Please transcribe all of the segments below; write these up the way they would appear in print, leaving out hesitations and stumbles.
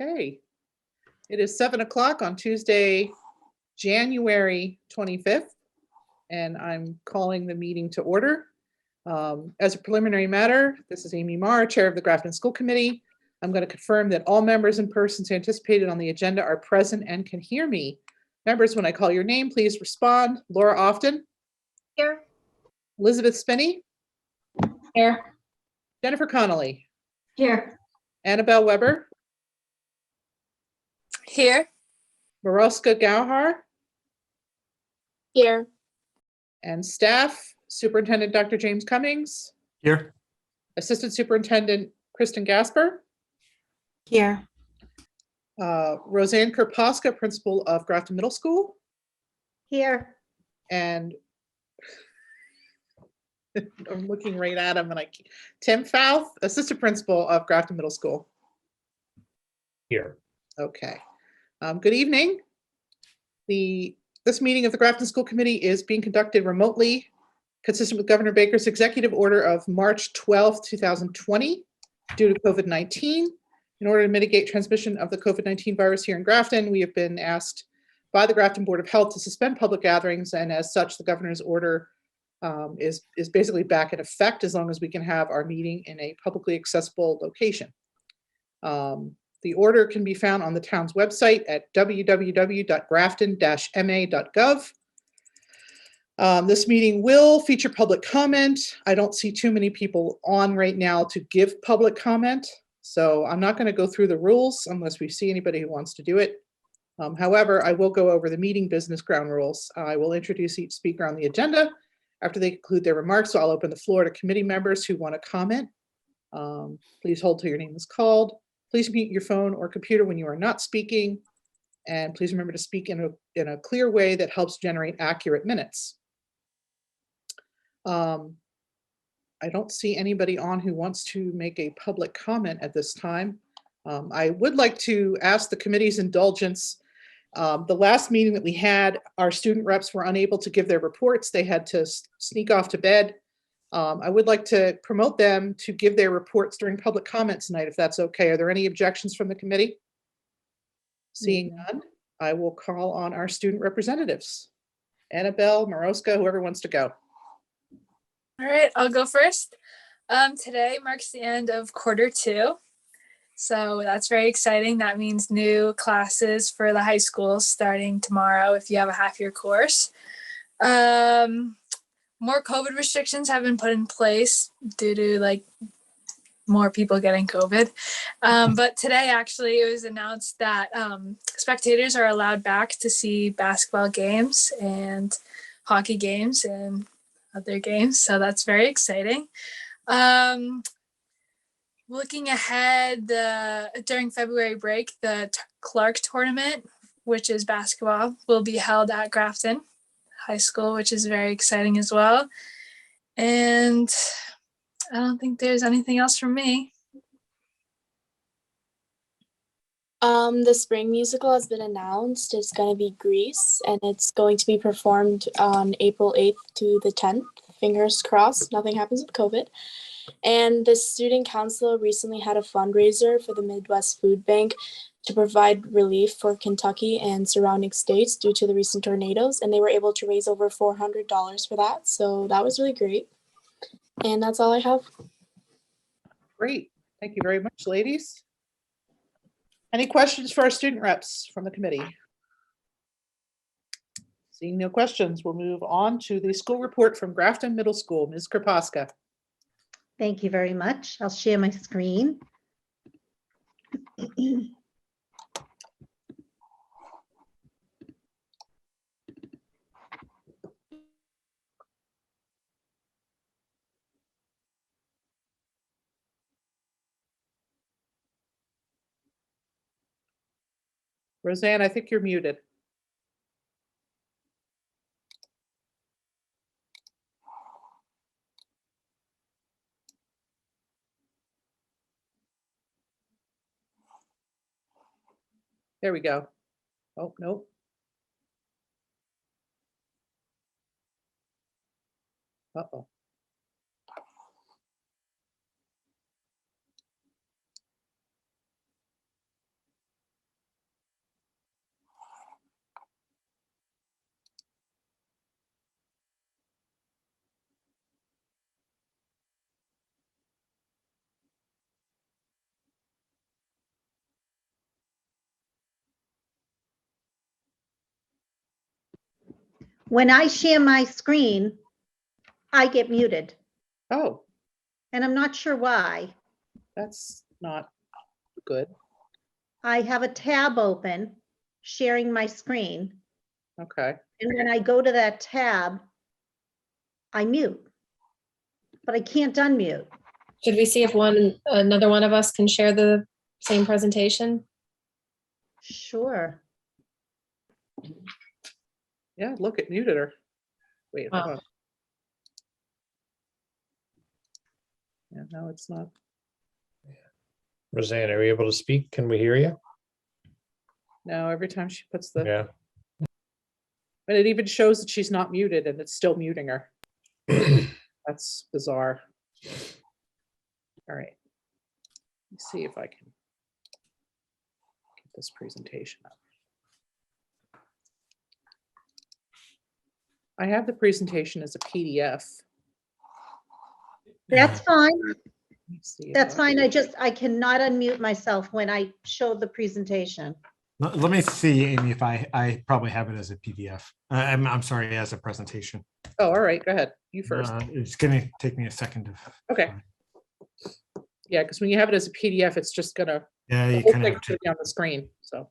Okay. It is 7 o'clock on Tuesday, January 25th, and I'm calling the meeting to order. As a preliminary matter, this is Amy Marr, Chair of the Grafton School Committee. I'm going to confirm that all members and persons anticipated on the agenda are present and can hear me. Members, when I call your name, please respond. Laura Often. Here. Elizabeth Spinney. Here. Jennifer Connolly. Here. Annabelle Weber. Here. Maroska Gauhar. Here. And staff, Superintendent Dr. James Cummings. Here. Assistant Superintendent Kristen Gasper. Here. Roseanne Kerposka, Principal of Grafton Middle School. Here. And I'm looking right at him, and Tim Fouth, Assistant Principal of Grafton Middle School. Here. Okay. Good evening. This meeting of the Grafton School Committee is being conducted remotely, consistent with Governor Baker's executive order of March 12, 2020, due to COVID-19. In order to mitigate transmission of the COVID-19 virus here in Grafton, we have been asked by the Grafton Board of Health to suspend public gatherings, and as such, the governor's order is basically back in effect as long as we can have our meeting in a publicly accessible location. The order can be found on the town's website at www.grafton-ma.gov. This meeting will feature public comment. I don't see too many people on right now to give public comment, so I'm not going to go through the rules unless we see anybody who wants to do it. However, I will go over the meeting business ground rules. I will introduce each speaker on the agenda. After they conclude their remarks, I'll open the floor to committee members who want to comment. Please hold till your name is called. Please mute your phone or computer when you are not speaking. And please remember to speak in a clear way that helps generate accurate minutes. I don't see anybody on who wants to make a public comment at this time. I would like to ask the committee's indulgence. The last meeting that we had, our student reps were unable to give their reports. They had to sneak off to bed. I would like to promote them to give their reports during public comment tonight, if that's okay. Are there any objections from the committee? Seeing none, I will call on our student representatives. Annabelle, Maroska, whoever wants to go. All right, I'll go first. Today marks the end of Q2. So that's very exciting. That means new classes for the high school starting tomorrow if you have a half-year course. More COVID restrictions have been put in place due to more people getting COVID. But today actually it was announced that spectators are allowed back to see basketball games and hockey games and other games. So that's very exciting. Looking ahead, during February break, the Clark tournament, which is basketball, will be held at Grafton High School, which is very exciting as well. And I don't think there's anything else from me. The spring musical has been announced. It's going to be Grease, and it's going to be performed on April 8th to the 10th. Fingers crossed, nothing happens with COVID. And the student council recently had a fundraiser for the Midwest Food Bank to provide relief for Kentucky and surrounding states due to the recent tornadoes, and they were able to raise over $400 for that. So that was really great. And that's all I have. Great. Thank you very much, ladies. Any questions for our student reps from the committee? Seeing no questions, we'll move on to the school report from Grafton Middle School. Ms. Kerposka. Thank you very much. I'll share my screen. Roseanne, I think you're muted. There we go. Oh, no. Uh-oh. When I share my screen, I get muted, Oh, and I'm not sure why. that's not good. I have a tab open, sharing my screen, Okay. and when I go to that tab, I mute, but I can't unmute. Should we see if another one of us can share the same presentation? Sure. Yeah, look, it muted her. Wait, hold Wow. on. Yeah, no, it's not. Roseanne, are you able to speak? Can we hear you? No, every time she puts the, Yeah. but it even shows that she's not muted and it's still muting her. That's bizarre. All right. Let's see if I can get this presentation up. I have the presentation as a PDF. That's fine. Let me see if That's I- fine. I cannot unmute myself when I show the presentation. Let me see, Amy, if I probably have it as a PDF. I'm sorry, as a presentation. Oh, all right, go ahead. You first. It's gonna take me a second to. Okay. Yeah, because when you have it as a PDF, it's just gonna, Yeah, the you whole kind thing's of gonna be on the screen, so.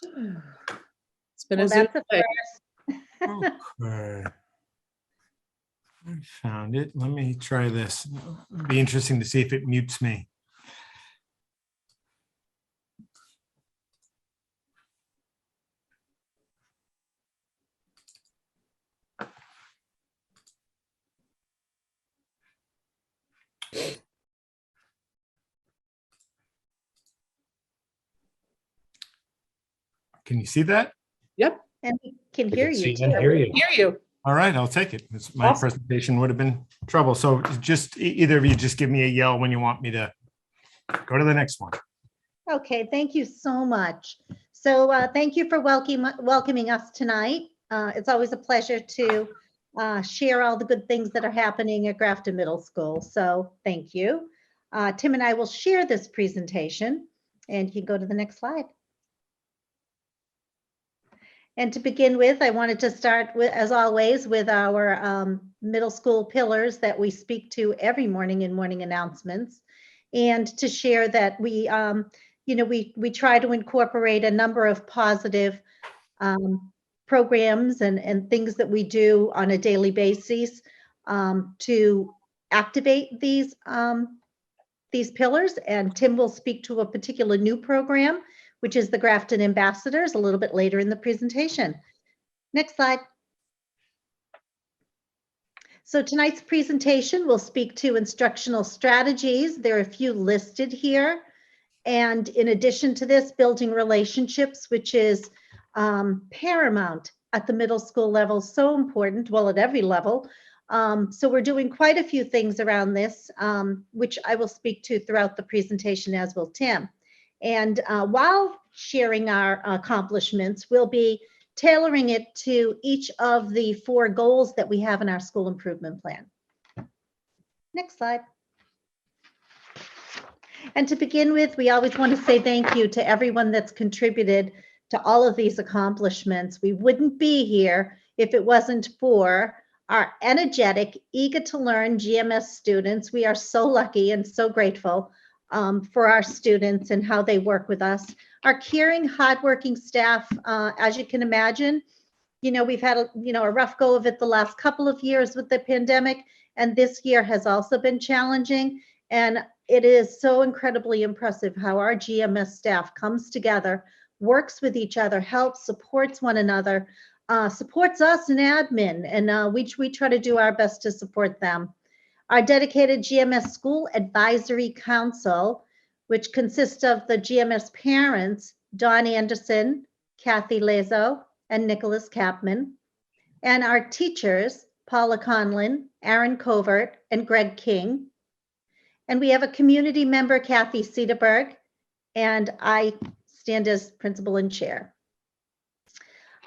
It's been Well, a Zoom that's a day. first. Okay. I found it. Let me try this. It'll be interesting to see if it mutes me. Can you see that? Yep, And we can We hear can you see and too. hear you. hear you. All right, I'll take it. My Awesome. presentation would have been trouble. So just either of you just give me a yell when you want me to go to the next one. Okay, thank you so much. So thank you for welcoming us tonight. It's always a pleasure to share all the good things that are happening at Grafton Middle School. So thank you. Tim and I will share this presentation, and you can go to the next slide. And to begin with, I wanted to start with, as always, with our middle school pillars that we speak to every morning in morning announcements, and to share that we try to incorporate a number of positive programs and things that we do on a daily basis to activate these pillars. And Tim will speak to a particular new program, which is the Grafton Ambassadors, a little bit later in the presentation. Next slide. So tonight's presentation will speak to instructional strategies. There are a few listed here. And in addition to this, building relationships, which is paramount at the middle school level, so important, well, at every level. So we're doing quite a few things around this, which I will speak to throughout the presentation, as will Tim. And while sharing our accomplishments, we'll be tailoring it to each of the 4 goals that we have in our school improvement plan. Next slide. And to begin with, we always want to say thank you to everyone that's contributed to all of these accomplishments. We wouldn't be here if it wasn't for our energetic, eager to learn GMS students. We are so lucky and so grateful for our students and how they work with us. Our caring, hardworking staff, as you can imagine, we've had a rough go of it the last couple of years with the pandemic, and this year has also been challenging. And it is so incredibly impressive how our GMS staff comes together, works with each other, helps, supports one another, supports us in admin, and we try to do our best to support them. Our dedicated GMS School Advisory Council, which consists of the GMS parents, Dawn Anderson, Kathy Lazo, and Nicholas Kapman, and our teachers, Paula Conlin, Aaron Covert, and Greg King. And we have a community member, Kathy Cedarberg, and I stand as principal and chair.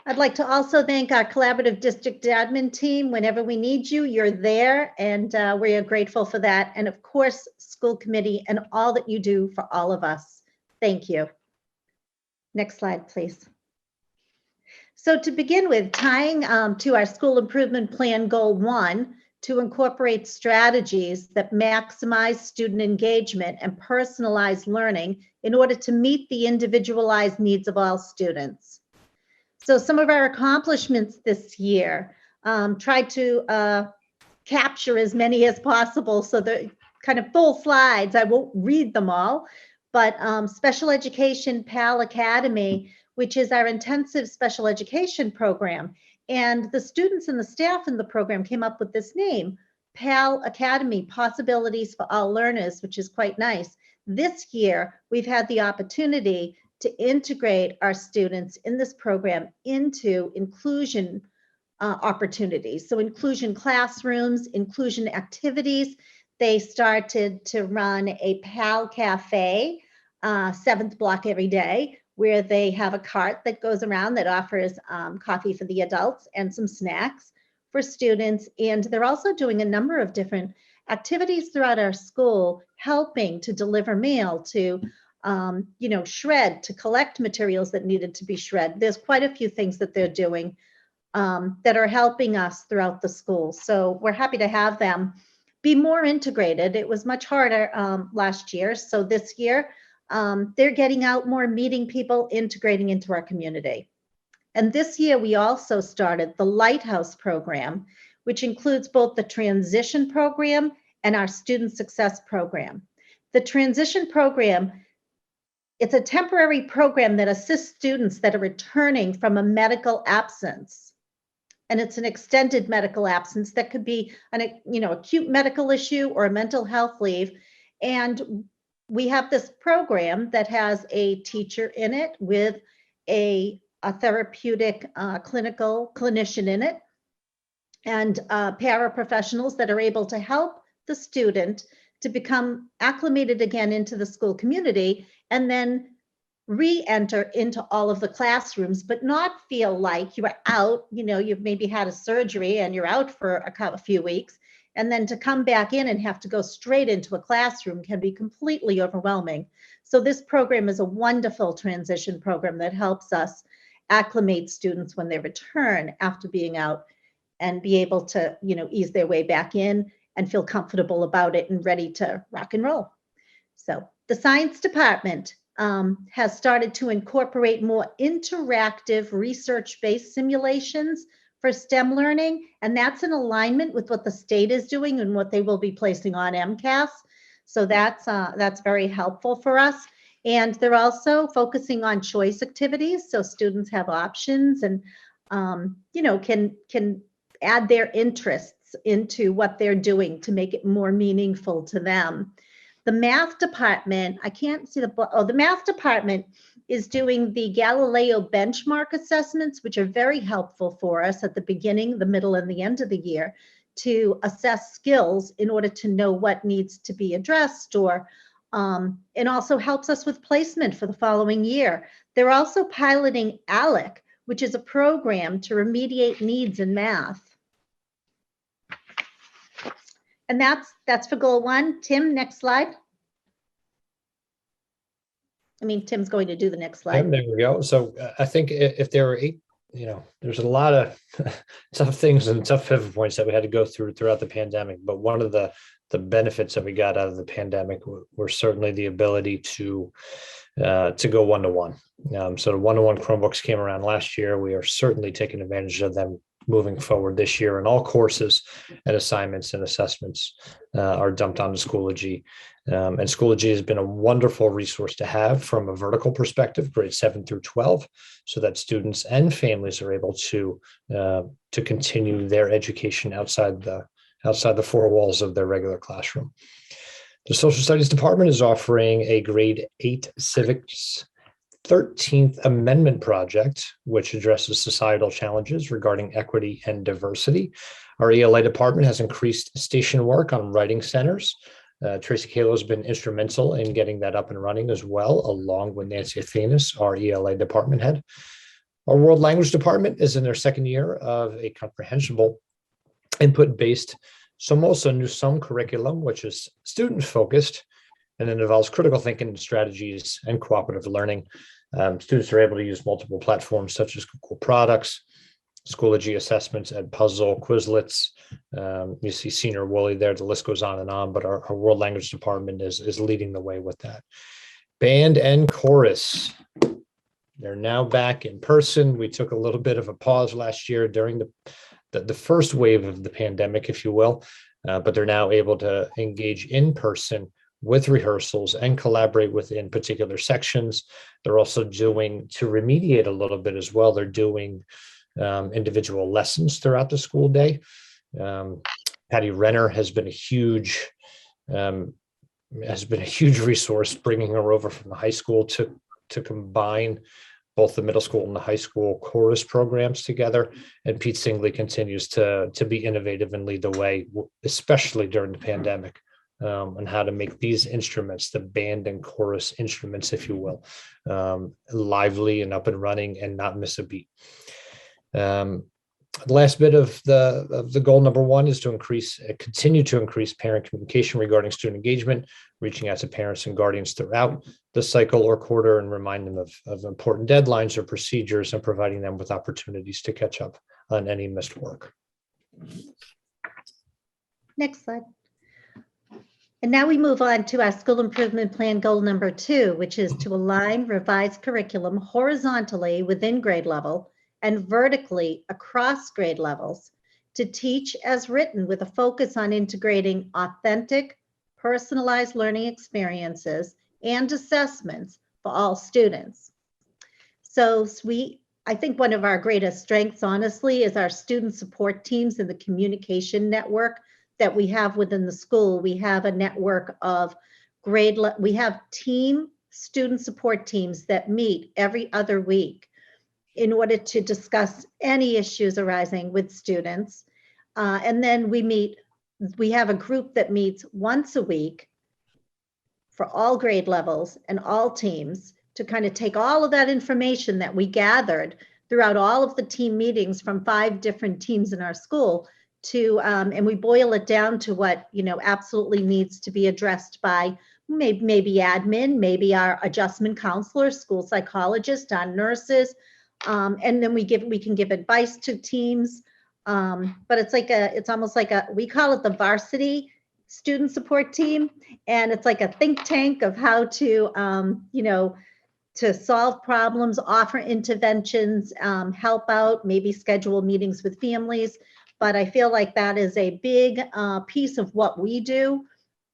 I'd like to also thank our collaborative district admin team. Whenever we need you, you're there, and we are grateful for that. And of course, school committee and all that you do for all of us. Thank you. Next slide, please. So to begin with, tying to our school improvement plan goal 1, to incorporate strategies that maximize student engagement and personalize learning in order to meet the individualized needs of all students. So some of our accomplishments this year, tried to capture as many as possible. So the kind of full slides, I won't read them all, but Special Education PAL Academy, which is our intensive special education program. And the students and the staff in the program came up with this name, PAL Academy, Possibilities for All Learners, which is quite nice. This year, we've had the opportunity to integrate our students in this program into inclusion opportunities. So inclusion classrooms, inclusion activities. They started to run a PAL Cafe, 7th block every day, where they have a cart that goes around that offers coffee for the adults and some snacks for students. And they're also doing a number of different activities throughout our school, helping to deliver mail, to shred, to collect materials that needed to be shred. There's quite a few things that they're doing that are helping us throughout the school. So we're happy to have them be more integrated. It was much harder last year. So this year, they're getting out more, meeting people, integrating into our community. And this year, we also started the Lighthouse Program, which includes both the transition program and our student success program. The transition program, it's a temporary program that assists students that are returning from a medical absence. And it's an extended medical absence that could be an acute medical issue or a mental health leave. And we have this program that has a teacher in it with a therapeutic clinician in it, and paraprofessionals that are able to help the student to become acclimated again into the school community, and then re-enter into all of the classrooms, but not feel like you are out. You've maybe had a surgery and you're out for a few weeks, and then to come back in and have to go straight into a classroom can be completely overwhelming. So this program is a wonderful transition program that helps us acclimate students when they return after being out, and be able to, ease their way back in and feel comfortable about it and ready to rock and roll. So the science department has started to incorporate more interactive research-based simulations for STEM learning, and that's in alignment with what the state is doing and what they will be placing on MCAS. So that's very helpful for us. And they're also focusing on choice activities, so students have options and can add their interests into what they're doing to make it more meaningful to them. The math department, I can't see the math department is doing the Galileo benchmark assessments, which are very helpful for us at the beginning, the middle, and the end of the year to assess skills in order to know what needs to be addressed, or and also helps us with placement for the following year. They're also piloting ALEC, which is a program to remediate needs in math. And that's for goal 1. Tim, next slide. Tim's going to do the next slide. There we go. So I think if there are 8, there's a lot of tough things and tough pivot points that we had to go through throughout the pandemic. But one of the benefits that we got out of the pandemic were certainly the ability to go one-to-one. So the one-to-one Chromebooks came around last year. We are certainly taking advantage of them moving forward this year, and all courses and assignments and assessments are dumped onto Schoology. And Schoology has been a wonderful resource to have from a vertical perspective, grades 7 through 12, so that students and families are able to continue their education outside the 4 walls of their regular classroom. The Social Studies Department is offering a grade 8 civics 13th Amendment project, which addresses societal challenges regarding equity and diversity. Our ELA department has increased station work on writing centers. Tracy Kalo has been instrumental in getting that up and running as well, along with Nancy Athenas, our ELA department head. Our World Language department is in their 2nd year of a comprehensible input-based Somos New Sum curriculum, which is student-focused and it involves critical thinking strategies and cooperative learning. Students are able to use multiple platforms such as Google Products, Schoology assessments, and Puzzle, Quizlets. You see Senior Woolley there. The list goes on and on, but our world language department is leading the way with that. Band and chorus. They're now back in person. We took a little bit of a pause last year during the first wave of the pandemic, if you will, but they're now able to engage in person with rehearsals and collaborate within particular sections. They're also doing, to remediate a little bit as well, they're doing individual lessons throughout the school day. Patty Renner has been a huge resource, bringing her over from the high school to combine both the middle school and the high school chorus programs together. And Pete Singley continues to be innovative and lead the way, especially during the pandemic, on how to make these instruments, the band and chorus instruments, if you will, lively and up and running and not miss a beat. The last bit of the goal number one is to continue to increase parent communication regarding student engagement, reaching out to parents and guardians throughout the cycle or quarter and remind them of important deadlines or procedures and providing them with opportunities to catch up on any missed work. Next slide. And now we move on to our school improvement plan goal number 2, which is to align revised curriculum horizontally within grade level and vertically across grade levels to teach as written with a focus on integrating authentic, personalized learning experiences and assessments for all students. So I think one of our greatest strengths, honestly, is our student support teams and the communication network that we have within the school. We have a network of we have student support teams that meet every other week in order to discuss any issues arising with students. And then we have a group that meets once a week for all grade levels and all teams to kind of take all of that information that we gathered throughout all of the team meetings from 5 different teams in our school and we boil it down to what, absolutely needs to be addressed by maybe admin, maybe our adjustment counselor, school psychologist, our nurses. And then we can give advice to teams. But it's almost like we call it the varsity student support team. And it's like a think tank of how to, to solve problems, offer interventions, help out, maybe schedule meetings with families. But I feel like that is a big piece of what we do,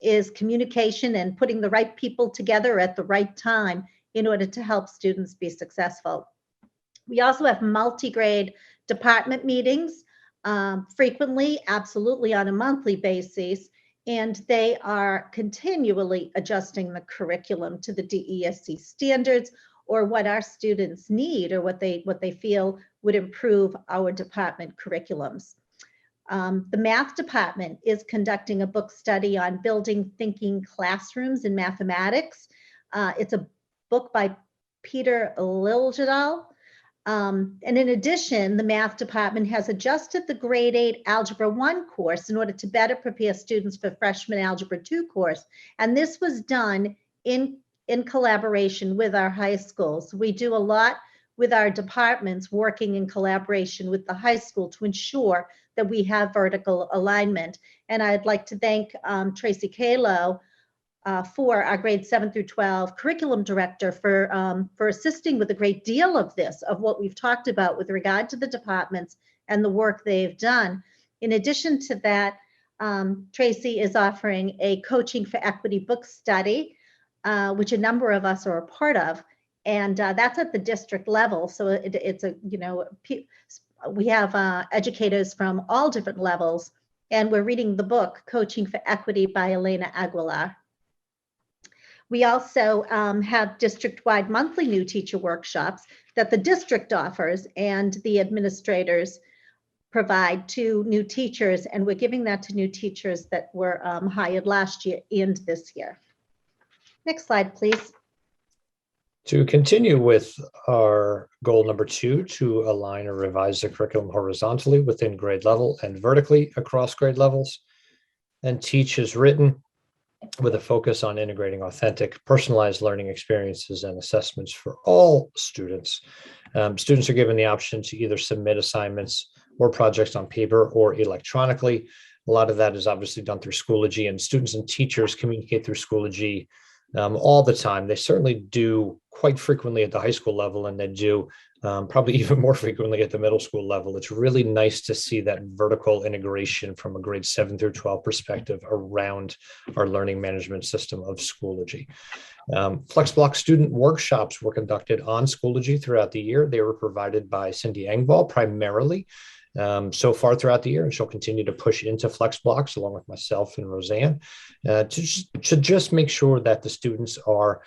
is communication and putting the right people together at the right time in order to help students be successful. We also have multi-grade department meetings frequently, absolutely on a monthly basis, and they are continually adjusting the curriculum to the DESC standards or what our students need or what they feel would improve our department curriculums. The math department is conducting a book study on building thinking classrooms in mathematics. It's a book by Peter Liljedahl. And in addition, the math department has adjusted the grade 8 Algebra 1 course in order to better prepare students for freshman Algebra 2 course. And this was done in collaboration with our high schools. We do a lot with our departments working in collaboration with the high school to ensure that we have vertical alignment. And I'd like to thank Tracy Kalo for our grade 7 through 12 curriculum director for assisting with a great deal of this, of what we've talked about with regard to the departments and the work they've done. In addition to that, Tracy is offering a Coaching for Equity book study, which a number of us are a part of. And that's at the district level. So it's we have educators from all different levels, and we're reading the book Coaching for Equity by Elena Aguilar. We also have district-wide monthly new teacher workshops that the district offers and the administrators provide to new teachers, and we're giving that to new teachers that were hired last year and this year. Next slide, please. To continue with our goal number 2, to align or revise the curriculum horizontally within grade level and vertically across grade levels, and teach as written, with a focus on integrating authentic, personalized learning experiences and assessments for all students. Students are given the option to either submit assignments or projects on paper or electronically. A lot of that is obviously done through Schoology, and students and teachers communicate through Schoology all the time. They certainly do quite frequently at the high school level, and they do probably even more frequently at the middle school level. It's really nice to see that vertical integration from a grade 7 through 12 perspective around our learning management system of Schoology. FlexBlock student workshops were conducted on Schoology throughout the year. They were provided by Cindy Engvall primarily so far throughout the year, and she'll continue to push into FlexBlocks along with myself and Roseanne to just make sure that the students are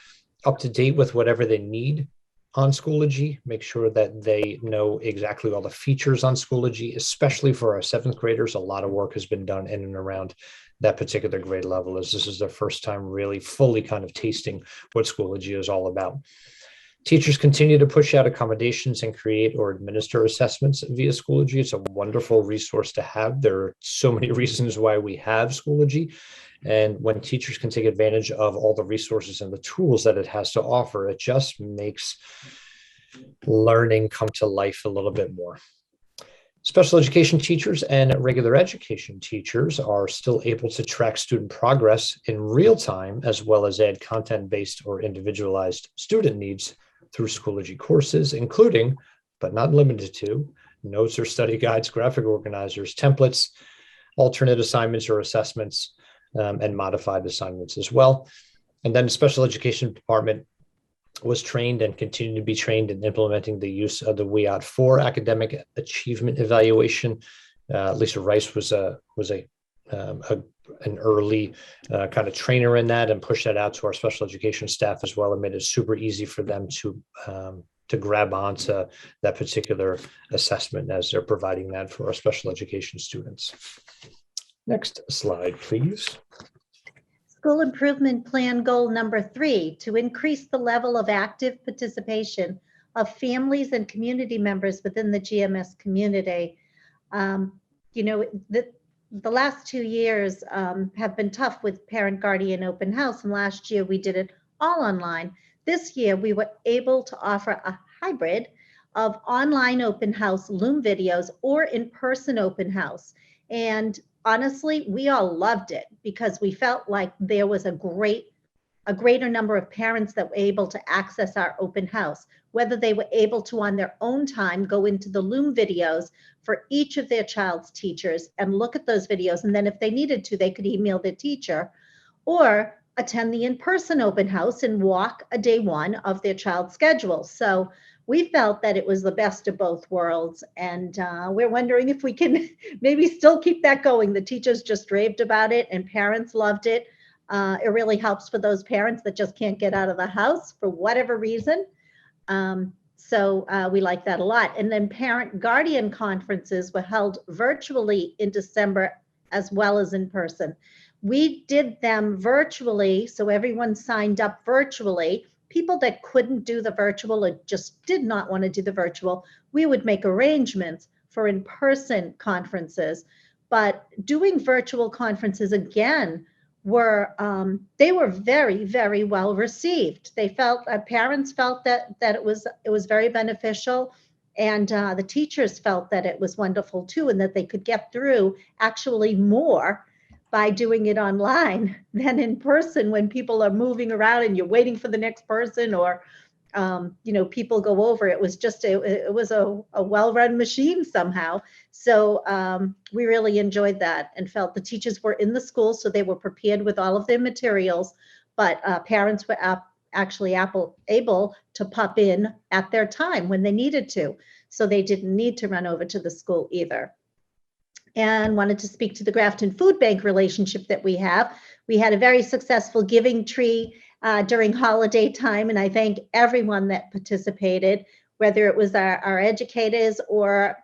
up to date with whatever they need on Schoology, make sure that they know exactly all the features on Schoology, especially for our 7th graders. A lot of work has been done in and around that particular grade level, as this is their first time really fully kind of tasting what Schoology is all about. Teachers continue to push out accommodations and create or administer assessments via Schoology. It's a wonderful resource to have. There are so many reasons why we have Schoology. And when teachers can take advantage of all the resources and the tools that it has to offer, it just makes learning come to life a little bit more. Special education teachers and regular education teachers are still able to track student progress in real time, as well as add content-based or individualized student needs through Schoology courses, including, but not limited to, notes or study guides, graphic organizers, templates, alternate assignments or assessments, and modified assignments as well. And then the special education department was trained and continued to be trained in implementing the use of the WIAT-4 academic achievement evaluation. Lisa Rice was an early kind of trainer in that and pushed that out to our special education staff as well, and made it super easy for them to grab onto that particular assessment as they're providing that for our special education students. Next slide, please. School Improvement Plan Goal number 3, to increase the level of active participation of families and community members within the GMS community. You know, the last 2 years have been tough with parent guardian open house, and last year we did it all online. This year we were able to offer a hybrid of online open house Loom videos or in-person open house. And honestly, we all loved it because we felt like there was a greater number of parents that were able to access our open house, whether they were able to on their own time go into the Loom videos for each of their child's teachers and look at those videos. And then if they needed to, they could email their teacher or attend the in-person open house and walk a day one of their child's schedule. So we felt that it was the best of both worlds, and we're wondering if we can maybe still keep that going. The teachers just raved about it and parents loved it. It really helps for those parents that just can't get out of the house for whatever reason. So we like that a lot. And then parent guardian conferences were held virtually in December as well as in person. We did them virtually, so everyone signed up virtually. People that couldn't do the virtual or just did not want to do the virtual, we would make arrangements for in-person conferences. But doing virtual conferences again were they were very, very well received. They felt parents felt that it was very beneficial, and the teachers felt that it was wonderful too, and that they could get through actually more by doing it online than in person when people are moving around and you're waiting for the next person, or you know, people go over. It was just it was a well-run machine somehow. So we really enjoyed that and felt the teachers were in the school, so they were prepared with all of their materials, but parents were actually able to pop in at their time when they needed to. So they didn't need to run over to the school either. And wanted to speak to the Grafton Food Bank relationship that we have. We had a very successful giving tree during holiday time, and I thank everyone that participated, whether it was our educators or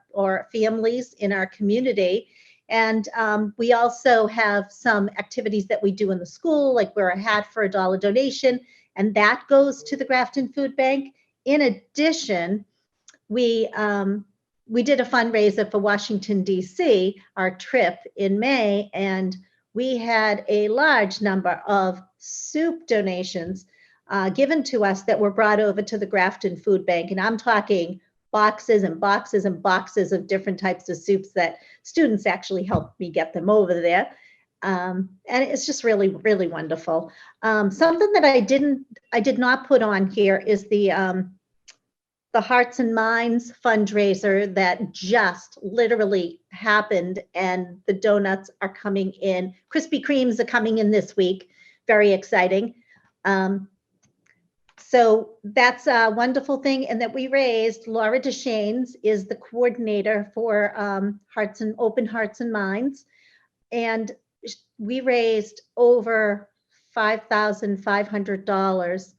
families in our community. And we also have some activities that we do in the school, like wear a hat for $1 donation, and that goes to the Grafton Food Bank. In addition, we did a fundraiser for Washington, D.C., our trip in May, and we had a large number of soup donations given to us that were brought over to the Grafton Food Bank. And I'm talking boxes and boxes and boxes of different types of soups that students actually helped me get them over there. And it's just really, really wonderful. Something that I did not put on here is the Hearts and Minds fundraiser that just literally happened, and the donuts are coming in. Krispy Kremes are coming in this week. Very exciting. So that's a wonderful thing. And that we raised, Laura Deschaines is the coordinator for Open Hearts and Minds. And we raised over $5,500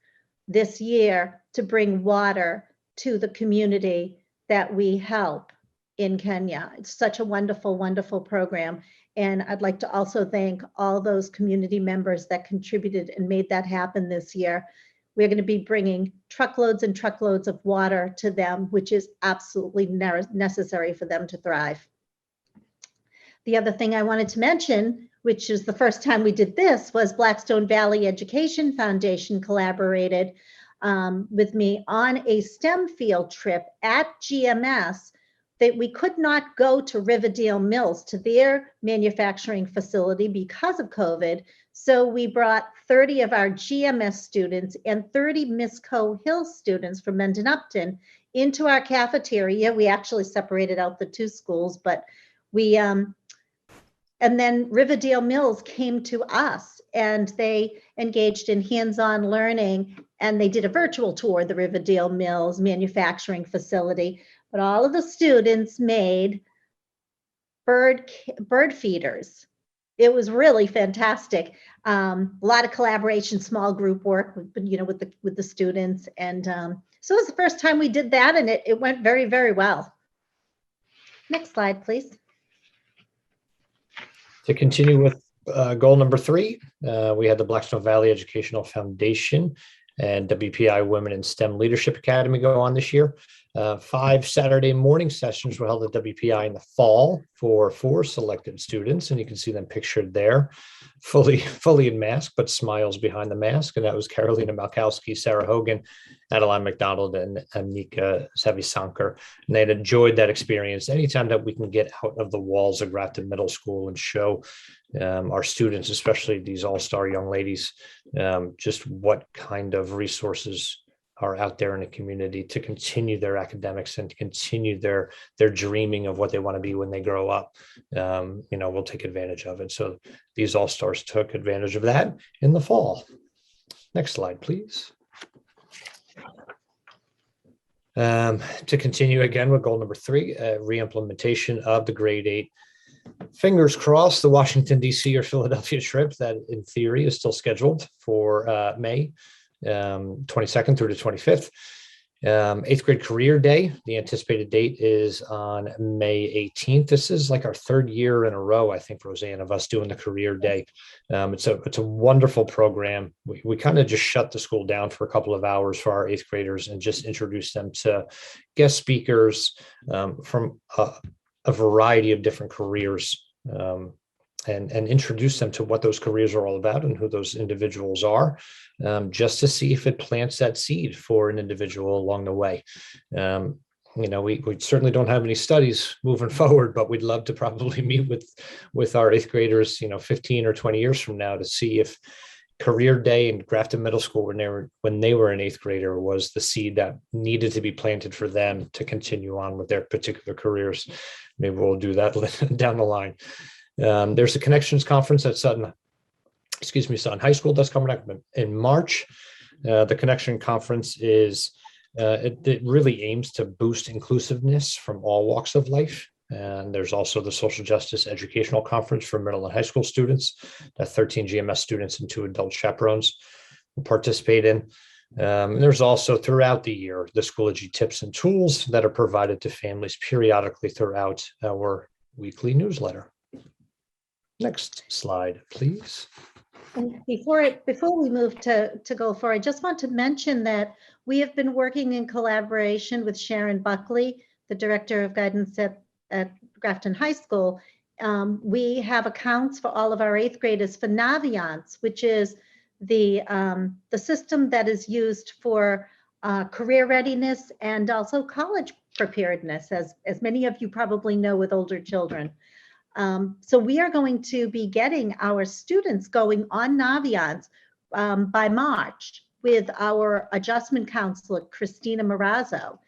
this year to bring water to the community that we help in Kenya. It's such a wonderful, wonderful program. And I'd like to also thank all those community members that contributed and made that happen this year. We're going to be bringing truckloads and truckloads of water to them, which is absolutely necessary for them to thrive. The other thing I wanted to mention, which is the first time we did this, was Blackstone Valley Education Foundation collaborated with me on a STEM field trip at GMS that we could not go to Riverdale Mills, to their manufacturing facility because of COVID. So we brought 30 of our GMS students and 30 Misco Hill students from Mendon Upton into our cafeteria. We actually separated out the two schools, but we, and then Riverdale Mills came to us and they engaged in hands-on learning, and they did a virtual tour of the Riverdale Mills manufacturing facility. But all of the students made bird feeders. It was really fantastic. A lot of collaboration, small group work, with the students, and so it was the first time we did that, and it went very, very well. Next slide, please. To continue with goal number 3, we had the Blackstone Valley Educational Foundation and WPI Women in STEM Leadership Academy go on this year. 5 Saturday morning sessions were held at WPI in the fall for 4 selected students, and you can see them pictured there, fully in mask, but smiles behind the mask. And that was Carolina Malkowski, Sarah Hogan, Adeline McDonald, and Anika Savisankar. And they had enjoyed that experience. Anytime that we can get out of the walls of Grafton Middle School and show our students, especially these all-star young ladies, just what kind of resources are out there in the community to continue their academics and to continue their dreaming of what they want to be when they grow up, we'll take advantage of it. So these all-stars took advantage of that in the fall. Next slide, please. To continue again with goal number 3, re-implementation of the grade 8. Fingers crossed, the Washington, D.C. or Philadelphia trip that in theory is still scheduled for May 22nd through the 25th. 8th grade career day, the anticipated date is on May 18th. This is like our 3rd year in a row, I think, Roseanne, of us doing the career day. It's a wonderful program. We kind of just shut the school down for a couple of hours for our 8th graders and just introduce them to guest speakers from a variety of different careers, and introduce them to what those careers are all about and who those individuals are, just to see if it plants that seed for an individual along the way. We certainly don't have any studies moving forward, but we'd love to probably meet with our 8th graders, 15 or 20 years from now, to see if career day in Grafton Middle School when they were an 8th grader was the seed that needed to be planted for them to continue on with their particular careers. Maybe we'll do that down the line. There's a Connections Conference at Sutton High School that's coming up in March. The Connection Conference is, it really aims to boost inclusiveness from all walks of life. And there's also the Social Justice Educational Conference for middle and high school students that 13 GMS students and 2 adult chaperones will participate in. There's also throughout the year, the Schoology tips and tools that are provided to families periodically throughout our weekly newsletter. Next slide, please. And before we move to go forward, I just want to mention that we have been working in collaboration with Sharon Buckley, the Director of Guidance at Grafton High School, we have accounts for all of our 8th graders for Naviance, which is the system that is used for career readiness and also college preparedness, as many of you probably know with older children. So we are going to be getting our students going on Naviance by March with our adjustment counselor, Christina Marazzo.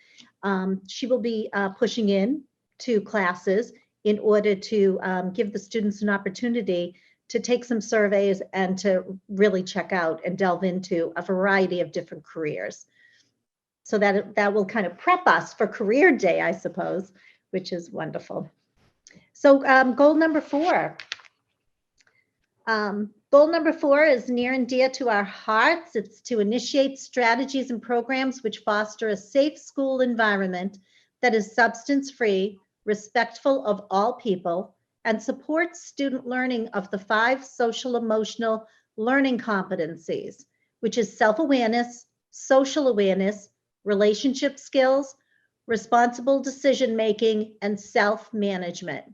She will be pushing in to classes in order to give the students an opportunity to take some surveys and to really check out and delve into a variety of different careers. So that will kind of prep us for career day, I suppose, which is wonderful. So goal number 4. Goal number 4 is near and dear to our hearts. It's to initiate strategies and programs which foster a safe school environment that is substance-free, respectful of all people, and supports student learning of the 5 social emotional learning competencies, which is self-awareness, social awareness, relationship skills, responsible decision-making, and self-management.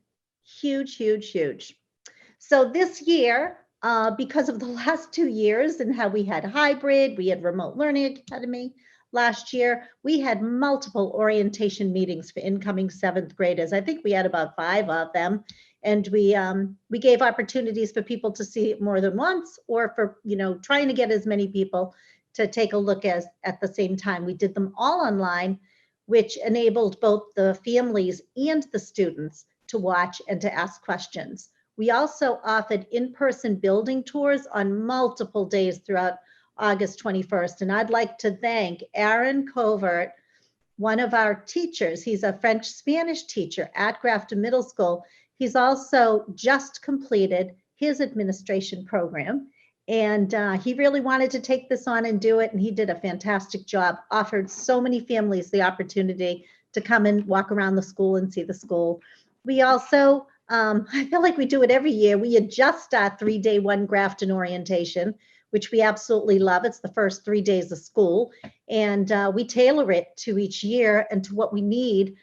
Huge, huge, huge. So this year, because of the last 2 years and how we had hybrid, we had remote learning academy. Last year, we had multiple orientation meetings for incoming 7th graders. I think we had about 5 of them. And we gave opportunities for people to see it more than once, or for, trying to get as many people to take a look at the same time. We did them all online, which enabled both the families and the students to watch and to ask questions. We also offered in-person building tours on multiple days throughout August 21st. And I'd like to thank Aaron Covert, one of our teachers. He's a French-Spanish teacher at Grafton Middle School. He's also just completed his administration program. And he really wanted to take this on and do it. And he did a fantastic job, offered so many families the opportunity to come and walk around the school and see the school. We also, I feel like we do it every year. We adjust our 3-day One Grafton orientation, which we absolutely love. It's the first 3 days of school. And we tailor it to each year and to what we need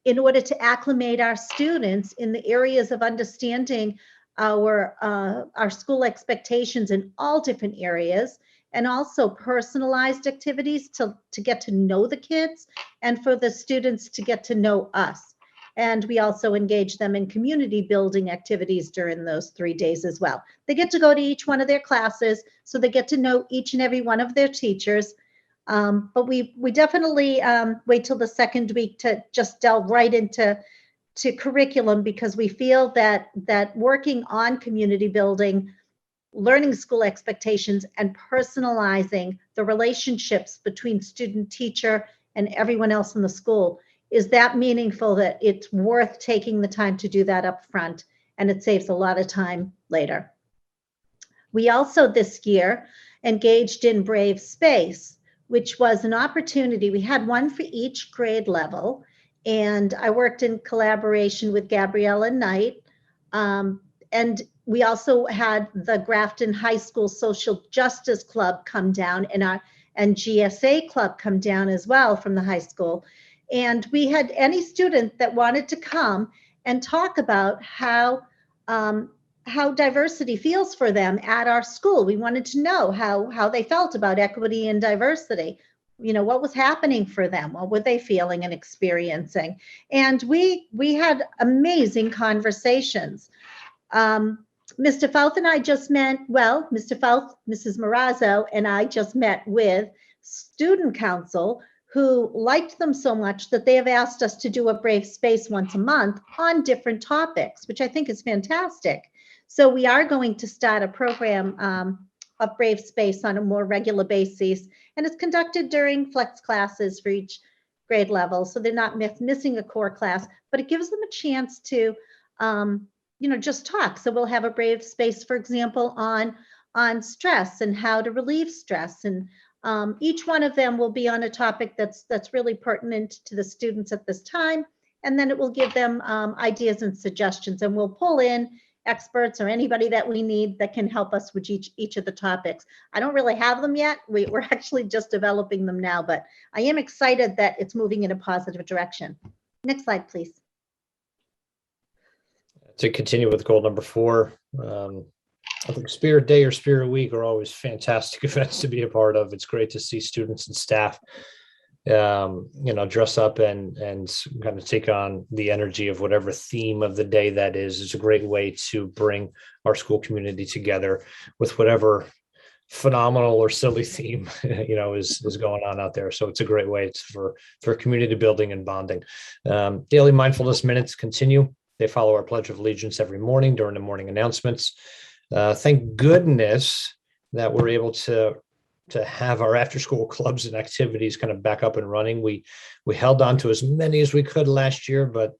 in order to acclimate our students in the areas of understanding our school expectations in all different areas, and also personalized activities to get to know the kids and for the students to get to know us. And we also engage them in community building activities during those 3 days as well. They get to go to each one of their classes, so they get to know each and every one of their teachers. But we definitely wait till the second week to just delve right into curriculum, because we feel that working on community building, learning school expectations, and personalizing the relationships between student, teacher, and everyone else in the school is that meaningful that it's worth taking the time to do that up front, and it saves a lot of time later. We also this year engaged in Brave Space, which was an opportunity. We had one for each grade level, and I worked in collaboration with Gabriella Knight. And we also had the Grafton High School Social Justice Club come down, and GSA Club come down as well from the high school. And we had any student that wanted to come and talk about how diversity feels for them at our school. We wanted to know how they felt about equity and diversity. What was happening for them? What were they feeling and experiencing? And we had amazing conversations. Mr. Fouth and I just met, Mr. Fouth, Mrs. Marazzo, and I just met with student council, who liked them so much that they have asked us to do a Brave Space once a month on different topics, which I think is fantastic. So we are going to start a program of Brave Space on a more regular basis, and it's conducted during flex classes for each grade level, so they're not missing a core class, but it gives them a chance to just talk. So we'll have a Brave Space, for example, on stress and how to relieve stress, and each one of them will be on a topic that's really pertinent to the students at this time, and then it will give them ideas and suggestions, and we'll pull in experts or anybody that we need that can help us with each of the topics. I don't really have them yet. We're actually just developing them now, but I am excited that it's moving in a positive direction. Next slide, please. To continue with goal number 4, I think Spirit Day or Spirit Week are always fantastic events to be a part of. It's great to see students and staff, dress up and kind of take on the energy of whatever theme of the day that is. It's a great way to bring our school community together with whatever phenomenal or silly theme, is going on out there. So it's a great way for community building and bonding. Daily mindfulness minutes continue. They follow our Pledge of Allegiance every morning during the morning announcements. Thank goodness that we're able to have our after school clubs and activities kind of back up and running. We held on to as many as we could last year, but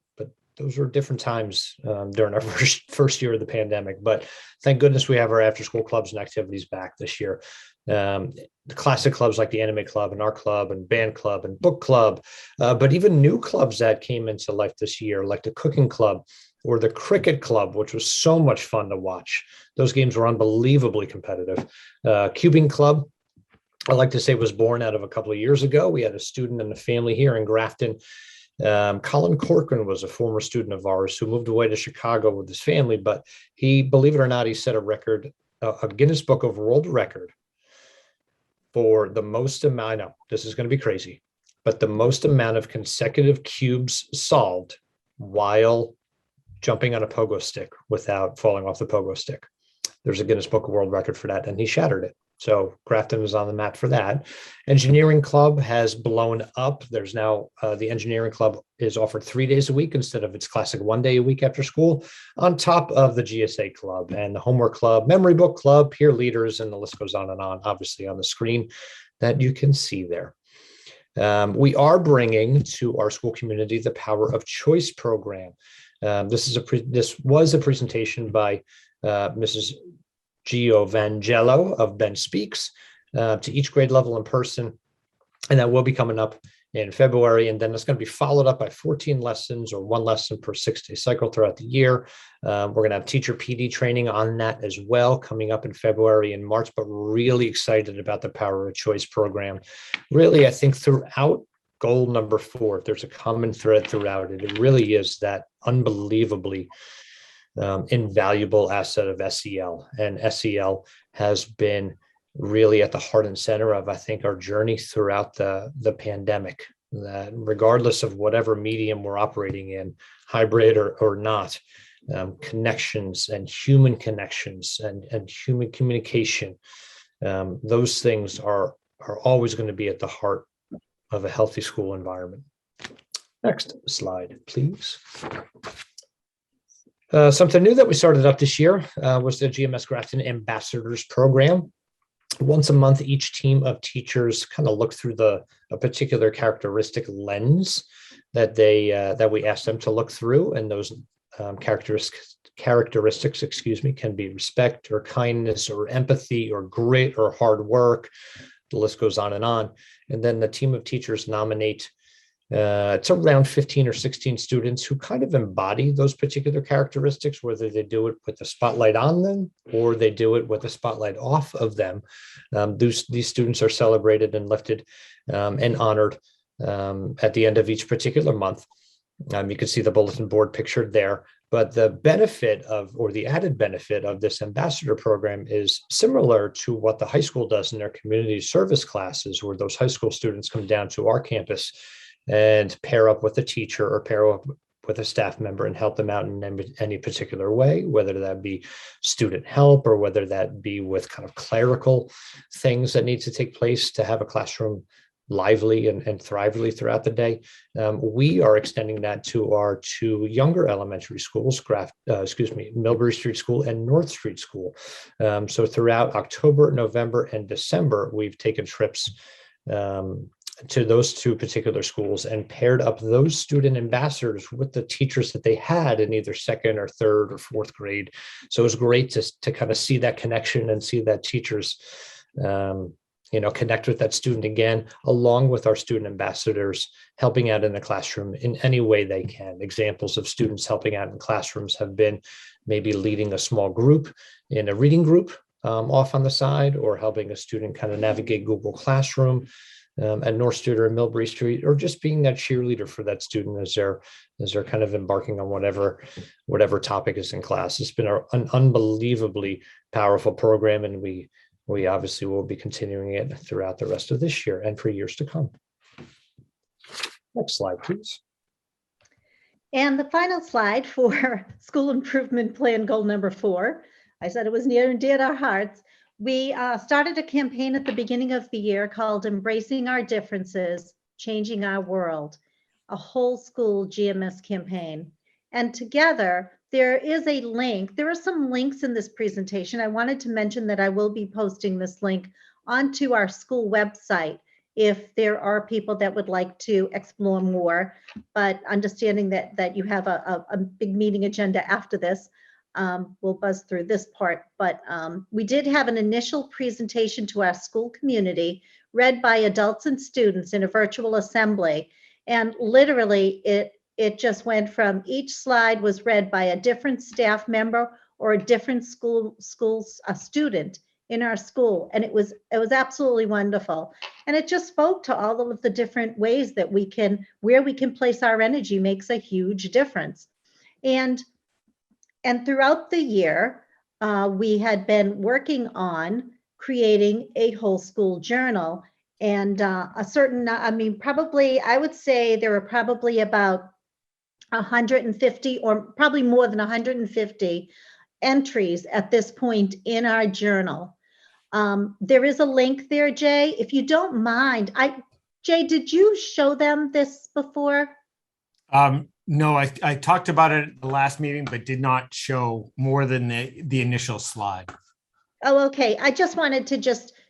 those were different times during our first year of the pandemic. But thank goodness we have our after school clubs and activities back this year. The classic clubs like the Anime Club and Art Club and Band Club and Book Club, but even new clubs that came into life this year, like the Cooking Club or the Cricket Club, which was so much fun to watch. Those games were unbelievably competitive. Cubing Club, I like to say, was born out of a couple of years ago. We had a student and a family here in Grafton. Colin Corcoran was a former student of ours who moved away to Chicago with his family, but he, believe it or not, he set a record, a Guinness Book of World Record for the most amount. I know this is going to be crazy, but the most amount of consecutive cubes solved while jumping on a pogo stick without falling off the pogo stick. There's a Guinness Book of World Record for that, and he shattered it. So Grafton is on the map for that. Engineering Club has blown up. There's now the Engineering Club is offered 3 days a week instead of its classic 1 day a week after school, on top of the GSA Club and the Homework Club, Memory Book Club, Peer Leaders, and the list goes on and on, obviously on the screen that you can see there. We are bringing to our school community the Power of Choice program. This was a presentation by Mrs. Gio Vangello of Ben Speaks to each grade level in person, and that will be coming up in February, and then it's going to be followed up by 14 lessons or 1 lesson per 6-day cycle throughout the year. We're going to have teacher PD training on that as well coming up in February and March, but really excited about the Power of Choice program. Really, I think throughout goal number 4, if there's a common thread throughout it, it really is that unbelievably invaluable asset of SEL. And SEL has been really at the heart and center of, I think, our journey throughout the pandemic, that regardless of whatever medium we're operating in, hybrid or not, connections and human connections and human communication, those things are always going to be at the heart of a healthy school environment. Next slide, please. Something new that we started up this year was the GMS Grafton Ambassadors Program. Once a month, each team of teachers kind of look through a particular characteristic lens that we ask them to look through, and those characteristics, can be respect or kindness or empathy or grit or hard work. The list goes on. And then the team of teachers nominate it's around 15 or 16 students who kind of embody those particular characteristics, whether they do it with the spotlight on them or they do it with the spotlight off of them. These students are celebrated and lifted and honored at the end of each particular month. You can see the bulletin board pictured there. But the benefit or the added benefit of this ambassador program is similar to what the high school does in their community service classes, where those high school students come down to our campus and pair up with a teacher or pair up with a staff member and help them out in any particular way, whether that be student help or whether that be with kind of clerical things that need to take place to have a classroom lively and thrively throughout the day. We are extending that to our 2 younger elementary schools, Millbury Street School and North Street School. So throughout October, November, and December, we've taken trips to those 2 particular schools and paired up those student ambassadors with the teachers that they had in either 2nd or 3rd or 4th grade. So it was great to kind of see that connection and see that teachers connect with that student again, along with our student ambassadors helping out in the classroom in any way they can. Examples of students helping out in classrooms have been maybe leading a small group in a reading group off on the side, or helping a student kind of navigate Google Classroom, at North Street or Millbury Street, or just being that cheerleader for that student as they're kind of embarking on whatever topic is in class. It's been an unbelievably powerful program, and we obviously will be continuing it throughout the rest of this year and for years to come. Next slide, please. And the final slide for school improvement plan goal number 4. I said it was near and dear to our hearts. We started a campaign at the beginning of the year called Embracing Our Differences, Changing Our World, a whole school GMS campaign. And together, there is a link. There are some links in this presentation. I wanted to mention that I will be posting this link onto our school website if there are people that would like to explore more, but understanding that you have a big meeting agenda after this, we'll buzz through this part. But we did have an initial presentation to our school community read by adults and students in a virtual assembly. And literally it just went from each slide was read by a different staff member or a different student in our school. And it was absolutely wonderful. And it just spoke to all of the different ways that where we can place our energy makes a huge difference. And throughout the year, we had been working on creating a whole school journal, and probably, I would say there were probably about 150 or probably more than 150 entries at this point in our journal. There is a link there, Jay. If you don't mind, Jay, did you show them this before? No, I talked about it at the last meeting, but did not show more than the initial slide. Oh, okay. I just wanted to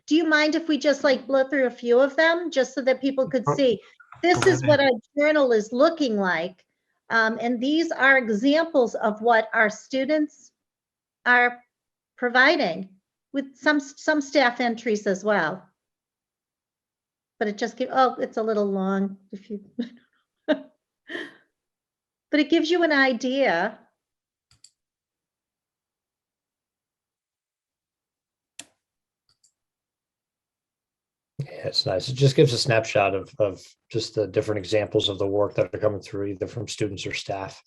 do you mind if we just like blow through a few of them just so that people could see? This is what our journal is looking like. And these are examples of what our students are providing with some staff entries as well. But it just it's a little long if you but it gives you an idea. Yeah, it's nice. It just gives a snapshot of just the different examples of the work that are coming through, either from students or staff.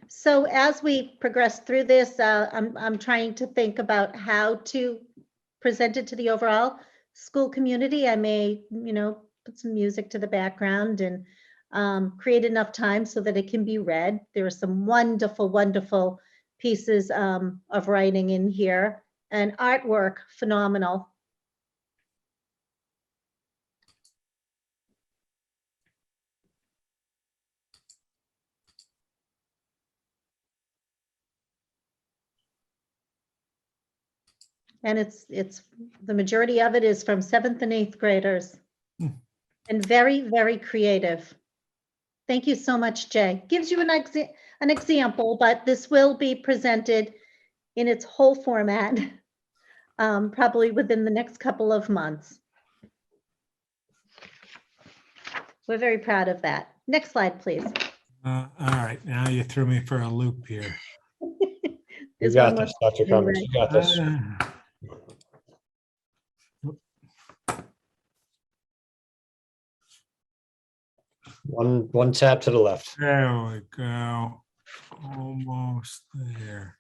So as we progress through this, I'm trying to think about how to present it to the overall school community. I may, put some music to the background and create enough time so that it can be read. There are some wonderful, wonderful pieces of writing in here, and artwork, phenomenal. And it's the majority of it is from 7th and 8th graders. And very, very creative. Thank you so much, Jay. Gives you an example, but this will be presented in its whole format, probably within the next couple of months. We're very proud of that. Next slide, please. All right, now you threw me for a loop here. You got this, Dr. Cummings. You got this. One tab to the left. There we go. Almost there.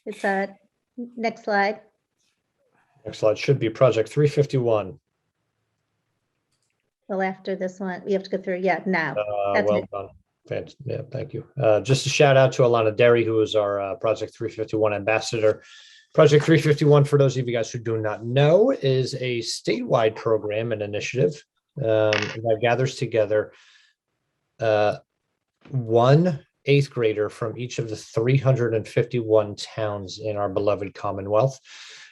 It's next slide. Next slide should be project 351. Well, after this one, we have to go through. Yeah, now. That's Well done. Yeah, thank you. Just a shout out to Alana Derry, who is our project 351 ambassador. Project 351, for those of you guys who do not know, is a statewide program and initiative that gathers together one 8th grader from each of the 351 towns in our beloved Commonwealth.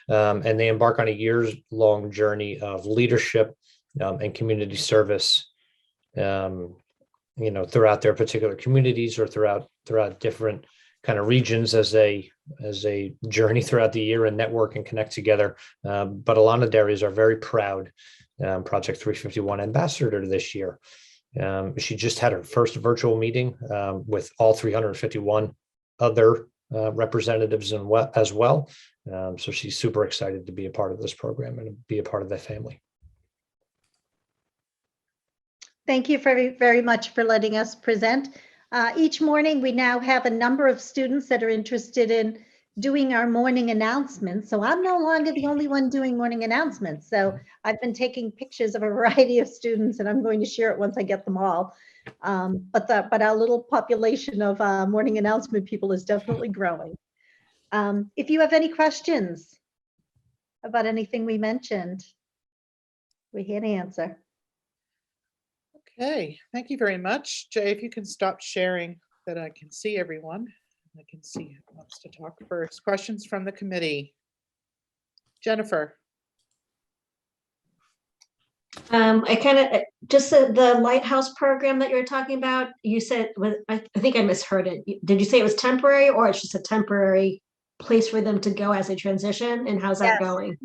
And they embark on a years-long journey of leadership and community service, throughout their particular communities or throughout different kind of regions as they journey throughout the year and network and connect together. But Alana Derry is our very proud Project 351 ambassador this year. She just had her first virtual meeting with all 351 other representatives as well. So she's super excited to be a part of this program and be a part of the family. Thank you very, very much for letting us present. Each morning, we now have a number of students that are interested in doing our morning announcements. So I'm no longer the only one doing morning announcements. So I've been taking pictures of a variety of students, and I'm going to share it once I get them all. But our little population of morning announcement people is definitely growing. If you have any questions about anything we mentioned, we're here to answer. Okay, thank you very much. Jay, if you can stop sharing that I can see everyone. I can see who wants to talk first. Questions from the committee. Jennifer. I kind of just the Lighthouse program that you're talking about. You said I think I misheard it. Did you say it was temporary, or it's just a temporary place for them to go as they transition? And how's that going?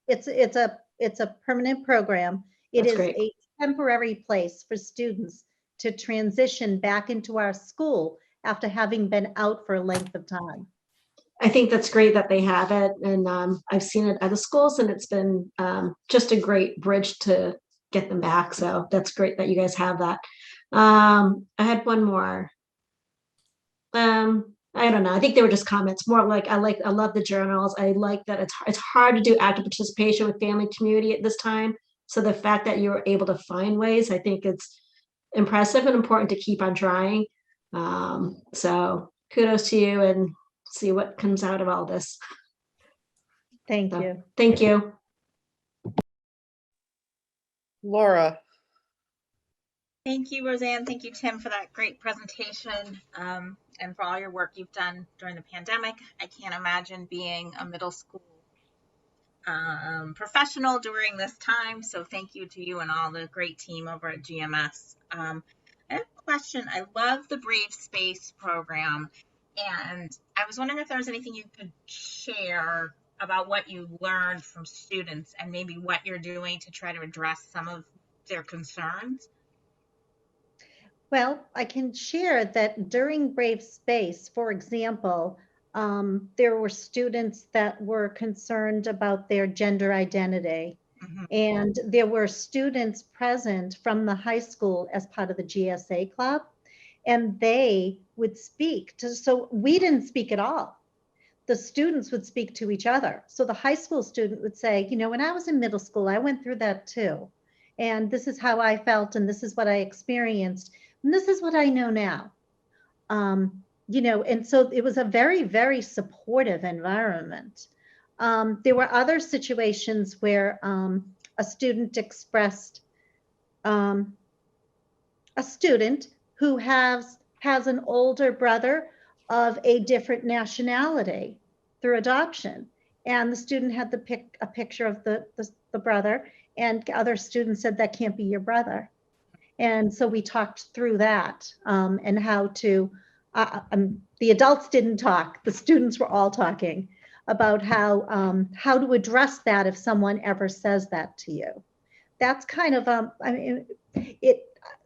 It's a permanent program. It That's is great. a temporary place for students to transition back into our school after having been out for a length of time. I think that's great that they have it, and I've seen it at the schools, and it's been just a great bridge to get them back. So that's great that you guys have that. I had one more. I don't know. I think they were just comments. More like I love the journals. I like that it's hard to do active participation with family community at this time. So the fact that you were able to find ways, I think it's impressive and important to keep on trying. So kudos to you, and see what comes out of all this. Thank you. Thank you. Laura. Thank you, Roseanne. Thank you, Tim, for that great presentation, and for all your work you've done during the pandemic. I can't imagine being a middle school professional during this time. So thank you to you and all the great team over at GMS. I have a question. I love the Brave Space program, and I was wondering if there was anything you could share about what you learned from students and maybe what you're doing to try to address some of their concerns. Well, I can share that during Brave Space, for example, there were students that were concerned about their gender identity. Mm-hmm. And there were students present from the high school as part of the GSA club, and they would speak to, so we didn't speak at all. The students would speak to each other. So the high school student would say, you know, when I was in middle school, I went through that too. And this is how I felt, and this is what I experienced, and this is what I know now. You know, and so it was a very, very supportive environment. There were other situations where a student expressed, a student who has an older brother of a different nationality through adoption. And the student had a picture of the brother, and other students said, that can't be your brother. And so we talked through that and how to, the adults didn't talk, the students were all talking about how to address that if someone ever says that to you. That's kind of, I mean,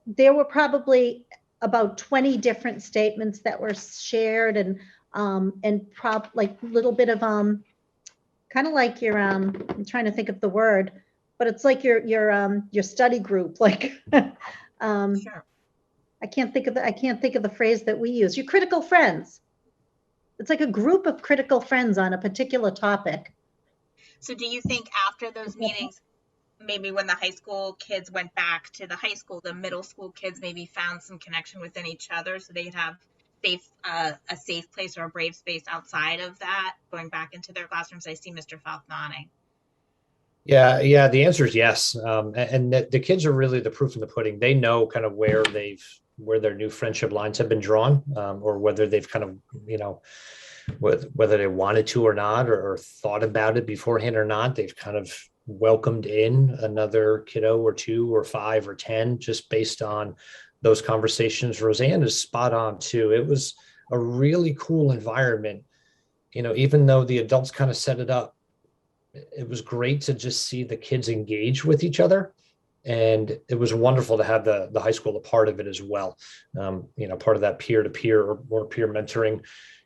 there were probably about 20 different statements that were shared, and like a little bit of, kind of like your, I'm trying to think of the word, but it's like your study group, like, sure. I can't think of the phrase that we use. Your critical friends. It's like a group of critical friends on a particular topic. So do you think after those meetings, maybe when the high school kids went back to the high school, the middle school kids maybe found some connection within each other, so they'd have a safe place or a brave space outside of that, going back into their classrooms? I see Mr. Falk nodding. Yeah. The answer is yes. And the kids are really the proof in the pudding. They know kind of where their new friendship lines have been drawn, or whether they've kind of, you know, whether they wanted to or not, or thought about it beforehand or not. They've kind of welcomed in another kiddo or 2 or 5 or 10, just based on those conversations. Roseanne is spot on too. It was a really cool environment. You know, even though the adults kind of set it up, it was great to just see the kids engage with each other And it was wonderful to have the high school a part of it as well. Part of that peer-to-peer or peer mentoring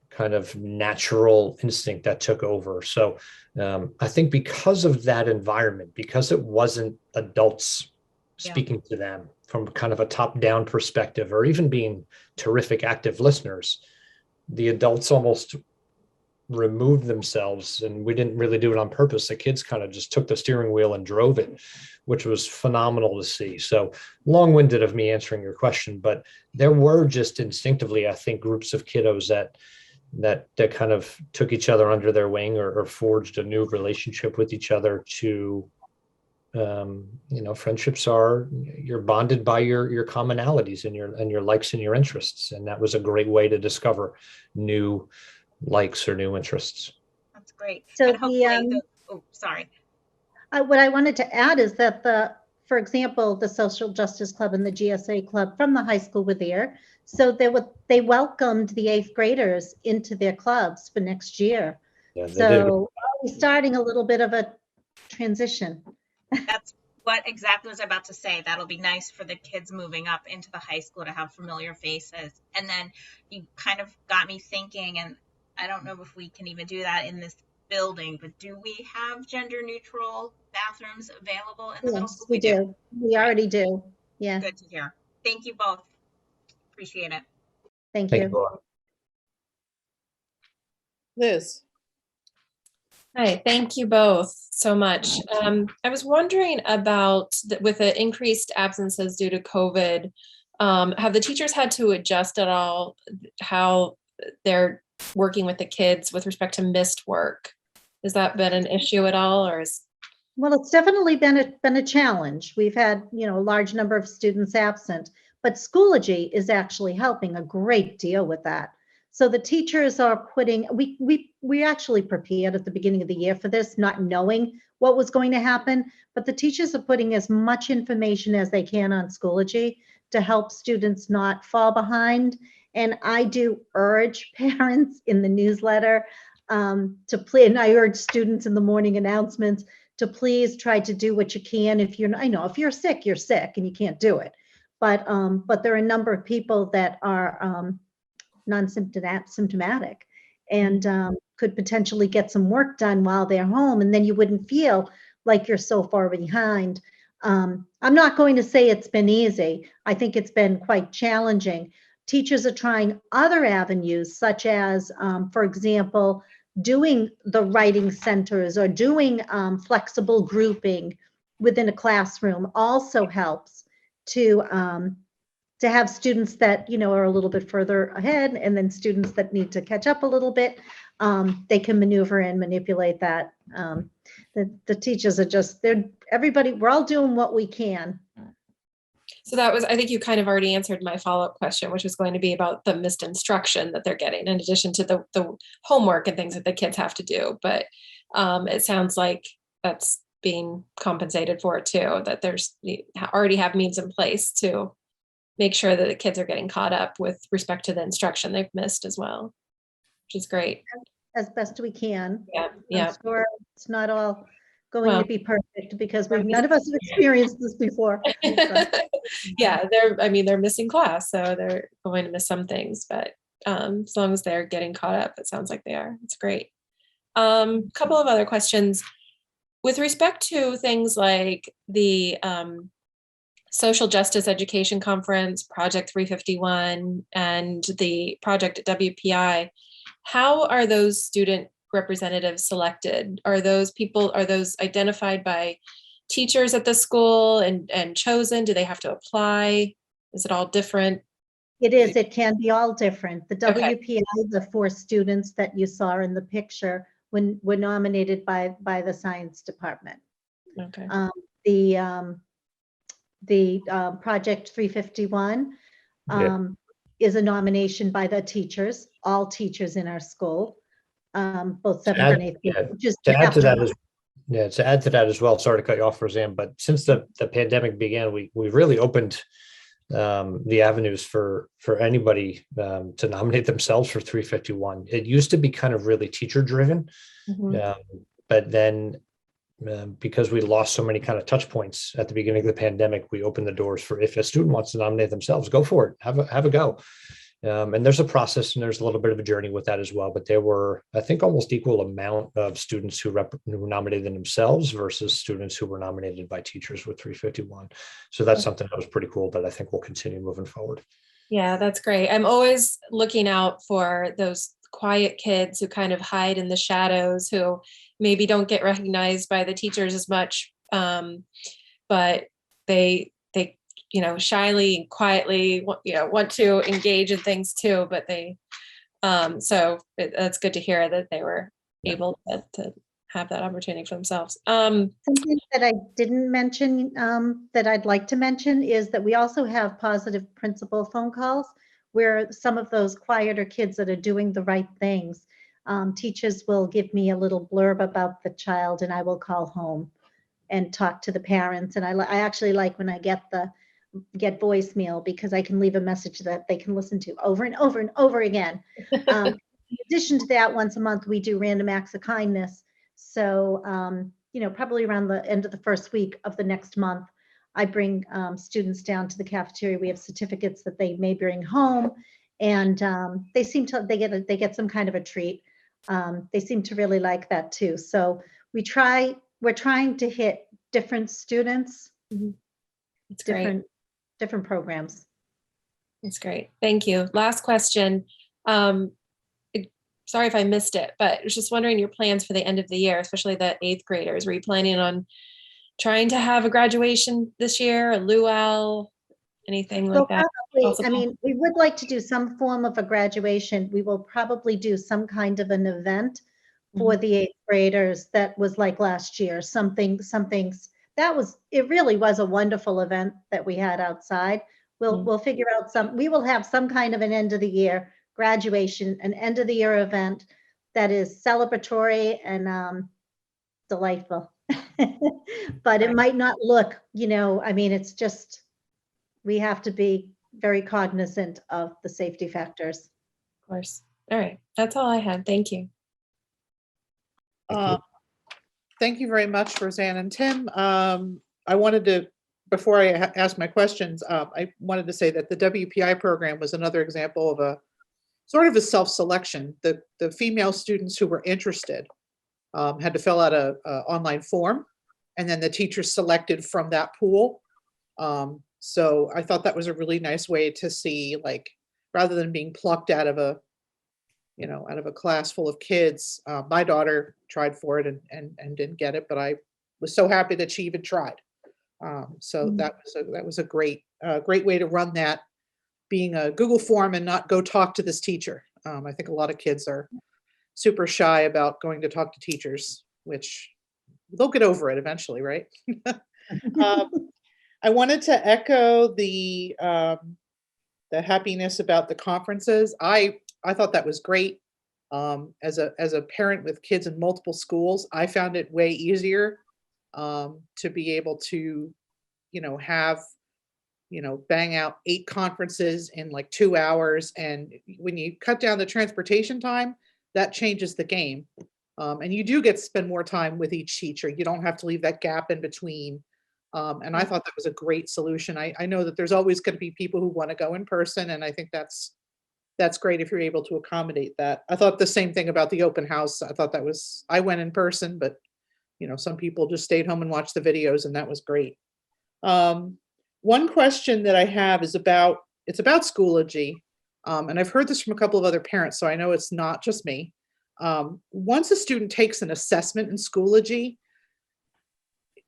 kind of natural instinct that took over. So I think because of that environment, because it wasn't adults speaking to them from kind of a top-down perspective, or even being terrific active listeners, the adults almost removed themselves, and we didn't really do it on purpose. The kids kind of just took the steering wheel and drove it, which was phenomenal to see. So long-winded of me answering your question, but there were just instinctively, I think, groups of kiddos that kind of took each other under their wing, or forged a new relationship with each other to, friendships you're bonded by your commonalities and your likes and your interests. And that was a great way to discover new likes or new interests. That's great. So And hopefully sorry. What I wanted to add is that for example, the Social Justice Club and the GSA Club from the high school were there. So they welcomed the 8th graders into their clubs for next year. Yeah, they did. So we're starting a little bit of a transition. That's what exactly was I about to say. That'll be nice for the kids moving up into the high school to have familiar faces. And then you kind of got me thinking, and I don't know if we can even do that in this building, but do we have gender neutral bathrooms available in the middle school? We do. We already do. Yeah. Good to hear. Thank you both. Appreciate it. Thank Thank you. you. Liz. Hi, thank you both so much. I was wondering about, with the increased absences due to COVID, have the teachers had to adjust at all how they're working with the kids with respect to missed work? Has that been an issue at all, or is? Well, it's definitely been a challenge. We've had, a large number of students absent, but Schoology is actually helping a great deal with that. So the teachers are we actually prepared at the beginning of the year for this, not knowing what was going to happen, but the teachers are putting as much information as they can on Schoology to help students not fall behind. And I do urge parents in the newsletter to play, and I urge students in the morning announcements to please try to do what you can. If you're sick, you're sick and you can't do it. But there are a number of people that are non-symptomatic and could potentially get some work done while they're home, and then you wouldn't feel like you're so far behind. I'm not going to say it's been easy. I think it's been quite challenging. Teachers are trying other avenues, such as, for example, doing the writing centers or doing flexible grouping within a classroom also helps to have students that, are a little bit further ahead, and then students that need to catch up a little bit. They can maneuver and manipulate that. The teachers are we're all doing what we can. So I think you kind of already answered my follow-up question, which was going to be about the missed instruction that they're getting in addition to the homework and things that the kids have to do. But it sounds like that's being compensated for too, that already have means in place to make sure that the kids are getting caught up with respect to the instruction they've missed as well, which is great. As best we can. Yeah. I'm sure it's not all going to be perfect because none of us have experienced this before. Yeah, they're missing class, so they're going to miss some things, but as long as they're getting caught up, it sounds like they are. It's great. Couple of other questions. With respect to things like the Social Justice Education Conference, Project 351, and the project at WPI, how are those student representatives selected? Are those identified by teachers at the school and chosen? Do they have to apply? Is it all different? It is. It can be all different. The Okay. WPI, the 4 students that you saw in the picture were nominated by the science department. Okay. The Project 351 is a nomination by the teachers, all teachers in our school, both 7th and 8th grade. To add to that as well, sorry to cut you off, Roseanne, but since the pandemic began, we really opened the avenues for anybody to nominate themselves for 351. It used to be kind of really teacher driven, but then because we lost so many kind of touch points at the beginning of the pandemic, we opened the doors for, if a student wants to nominate themselves, go for it, have a go. And there's a process and there's a little bit of a journey with that as well. But there were, I think, almost equal amount of students who nominated themselves versus students who were nominated by teachers with 351. So that's something that was pretty cool that I think will continue moving forward. Yeah, that's great. I'm always looking out for those quiet kids who kind of hide in the shadows, who maybe don't get recognized by the teachers as much, but they shyly and quietly want to engage in things too. But that's good to hear that they were able to have that opportunity for themselves. Something that I didn't mention that I'd like to mention is that we also have positive principal phone calls where some of those quieter kids that are doing the right things, teachers will give me a little blurb about the child and I will call home and talk to the parents. And I actually like when I get voicemail, because I can leave a message that they can listen to over and over and over again. In addition to that, once a month, we do random acts of kindness. So, probably around the end of the first week of the next month, I bring students down to the cafeteria. We have certificates that they may bring home, and they get some kind of a treat. They seem to really like that too. So we're trying to hit different students. It's great. Different programs. It's great. Thank you. Last question. Sorry if I missed it, but I was just wondering your plans for the end of the year, especially the 8th graders. Were you planning on trying to have a graduation this year, a luau, anything like that? Probably, we would like to do some form of a graduation. We will probably do some kind of an event for the 8th graders that was like last year, it really was a wonderful event that we had outside. We'll figure out we will have some kind of an end of the year graduation, an end of the year event that is celebratory and delightful. But it might not look, it's just, we have to be very cognizant of the safety factors. Of course. All right. That's all I had. Thank you. Thank you very much, Roseanne and Tim. I wanted to, before I ask my questions, I wanted to say that the WPI program was another example of a sort of a self-selection. The female students who were interested had to fill out a online form, and then the teachers selected from that pool. So I thought that was a really nice way to see, like, rather than being plucked out of a class full of kids. My daughter tried for it and didn't get it, but I was so happy that she even tried. So that was a great way to run that, being a Google form and not go talk to this teacher. I think a lot of kids are super shy about going to talk to teachers, which they'll get over it eventually, right? I wanted to echo the happiness about the conferences. I thought that was great. As a parent with kids in multiple schools, I found it way easier to be able to, have, bang out 8 conferences in like 2 hours. And when you cut down the transportation time, that changes the game. And you do get to spend more time with each teacher. You don't have to leave that gap in between. And I thought that was a great solution. I know that there's always going to be people who want to go in person, and I think that's great if you're able to accommodate that. I thought the same thing about the open house. I went in person, but some people just stayed home and watched the videos, and that was great. One question that I have is about Schoology. And I've heard this from a couple of other parents, so I know it's not just me. Once a student takes an assessment in Schoology,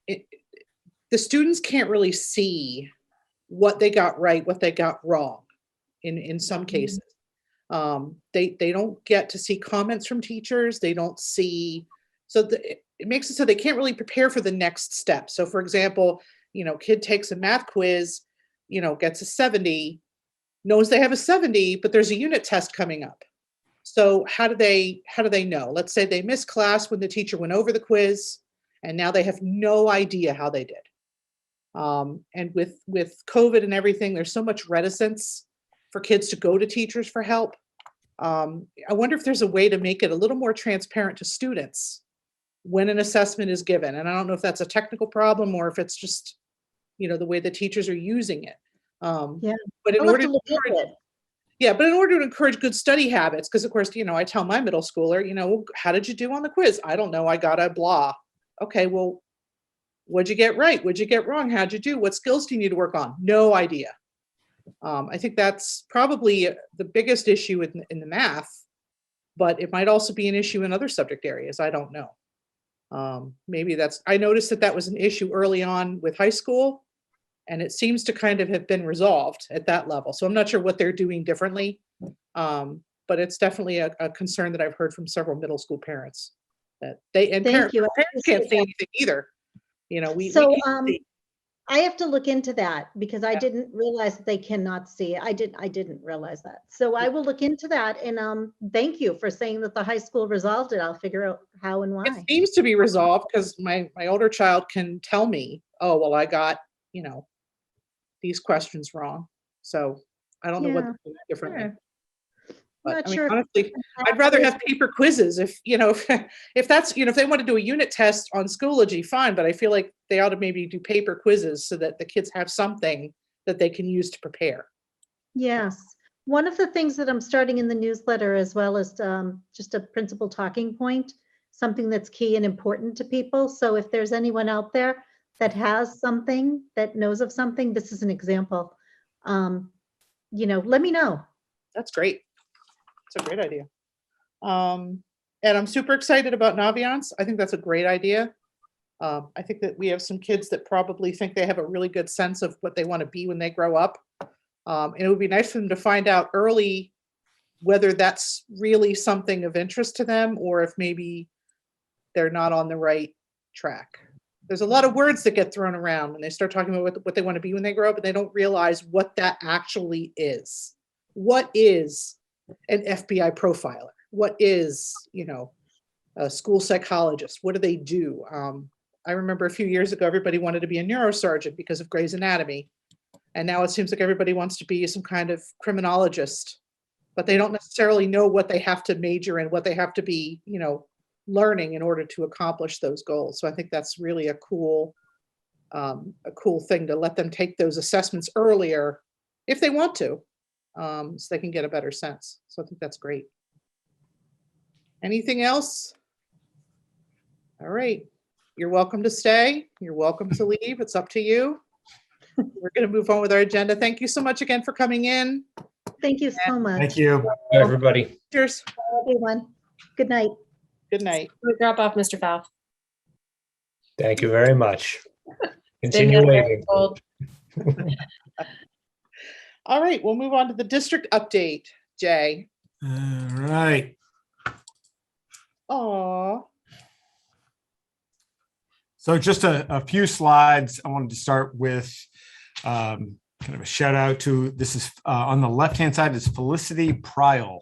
the students can't really see what they got right, what they got wrong in some cases. They don't get to see comments from teachers. They don't see, it makes it so they can't really prepare for the next step. So for example, kid takes a math quiz, gets a 70, knows they have a 70, but there's a unit test coming up. So how do they know? Let's say they missed class when the teacher went over the quiz, and now they have no idea how they did. And with COVID and everything, there's so much reticence for kids to go to teachers for help. I wonder if there's a way to make it a little more transparent to students when an assessment is given. And I don't know if that's a technical problem or if it's just, the way the teachers are using it. Yeah. But in I'll have order to to look into encourage, it. yeah, but in order to encourage good study habits, because of course, I tell my middle schooler, well, how did you do on the quiz? I don't know. I got a blah. Okay, well, what'd you get right? What'd you get wrong? How'd you do? What skills do you need to work on? No idea. I think that's probably the biggest issue in the math, but it might also be an issue in other subject areas. I don't know. I noticed that was an issue early on with high school, and it seems to kind of have been resolved at that level. So I'm not sure what they're doing differently, but it's definitely a concern that I've heard from several middle school parents that Thank you. parents can't say anything either. So, we can't see. I have to look into that because I didn't realize that they cannot see. I didn't realize that. So I will look into that, and thank you for saying that the high school resolved it. I'll figure out how and It why. seems to be resolved because my older child can tell me, oh, well, I got, these questions wrong. So I don't know what Yeah, to do differently. sure. But Not I mean, sure if honestly, I'd rather have paper quizzes if that's, if they want to do a unit test on Schoology, fine, but I feel like they ought to maybe do paper quizzes so that the kids have something that they can use to prepare. Yes. One of the things that I'm starting in the newsletter, as well as just a principal talking point, something that's key and important to people. So if there's anyone out there that has something, that knows of something, this is an example. Let me know. That's great. It's a great idea. And I'm super excited about Naviance. I think that's a great idea. I think that we have some kids that probably think they have a really good sense of what they want to be when they grow up. And it would be nice for them to find out early whether that's really something of interest to them or if maybe they're not on the right track. There's a lot of words that get thrown around when they start talking about what they want to be when they grow up, and they don't realize what that actually is. What is an FBI profiler? What is, a school psychologist? What do they do? I remember a few years ago, everybody wanted to be a neurosurgeon because of Grey's Anatomy. And now it seems like everybody wants to be some kind of criminologist, but they don't necessarily know what they have to major in, what they have to be, learning in order to accomplish those goals. So I think that's really a cool thing to let them take those assessments earlier if they want to, so they can get a better sense. So I think that's great. Anything else? All right. You're welcome to stay. You're welcome to leave. It's up to you. We're going to move on with our agenda. Thank you so much again for coming in. Thank you so much. Thank you. Bye, everybody. Cheers. Everyone. Good night. Good night. Drop off, Mr. Falk. Thank you very much. Stay Continue very waving. cold. All right. We'll move on to the district update, Jay. All right. Aw. So just a few slides. I wanted to start with kind of a shout out to, this is on the left-hand side is Felicity Pryal,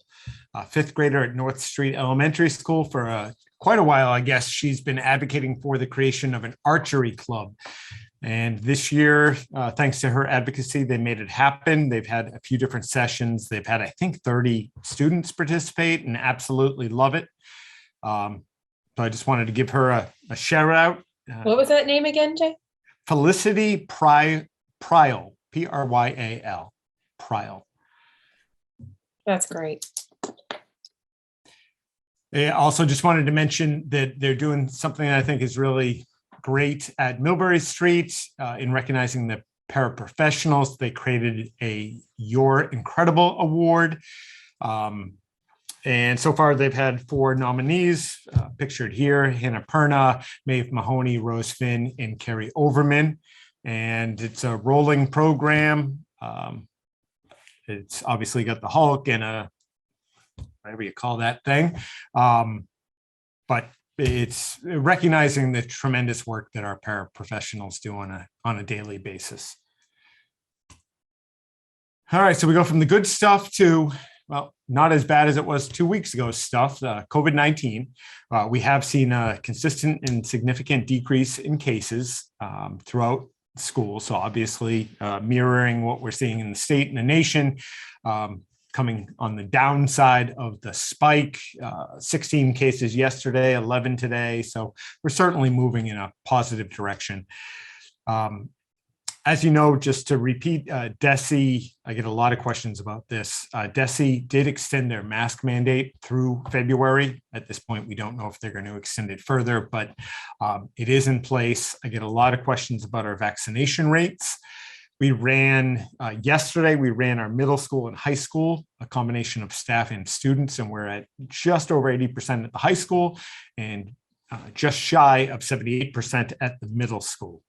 a fifth grader at North Street Elementary School for quite a while, I guess. She's been advocating for the creation of an archery club. And this year, thanks to her advocacy, they made it happen. They've had a few different sessions. They've had, I think, 30 students participate and absolutely love it. So I just wanted to give her a shout out. What was that name again, Jay? Felicity Pryal, Pryal, Pryal, Pryal. That's great. I also just wanted to mention that they're doing something that I think is really great at Millbury Street in recognizing the paraprofessionals. They created a Your Incredible Award. And so far, they've had 4 nominees pictured here: Hannah Perna, Maeve Mahoney, Rose Finn, and Carrie Overman. And it's a rolling program. It's obviously got the Hulk and a, whatever you call that thing. But it's recognizing the tremendous work that our paraprofessionals do on a daily basis. All right, so we go from the good stuff to, well, not as bad as it was 2 weeks ago stuff, COVID-19. We have seen a consistent and significant decrease in cases throughout schools. So obviously mirroring what we're seeing in the state and the nation. A coming on the downside of the spike. 16 cases yesterday, 11 today. So we're certainly moving in a positive direction. As you know, just to repeat, DESE, I get a lot of questions about this. DESE did extend their mask mandate through February. At this point, we don't know if they're going to extend it further, but it is in place. I get a lot of questions about our vaccination rates. We ran, yesterday, we ran our middle school and high school, a combination of staff and students, and we're at just over 80% at the high school and just shy of 78% at the middle school.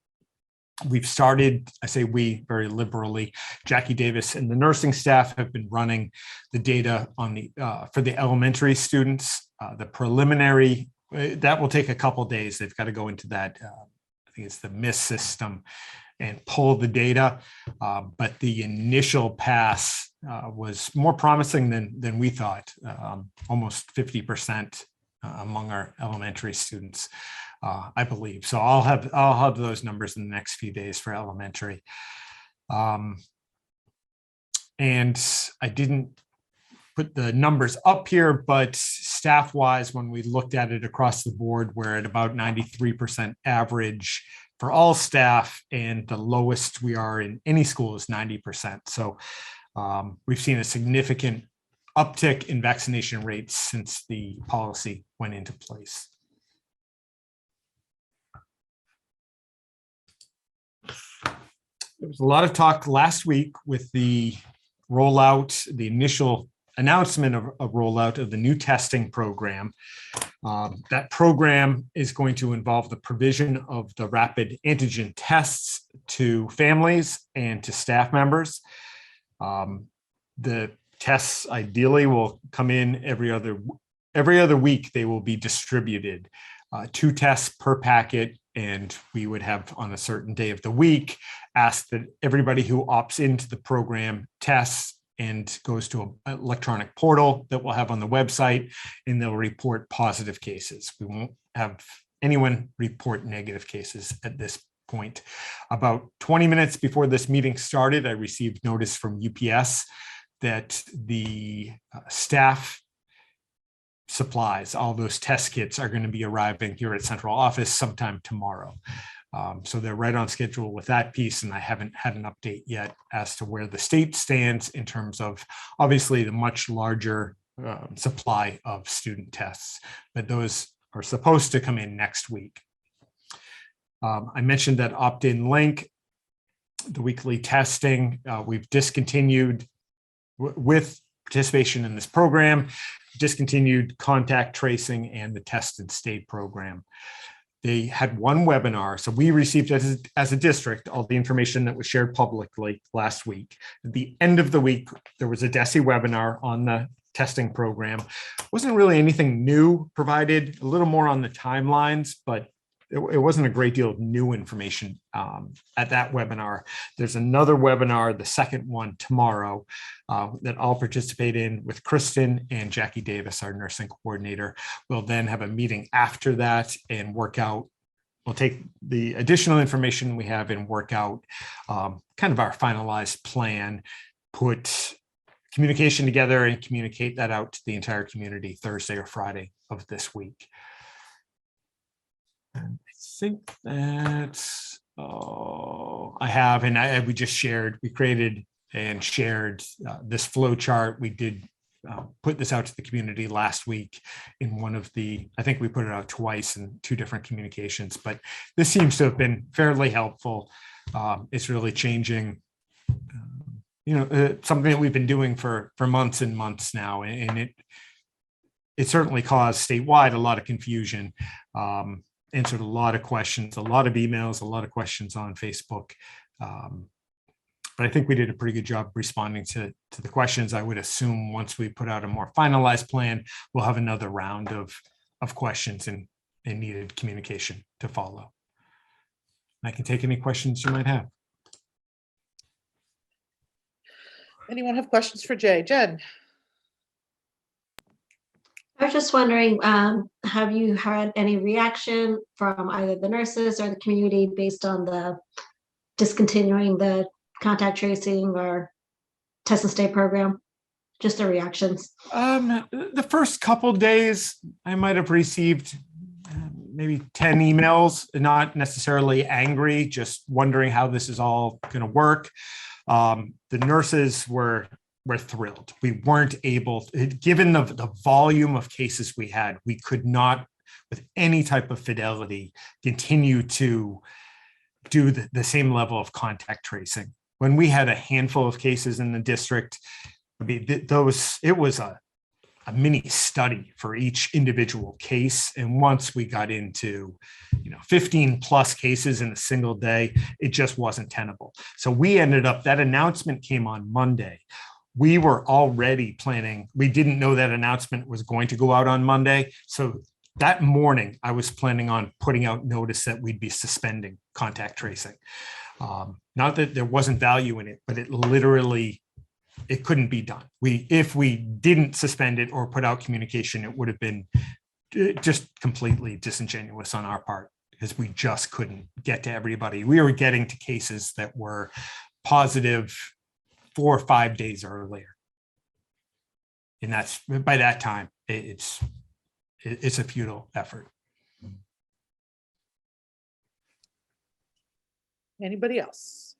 We've started, I say we very liberally, Jackie Davis and the nursing staff have been running the data on the for the elementary students. The preliminary, that will take a couple days. They've got to go into that, I think it's the MIS system, and pull the data. But the initial pass was more promising than we thought, almost 50% among our elementary students. I believe. So I'll have those numbers in the next few days for elementary. And I didn't put the numbers up here, but staff wise, when we looked at it across the board, we're at about 93% average for all staff, and the lowest we are in any school is 90%. So we've seen a significant uptick in vaccination rates since the policy went into place. There was a lot of talk last week with the rollout, the initial announcement of a rollout of the new testing program. That program is going to involve the provision of the rapid antigen tests to families and to staff members. The tests ideally will come in every other week. They will be distributed, 2 tests per packet. And we would have on a certain day of the week ask that everybody who opts into the program tests and goes to an electronic portal that we'll have on the website, and they'll report positive cases. We won't have anyone report negative cases at this point. About 20 minutes before this meeting started, I received notice from UPS that the staff supplies, all those test kits are going to be arriving here at central office sometime tomorrow. So they're right on schedule with that piece, and I haven't had an update yet as to where the state stands in terms of obviously the much larger supply of student tests, but those are supposed to come in next week. I mentioned that opt-in link, the weekly testing, we've discontinued with participation in this program, discontinued contact tracing and the test and stay program. They had one webinar. So we received as a district all the information that was shared publicly last week. At the end of the week, there was a DESE webinar on the testing program. Wasn't really anything new provided, a little more on the timelines, but it wasn't a great deal of new information at that webinar. There's another webinar, the second one tomorrow, that I'll participate in with Kristen and Jackie Davis, our nursing coordinator. We'll then have a meeting after that and work out, we'll take the additional information we have and work out kind of our finalized plan, put communication together and communicate that out to the entire community Thursday or Friday of this week. And I think that's all I have, and we just shared, we created and shared this flow chart. We did put this out to the community last week in one of the, I think we put it out twice in 2 different communications, but this seems to have been fairly helpful. It's really changing, something that we've been doing for months and months now, and it certainly caused statewide a lot of confusion. Answered a lot of questions, a lot of emails, a lot of questions on Facebook. But I think we did a pretty good job responding to the questions. I would assume once we put out a more finalized plan, we'll have another round of questions and needed communication to follow. I can take any questions you might have. Anyone have questions for Jay? Jen? I was just wondering, have you had any reaction from either the nurses or the community based on the discontinuing the contact tracing or test and stay program? Just the reactions. The first couple days, I might have received maybe 10 emails, not necessarily angry, just wondering how this is all going to work. The nurses were thrilled. We weren't able, given the volume of cases we had, we could not, with any type of fidelity, continue to do the same level of contact tracing. When we had a handful of cases in the district, I mean, it was a mini study for each individual case. And once we got into, 15 plus cases in a single day, it just wasn't tenable. So we ended up, that announcement came on Monday. We were already planning, we didn't know that announcement was going to go out on Monday. So that morning, I was planning on putting out notice that we'd be suspending contact tracing. Not that there wasn't value in it, but it couldn't be done. If we didn't suspend it or put out communication, it would have been just completely disingenuous on our part, because we just couldn't get to everybody. We were getting to cases that were positive 4 or 5 days earlier. And that's, by that time, it's a futile effort. Anybody else?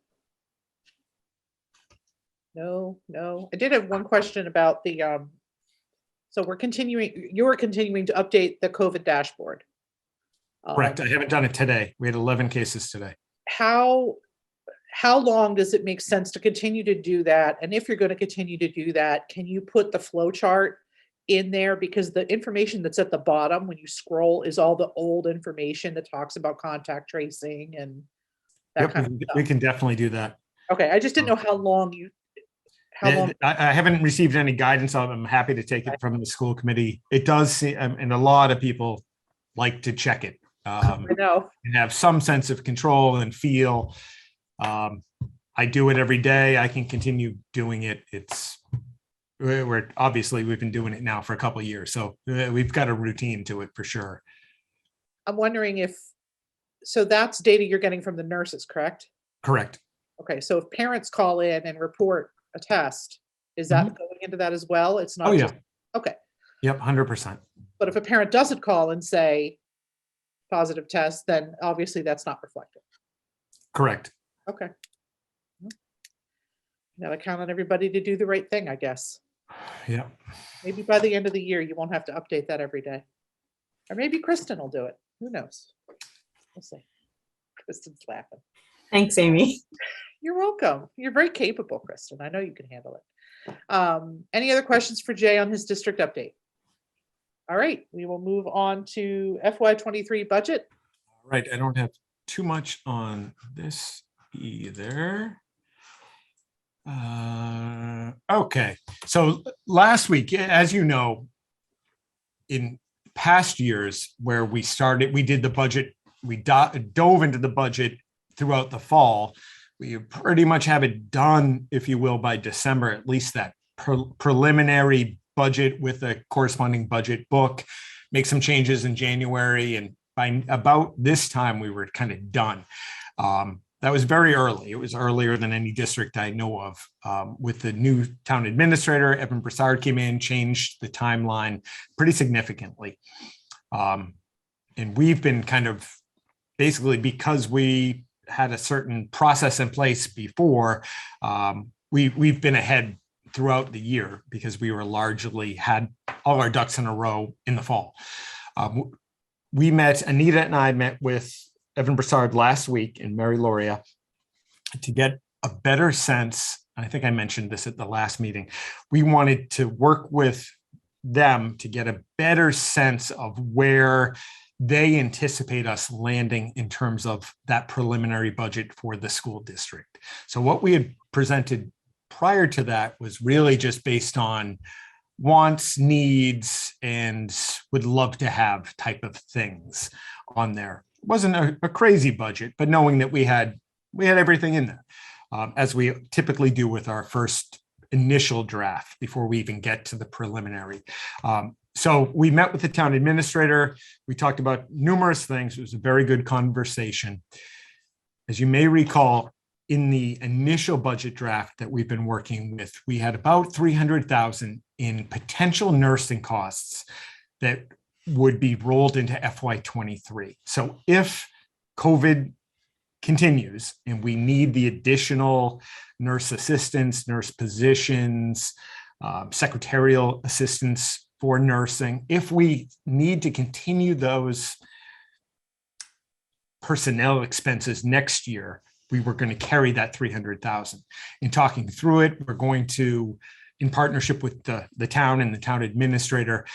No. I did have one question about the, so you're continuing to update the COVID dashboard. Correct. I haven't done it today. We had 11 cases today. How long does it make sense to continue to do that? And if you're going to continue to do that, can you put the flow chart in there? Because the information that's at the bottom when you scroll is all the old information that talks about contact tracing and that kind of stuff. We can definitely do that. Okay, I just didn't know how long. I haven't received any guidance on it. I'm happy to take it from the school committee. It does seem, and a lot of people like to check it. I know. And have some sense of control and feel. I do it every day. I can continue doing it. We're obviously, we've been doing it now for a couple of years. So we've got a routine to it for sure. I'm wondering so that's data you're getting from the nurses, correct? Correct. Okay, so if parents call in and report a test, is that going into that as well? It's not. Oh, yeah. Okay. Yep, 100%. But if a parent doesn't call and say positive test, then obviously that's not reflected. Correct. Okay. Now I count on everybody to do the right thing, I guess. Yeah. Maybe by the end of the year, you won't have to update that every day. Or maybe Kristen will do it. Who knows? We'll see. Kristen's laughing. Thanks, Amy. You're welcome. You're very capable, Kristen. I know you can handle it. Any other questions for Jay on his district update? All right, we will move on to FY23 budget. All right, I don't have too much on this either. Okay, so last week, as you know, in past years where we did the budget, we dove into the budget throughout the fall. We pretty much have it done, if you will, by December, at least that preliminary budget with a corresponding budget book, make some changes in January. And by about this time, we were kind of done. That was very early. It was earlier than any district I know of. With the new town administrator, Evan Broussard came in, changed the timeline pretty significantly. And we've been kind of basically, because we had a certain process in place before, we've been ahead throughout the year because we were largely had all our ducks in a row in the fall. Anita and I met with Evan Broussard last week and Mary Loria to get a better sense. I think I mentioned this at the last meeting. We wanted to work with them to get a better sense of where they anticipate us landing in terms of that preliminary budget for the school district. So what we had presented prior to that was really just based on wants, needs, and would love to have type of things on there. It wasn't a crazy budget, but knowing that we had everything in there, as we typically do with our first initial draft before we even get to the preliminary. So we met with the town administrator. We talked about numerous things. It was a very good conversation. As you may recall, in the initial budget draft that we've been working with, we had about 300,000 in potential nursing costs that would be rolled into FY23. So if COVID continues and we need the additional nurse assistants, nurse positions, secretarial assistants for nursing, if we need to continue those personnel expenses next year, we were going to carry that 300,000. In talking through it, we're going to, in partnership with the town and the town administrator,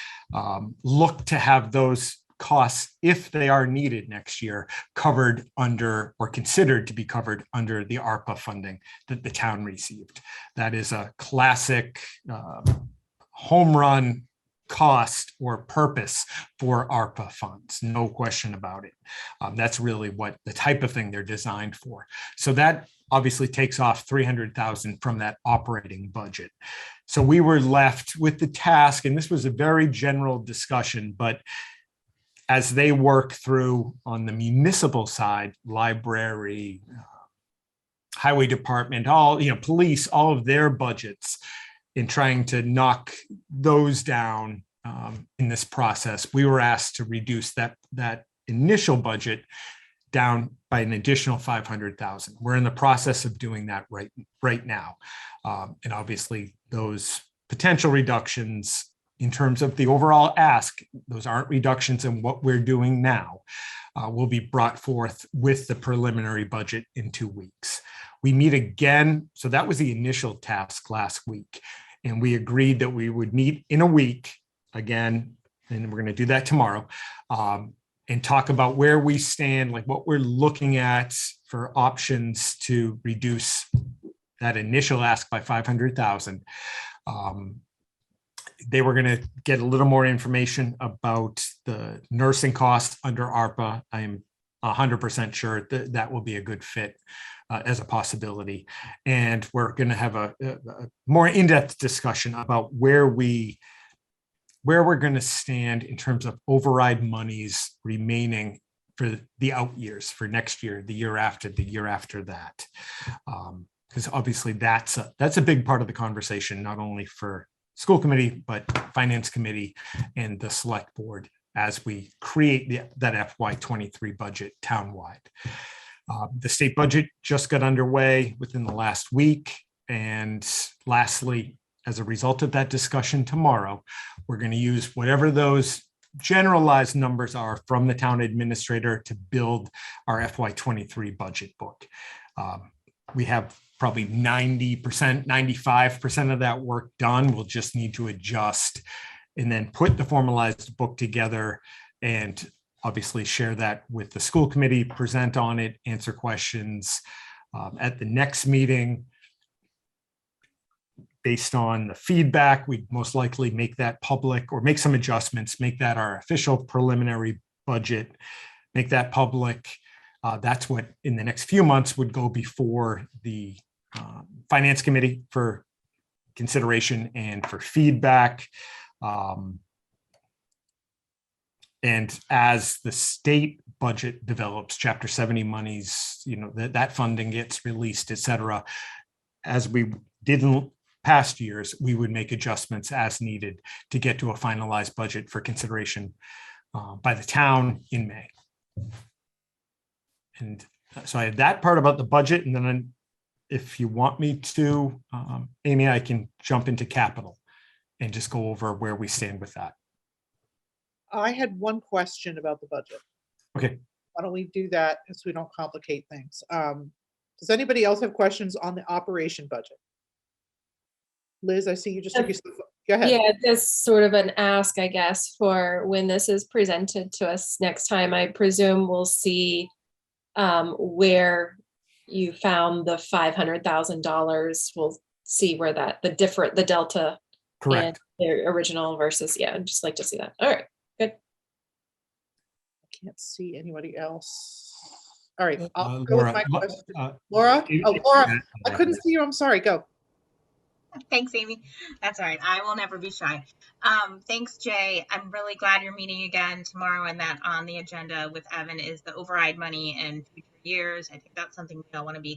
look to have those costs, if they are needed next year, covered under or considered to be covered under the ARPA funding that the town received. That is a classic home run cost or purpose for ARPA funds, no question about it. That's really what the type of thing they're designed for. So that obviously takes off 300,000 from that operating budget. So we were left with the task, and this was a very general discussion, but as they work through on the municipal side, library, highway department, all, police, all of their budgets, in trying to knock those down in this process, we were asked to reduce that initial budget down by an additional 500,000. We're in the process of doing that right now. And obviously those potential reductions in terms of the overall ask, those aren't reductions in what we're doing now, will be brought forth with the preliminary budget in 2 weeks. We meet again. So that was the initial task last week. And we agreed that we would meet in a week again, and we're going to do that tomorrow, and talk about where we stand, like what we're looking at for options to reduce that initial ask by 500,000. They were going to get a little more information about the nursing costs under ARPA. I am 100% sure that that will be a good fit as a possibility. And we're going to have a more in-depth discussion about where we're going to stand in terms of override monies remaining for the out years, for next year, the year after that. Because obviously that's a big part of the conversation, not only for school committee, but finance committee and the select board as we create that FY23 budget townwide. The state budget just got underway within the last week. And lastly, as a result of that discussion tomorrow, we're going to use whatever those generalized numbers are from the town administrator to build our FY23 budget book. We have probably 90%, 95% of that work done. We'll just need to adjust and then put the formalized book together and obviously share that with the school committee, present on it, answer questions at the next meeting. Based on the feedback, we'd most likely make that public or make some adjustments, make that our official preliminary budget, make that public. That's what in the next few months would go before the finance committee for consideration and for feedback. And as the state budget develops, Chapter 70 monies, that funding gets released, et cetera. As we did in past years, we would make adjustments as needed to get to a finalized budget for consideration by the town in May. And so I had that part about the budget. And then if you want me to, Amy, I can jump into capital and just go over where we stand with that. I had one question about the budget. Okay. Why don't we do that so we don't complicate things? Does anybody else have questions on the operation budget? Liz, I see you just took yourself. Go ahead. Yeah, just sort of an ask, I guess, for when this is presented to us next time. I presume we'll see where you found the $500,000. We'll see where the delta. Correct. And the original versus, I'd just like to see that. All right, good. I can't see anybody else. All right, I'll go Laura, with my question. Laura? Oh, Laura, I couldn't see you. I'm sorry. Go. Thanks, Amy. That's all right. I will never be shy. Thanks, Jay. I'm really glad you're meeting again tomorrow, and that on the agenda with Evan is the override money in future years. I think that's something we all want to be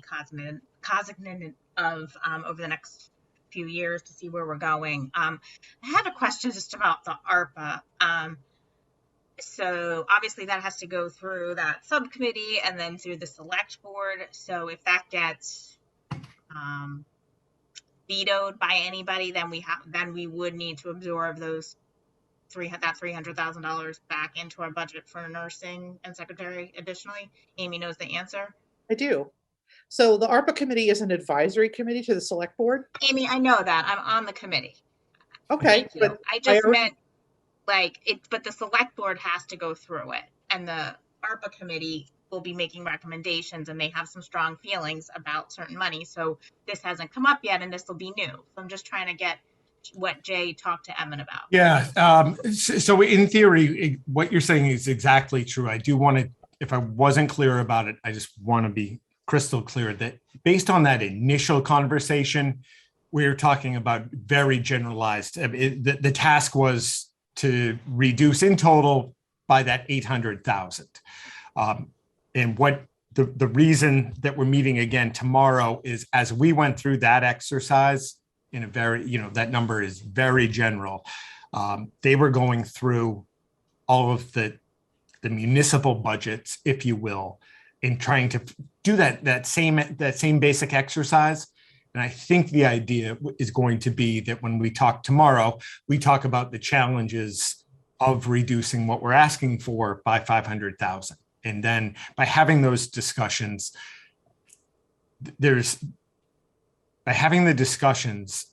cognizant of over the next few years to see where we're going. I had a question just about the ARPA. So obviously that has to go through that subcommittee and then through the select board. So if that gets vetoed by anybody, then we would need to absorb those $300,000 back into our budget for nursing and secretary. Additionally, Amy knows the answer. I do. So the ARPA committee is an advisory committee to the select board. Amy, I know that. I'm on the committee. Okay, Thank you. but I just already- meant like it, but the select board has to go through it, and the ARPA committee will be making recommendations, and they have some strong feelings about certain money. So this hasn't come up yet, and this will be new. So I'm just trying to get what Jay talked to Evan about. Yeah. So in theory, what you're saying is exactly true. I do want to, if I wasn't clear about it, I just want to be crystal clear that based on that initial conversation, we're talking about very generalized. The task was to reduce in total by that 800,000. And what the reason that we're meeting again tomorrow is as we went through that exercise in a very, that number is very general. They were going through all of the municipal budgets, if you will, in trying to do that same basic exercise. And I think the idea is going to be that when we talk tomorrow, we talk about the challenges of reducing what we're asking for by 500,000. And then by having those discussions, by having the discussions,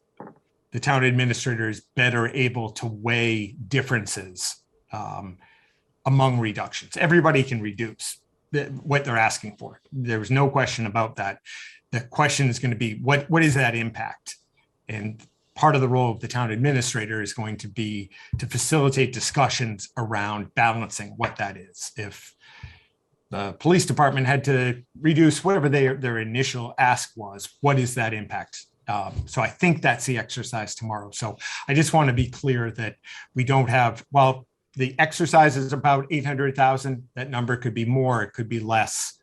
the town administrator is better able to weigh differences among reductions. Everybody can reduce what they're asking for. There's no question about that. The question is going to be, what is that impact? And part of the role of the town administrator is going to be to facilitate discussions around balancing what that is. If the police department had to reduce whatever their initial ask was, what is that impact? So I think that's the exercise tomorrow. So I just want to be clear that we don't have, while the exercise is about 800,000, that number could be more, it could be less.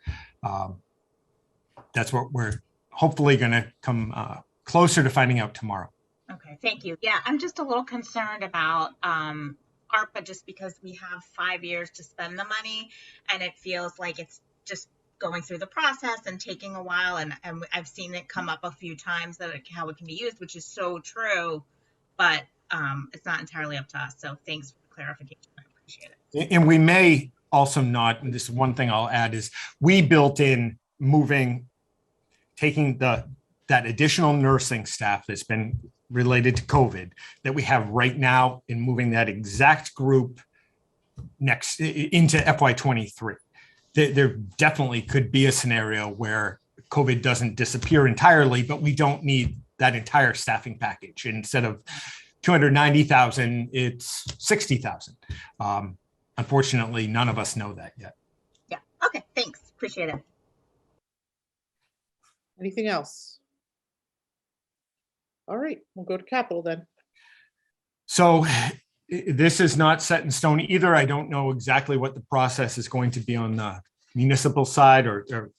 That's what we're hopefully going to come closer to finding out tomorrow. Okay, thank you. Yeah, I'm just a little concerned about ARPA just because we have 5 years to spend the money and it feels like it's just going through the process and taking a while. And I've seen it come up a few times that how it can be used, which is so true, but it's not entirely up to us. So thanks for the clarification. I appreciate it. And we may also not, and this is one thing I'll add, is we built in taking that additional nursing staff that's been related to COVID that we have right now and moving that exact group next into FY23. There definitely could be a scenario where COVID doesn't disappear entirely, but we don't need that entire staffing package. Instead of 290,000, it's 60,000. Unfortunately, none of us know that yet. Yeah. Okay. Thanks. Appreciate it. Anything else? All right, we'll go to capital then. So this is not set in stone either. I don't know exactly what the process is going to be on the municipal side or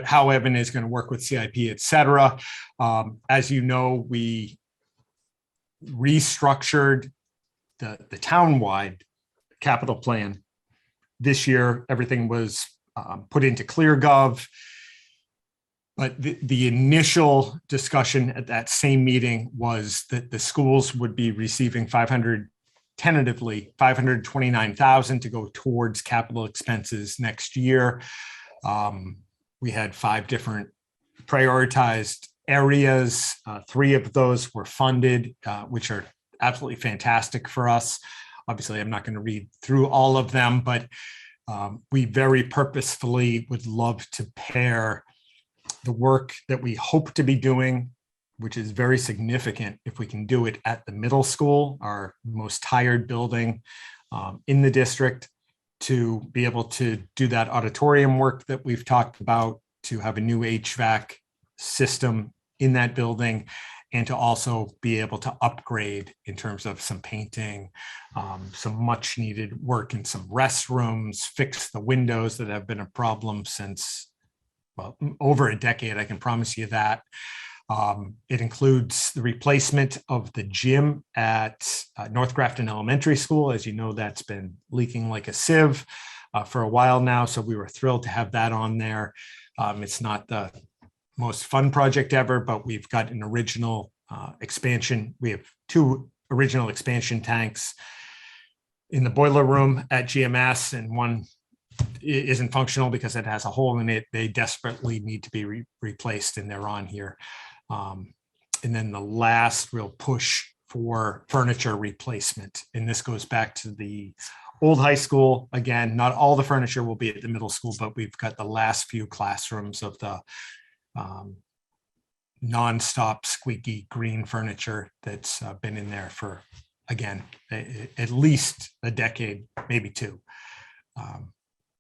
how Evan is going to work with CIP, et cetera. As you know, we restructured the town-wide capital plan. This year, everything was put into ClearGov. But the initial discussion at that same meeting was that the schools would be receiving tentatively $529,000 to go towards capital expenses next year. We had 5 different prioritized areas. 3 of those were funded, which are absolutely fantastic for us. Obviously, I'm not going to read through all of them, but we very purposefully would love to pair the work that we hope to be doing, which is very significant if we can do it at the middle school, our most tired building in the district, to be able to do that auditorium work that we've talked about, to have a new HVAC system in that building, and to also be able to upgrade in terms of some painting, some much needed work in some restrooms, fix the windows that have been a problem since well, over a decade, I can promise you that. It includes the replacement of the gym at North Grafton Elementary School. As you know, that's been leaking like a sieve for a while now. So we were thrilled to have that on there. It's not the most fun project ever, but we've got an original expansion. We have 2 original expansion tanks in the boiler room at GMS, and one isn't functional because it has a hole in it. They desperately need to be replaced, and they're on here. And then the last real push for furniture replacement, and this goes back to the old high school. Again, not all the furniture will be at the middle school, but we've got the last few classrooms of the non-stop squeaky green furniture that's been in there for, again, at least a decade, maybe 2.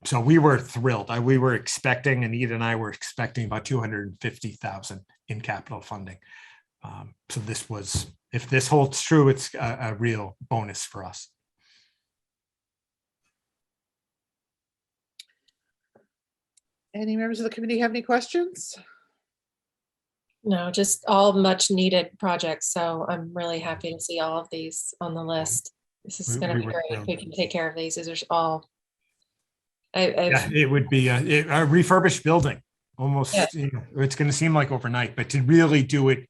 So we were thrilled. We were expecting, Anita and I were expecting about $250,000 in capital funding. So this was, if this holds true, it's a real bonus for us. Any members of the committee have any questions? No, just all much needed projects. So I'm really happy to see all of these on the list. This is going to be great if we can take care of these. These are all. Yeah, it would be a refurbished building, almost. Yeah. You know, it's going to seem like overnight, but to really do it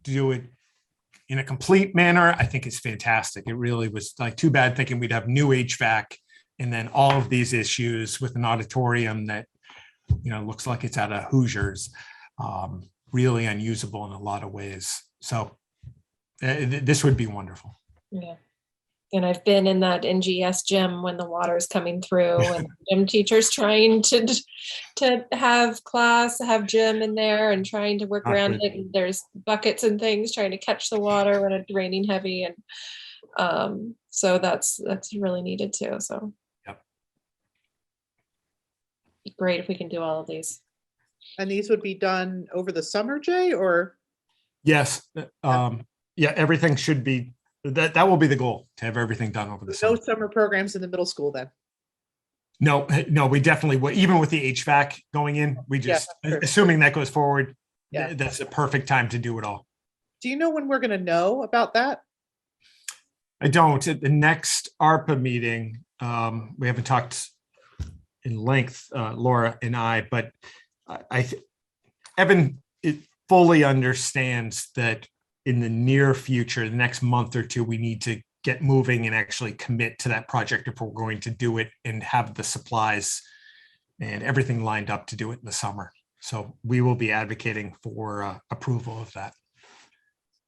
in a complete manner, I think is fantastic. It really was like too bad thinking we'd have new HVAC and then all of these issues with an auditorium that, you know, looks like it's at a Hoosiers, really unusable in a lot of ways. So this would be wonderful. Yeah. And I've been in that NGS gym when the water's coming through and gym teachers trying to have class, have gym in there and trying to work around it. And there's buckets and things trying to catch the water when it's raining heavy. And so that's really needed too. So yep. Great if we can do all of these. And these would be done over the summer, Jay, or? Yes. Yeah, everything should be. That will be the goal, to have everything done over the summer. No summer programs in the middle school then? No, we definitely would. Even with the HVAC going in, we just, assuming that goes forward, that's a perfect time to do it all. Do you know when we're going to know about that? I don't. At the next ARPA meeting, we haven't talked in length, Laura and I, but Evan fully understands that in the near future, the next month or 2, we need to get moving and actually commit to that project if we're going to do it and have the supplies and everything lined up to do it in the summer. So we will be advocating for approval of that.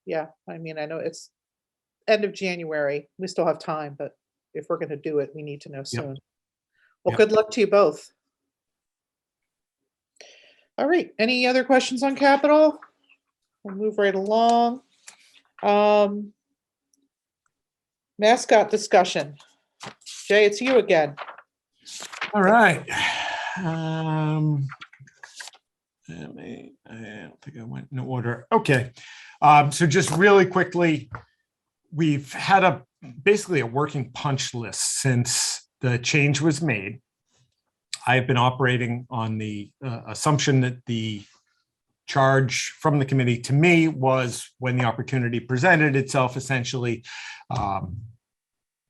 Yeah, I mean, I know it's end of January. We still have time, but if we're going to do it, we need to know soon. Well, good luck to you both. All right. Any other questions on capital? We'll move right along. Mascot discussion. Jay, it's you again. All right. I don't think I went in order. Okay. So just really quickly, we've had basically a working punch list since the change was made. I've been operating on the assumption that the charge from the committee to me was, when the opportunity presented itself, essentially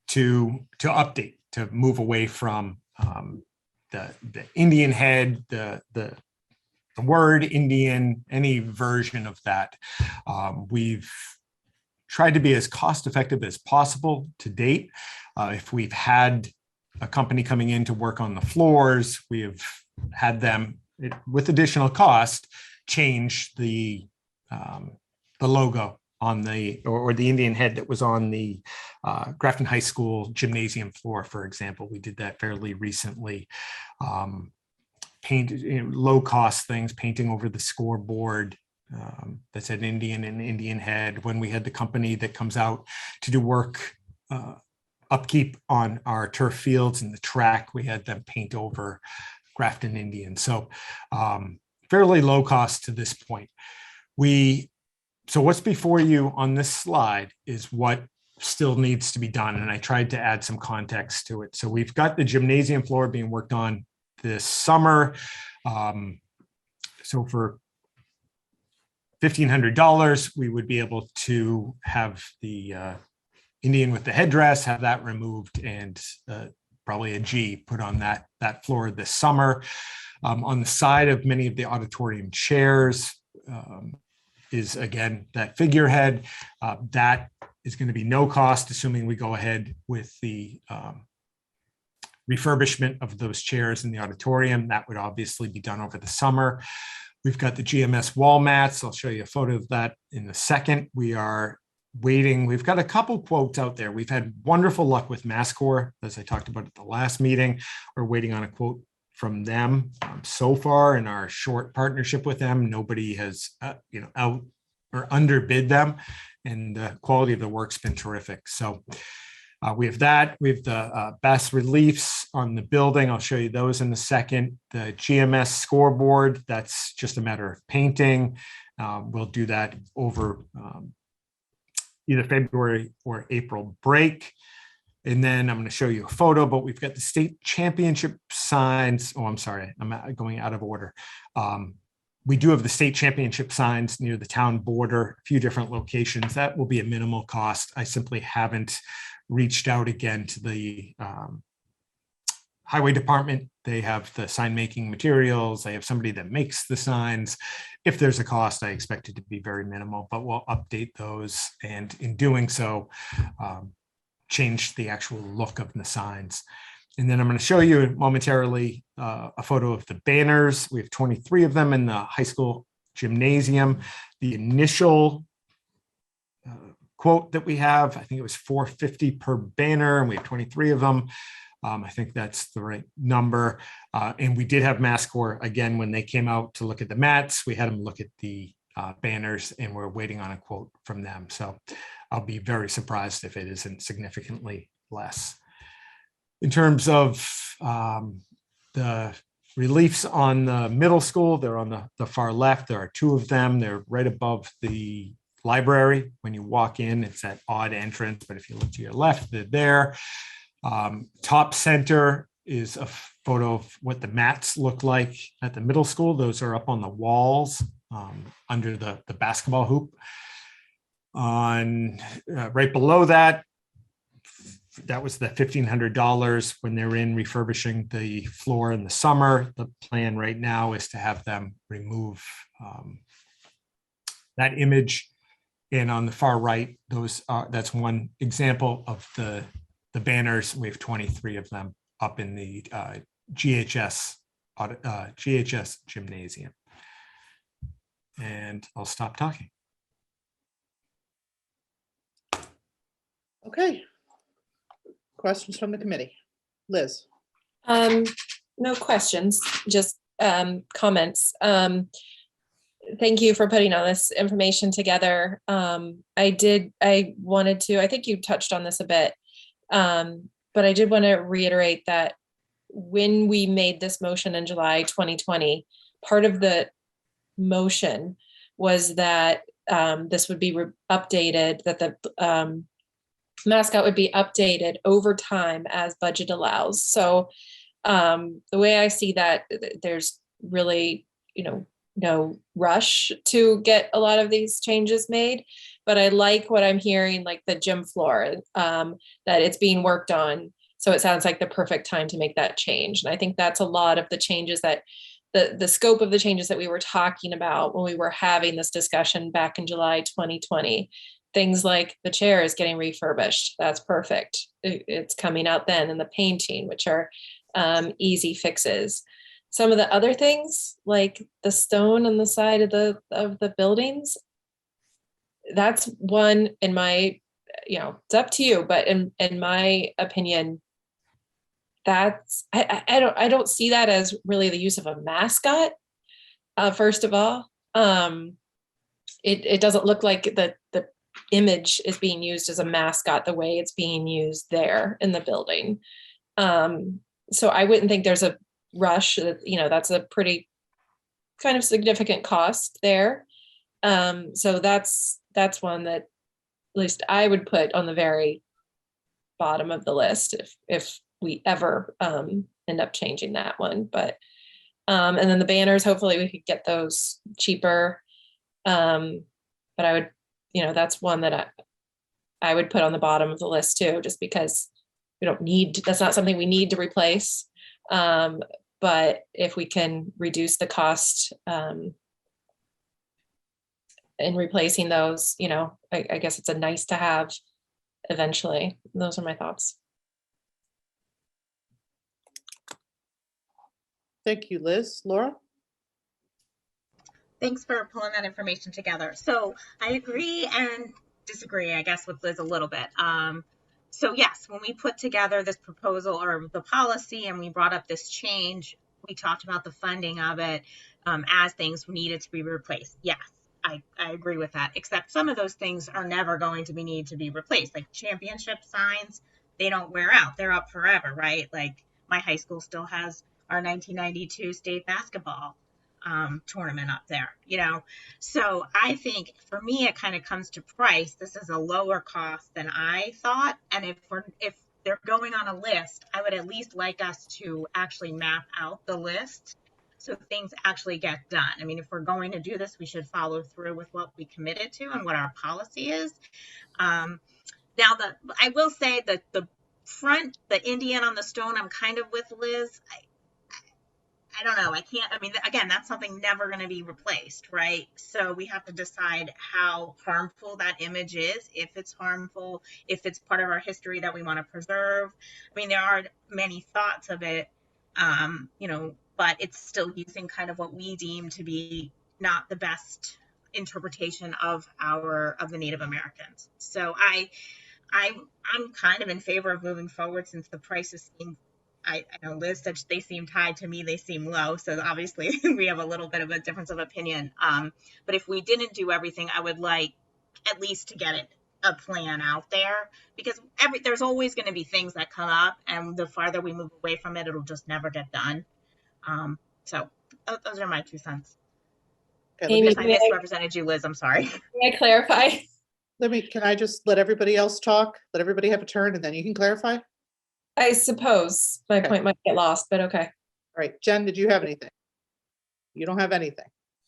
to update, to move away from the Indian head, the word Indian, any version of that. We've tried to be as cost effective as possible to date. If we've had a company coming in to work on the floors, we have had them, with additional cost, change the logo on the or the Indian head that was on the Grafton High School gymnasium floor, for example. We did that fairly recently. Painted low cost things, painting over the scoreboard that said Indian and Indian head. When we had the company that comes out to do work upkeep on our turf fields and the track, we had them paint over Grafton Indian. So fairly low cost to this point. So what's before you on this slide is what still needs to be done. And I tried to add some context to it. So we've got the gymnasium floor being worked on this summer. So for $1,500, we would be able to have the Indian with the headdress, have that removed, and probably a G put on that floor this summer. On the side of many of the auditorium chairs is, again, that figurehead. That is going to be no cost, assuming we go ahead with the refurbishment of those chairs in the auditorium. That would obviously be done over the summer. We've got the GMS wall mats. I'll show you a photo of that in a second. We are waiting. We've got a couple quotes out there. We've had wonderful luck with Mascor, as I talked about at the last meeting. We're waiting on a quote from them. So far in our short partnership with them, nobody has out or underbid them, and the quality of the work's been terrific. So we have that. We have the bas reliefs on the building. I'll show you those in a second. The GMS scoreboard, that's just a matter of painting. We'll do that over either February or April break. And then I'm going to show you a photo, but we've got the state championship signs. Oh, I'm sorry, I'm going out of order. We do have the state championship signs near the town border, a few different locations. That will be a minimal cost. I simply haven't reached out again to the highway department. They have the sign making materials. They have somebody that makes the signs. If there's a cost, I expect it to be very minimal, but we'll update those. And in doing so, change the actual look of the signs. And then I'm going to show you momentarily a photo of the banners. We have 23 of them in the high school gymnasium. The initial quote that we have, I think it was $450 per banner, and we have 23 of them. I think that's the right number. And we did have Mascor again when they came out to look at the mats. We had them look at the banners, and we're waiting on a quote from them. So I'll be very surprised if it isn't significantly less. In terms of the reliefs on the middle school, they're on the far left. There are two of them. They're right above the library. When you walk in, it's that odd entrance, but if you look to your left, they're there. Top center is a photo of what the mats look like at the middle school. Those are up on the walls under the basketball hoop. On right below that, that was the $1,500 when they're in refurbishing the floor in the summer. The plan right now is to have them remove that image. And on the far right, that's one example of the banners. We have 23 of them up in the GHS gymnasium. And I'll stop talking. Okay. Questions from the committee? Liz? No questions, just comments. Thank you for putting all this information together. I wanted to, I think you touched on this a bit, but I did want to reiterate that when we made this motion in July 2020, part of the motion was that this would be updated, that the mascot would be updated over time as budget allows. So the way I see that, there's really, no rush to get a lot of these changes made, but I like what I'm hearing, like the gym floor, that it's being worked on. So it sounds like the perfect time to make that change. And I think that's a lot of the changes that the scope of the changes that we were talking about when we were having this discussion back in July 2020. Things like the chair is getting refurbished. That's perfect. It's coming out then, and the painting, which are easy fixes. Some of the other things, like the stone on the side of the buildings, that's one in my, it's up to you, but in my opinion, that's I don't see that as really the use of a mascot. First of all, it doesn't look like the image is being used as a mascot the way it's being used there in the building. So I wouldn't think there's a rush. That's a pretty kind of significant cost there. So that's one that at least I would put on the very bottom of the list if we ever end up changing that one. But And then the banners, hopefully we could get those cheaper. But I would, that's one that I would put on the bottom of the list too, just because that's not something we need to replace. But if we can reduce the cost in replacing those, I guess it's a nice to have eventually. Those are my thoughts. Thank you, Liz. Laura? Thanks for pulling that information together. So I agree and disagree, I guess, with Liz a little bit. So yes, when we put together this proposal or the policy and we brought up this change, we talked about the funding of it as things needed to be replaced. Yes, I agree with that, except some of those things are never going to need to be replaced. Like championship signs, they don't wear out. They're up forever, right? Like my high school still has our 1992 state basketball tournament up there, So I think for me, it kind of comes to price. This is a lower cost than I thought. And if they're going on a list, I would at least like us to actually map out the list so things actually get done. I mean, if we're going to do this, we should follow through with what we committed to and what our policy is. Now, I will say that the front, the Indian on the stone, I'm kind of with Liz. I don't know. Again, that's something never going to be replaced, right? So we have to decide how harmful that image is, if it's harmful, if it's part of our history that we want to preserve. There are many thoughts of it, but it's still using kind of what we deem to be not the best interpretation of the Native Americans. So I'm kind of in favor of moving forward since the prices seem, I know Liz said they seemed high. To me, they seem low. So obviously we have a little bit of a difference of opinion. But if we didn't do everything, I would like at least to get a plan out there, because there's always going to be things that come up, and the farther we move away from it, it'll just never get done. So those are my 2 cents. Okay, Amy, I misrepresented you, Liz. I'm sorry. Can I clarify? can I just let everybody else talk? Let everybody have a turn and then you can clarify? I suppose my point might get lost, but okay. All right, Jen, did you have anything? You don't have anything.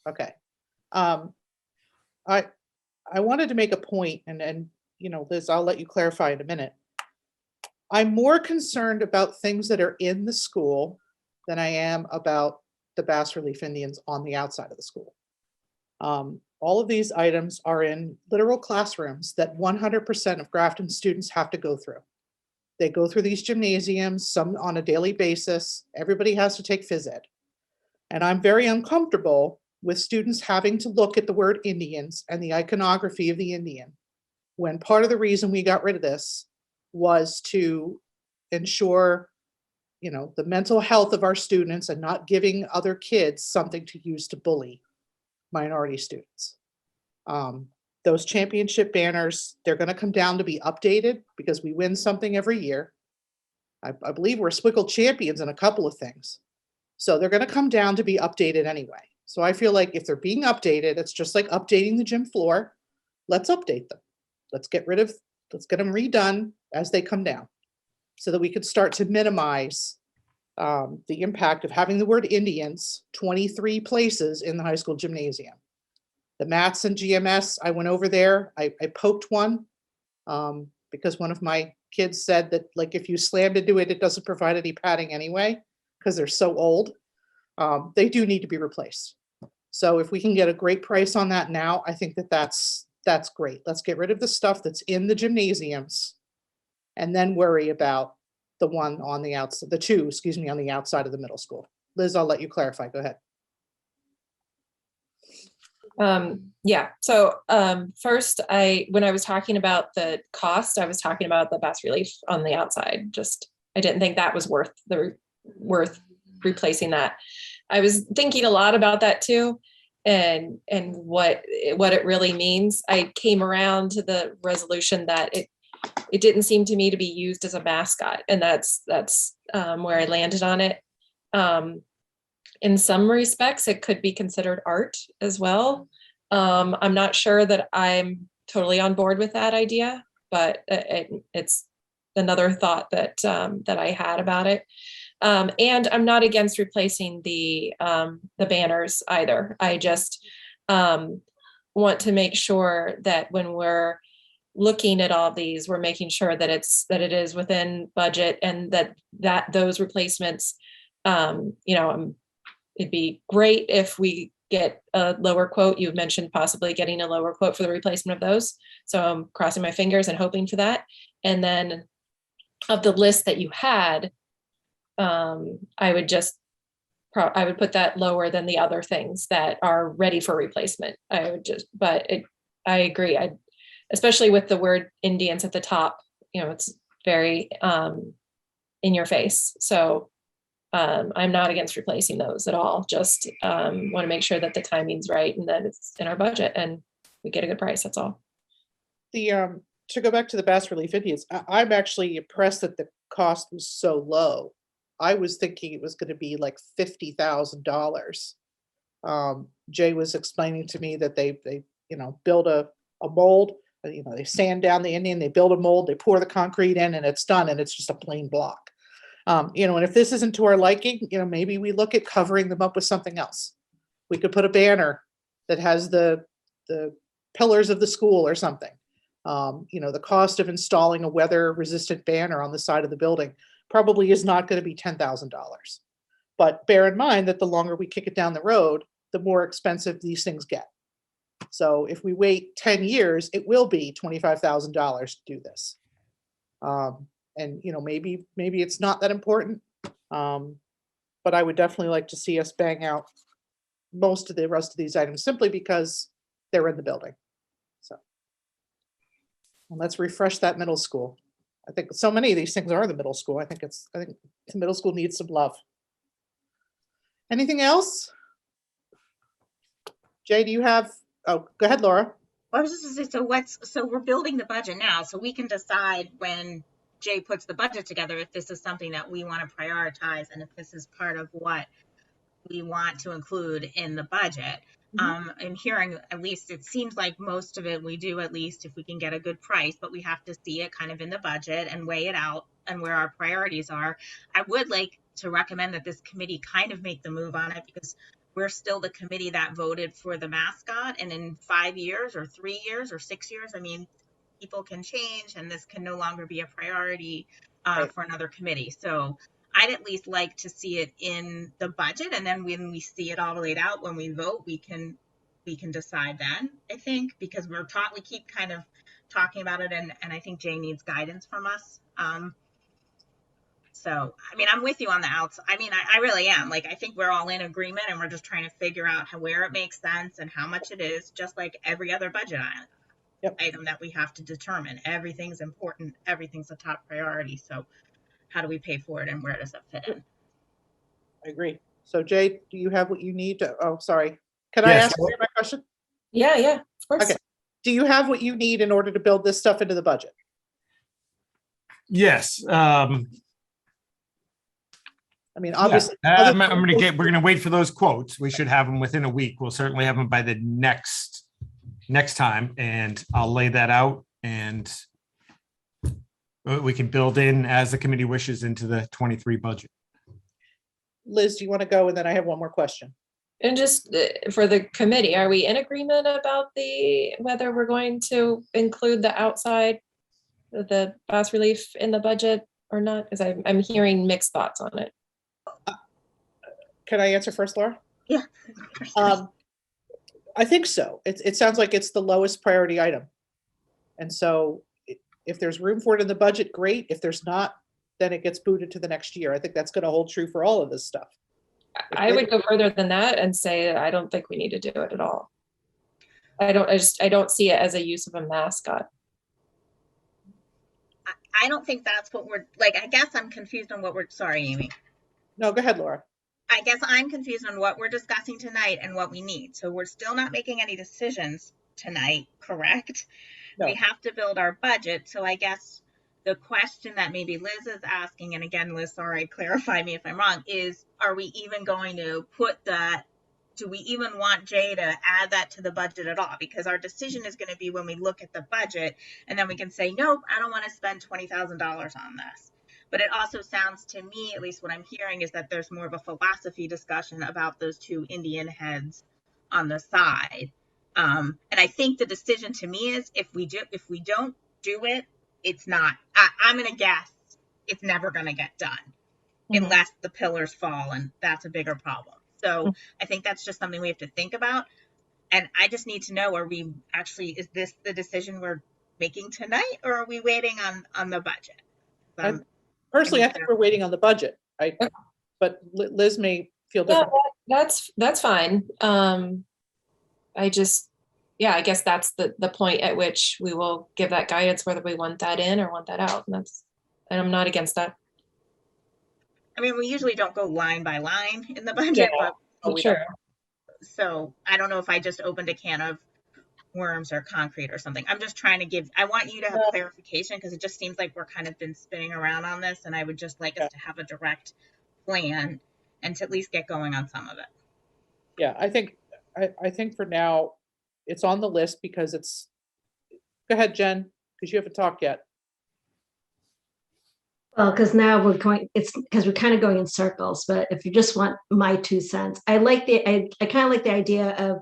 Okay. I wanted to make a point, and Liz, I'll let you clarify in a minute. I'm more concerned about things that are in the school than I am about the Bass Relief Indians on the outside of the school. All of these items are in literal classrooms that 100% of Grafton students have to go through. They go through these gymnasiums, some on a daily basis. Everybody has to take phys ed. And I'm very uncomfortable with students having to look at the word Indians and the iconography of the Indian, when part of the reason we got rid of this was to ensure, the mental health of our students and not giving other kids something to use to bully minority students. Those championship banners, they're going to come down to be updated because we win something every year. I believe we're Swickle champions in a couple of things. So they're going to come down to be updated anyway. So I feel like if they're being updated, it's just like updating the gym floor. Let's update them. Let's get them redone as they come down so that we could start to minimize the impact of having the word Indians 23 places in the high school gymnasium. The mats and GMS, I went over there. I poked one because one of my kids said that, like, if you slammed into it, it doesn't provide any padding anyway because they're so old. They do need to be replaced. So if we can get a great price on that now, I think that's great. Let's get rid of the stuff that's in the gymnasiums and then worry about the one on the outside, the two, on the outside of the middle school. Liz, I'll let you clarify. Go ahead. So first, when I was talking about the cost, I was talking about the Bass Relief on the outside. I didn't think that was worth replacing that. I was thinking a lot about that too, and what it really means. I came around to the resolution that it didn't seem to me to be used as a mascot, and that's where I landed on it. In some respects, it could be considered art as well. I'm not sure that I'm totally on board with that idea, but it's another thought that I had about it. And I'm not against replacing the banners either. I just want to make sure that when we're looking at all these, we're making sure that it is within budget, and that those replacements, it'd be great if we get a lower quote. You mentioned possibly getting a lower quote for the replacement of those. So I'm crossing my fingers and hoping for that. And then of the list that you had, I would put that lower than the other things that are ready for replacement. I agree. Especially with the word Indians at the top, it's very in your face. So I'm not against replacing those at all. Just want to make sure that the timing's right and that it's in our budget and we get a good price. That's all. To go back to the bas relief Indians, I'm actually impressed that the cost was so low. I was thinking it was going to be like $50,000. Jay was explaining to me that they build a mold. They sand down the Indian, they build a mold, they pour the concrete in, and it's done, and it's just a plain block. And if this isn't to our liking, maybe we look at covering them up with something else. We could put a banner that has the pillars of the school or something. The cost of installing a weather-resistant banner on the side of the building probably is not going to be $10,000. But bear in mind that the longer we kick it down the road, the more expensive these things get. So if we wait 10 years, it will be $25,000 to do this. And maybe it's not that important. But I would definitely like to see us bang out most of the rest of these items simply because they're in the building. So and let's refresh that middle school. I think so many of these things are the middle school. I think the middle school needs some love. Anything else? Jay, do you have? Oh, go ahead, Laura. Well, I was just gonna say, so we're building the budget now, so we can decide when Jay puts the budget together if this is something that we want to prioritize and if this is part of what we want to include in the budget. I'm hearing, at least it seems like most of it we do, at least if we can get a good price, but we have to see it kind of in the budget and weigh it out and where our priorities are. I would like to recommend that this committee kind of make the move on it, because we're still the committee that voted for the mascot, and in 5 years or 3 years or 6 years, people can change and this can no longer be a priority for another committee. So I'd at least like to see it in the budget, and then when we see it all laid out, when we vote, we can decide then, I think, because we keep kind of talking about it, and I think Jay needs guidance from us. So, I'm with you on the outside. I really am. I think we're all in agreement, and we're just trying to figure out where it makes sense and how much it is, just like every other budget item that we have to determine. Everything's important. Everything's a top priority. So how do we pay for it, and where does it fit in? I agree. So Jay, do you have what you need to, sorry. Can I ask you my question? Yeah, of course. Okay. Do you have what you need in order to build this stuff into the budget? Yes. Obviously. Yeah. We're going to wait for those quotes. We should have them within a week. We'll certainly have them by the next time, and I'll lay that out, and we can build in as the committee wishes into the 23 budget. Liz, do you want to go? And then I have one more question. And just for the committee, are we in agreement about whether we're going to include the outside, the bas relief in the budget or not? Because I'm hearing mixed thoughts on it. Can I answer first, Laura? Yeah. I think so. It sounds like it's the lowest priority item. And so if there's room for it in the budget, great. If there's not, then it gets booted to the next year. I think that's going to hold true for all of this stuff. I would go further than that and say I don't think we need to do it at all. I don't see it as a use of a mascot. I don't think that's what we're I guess I'm confused on sorry, Amy. No, go ahead, Laura. I guess I'm confused on what we're discussing tonight and what we need. So we're still not making any decisions tonight, correct? No. We have to build our budget. So I guess the question that maybe Liz is asking, and again, Liz, sorry, clarify me if I'm wrong, is are we even going to put that, do we even want Jay to add that to the budget at all? Because our decision is going to be when we look at the budget, and then we can say, nope, I don't want to spend $20,000 on this. But it also sounds to me, at least what I'm hearing, is that there's more of a philosophy discussion about those two Indian heads on the side. And I think the decision to me is if we don't do it, it's not. I'm gonna guess it's never gonna get done unless the pillars fall, and that's a bigger problem. So I think that's just something we have to think about. And I just need to know, is this the decision we're making tonight, or are we waiting on the budget? Personally, I think we're waiting on the budget. But Liz may feel different. That's fine. I guess that's the point at which we will give that guidance, whether we want that in or want that out. And I'm not against that. I mean, we usually don't go line by line in the budget, but sure. So I don't know if I just opened a can of worms or concrete or something. I'm just trying to I want you to have clarification, because it just seems like we're kind of been spinning around on this, and I would just like us to have a direct plan and to at least get going on some of it. Yeah, I think for now it's on the list because go ahead, Jen, because you haven't talked yet. Well, because now it's because we're kind of going in circles, but if you just want my 2 cents, I kind of like the idea of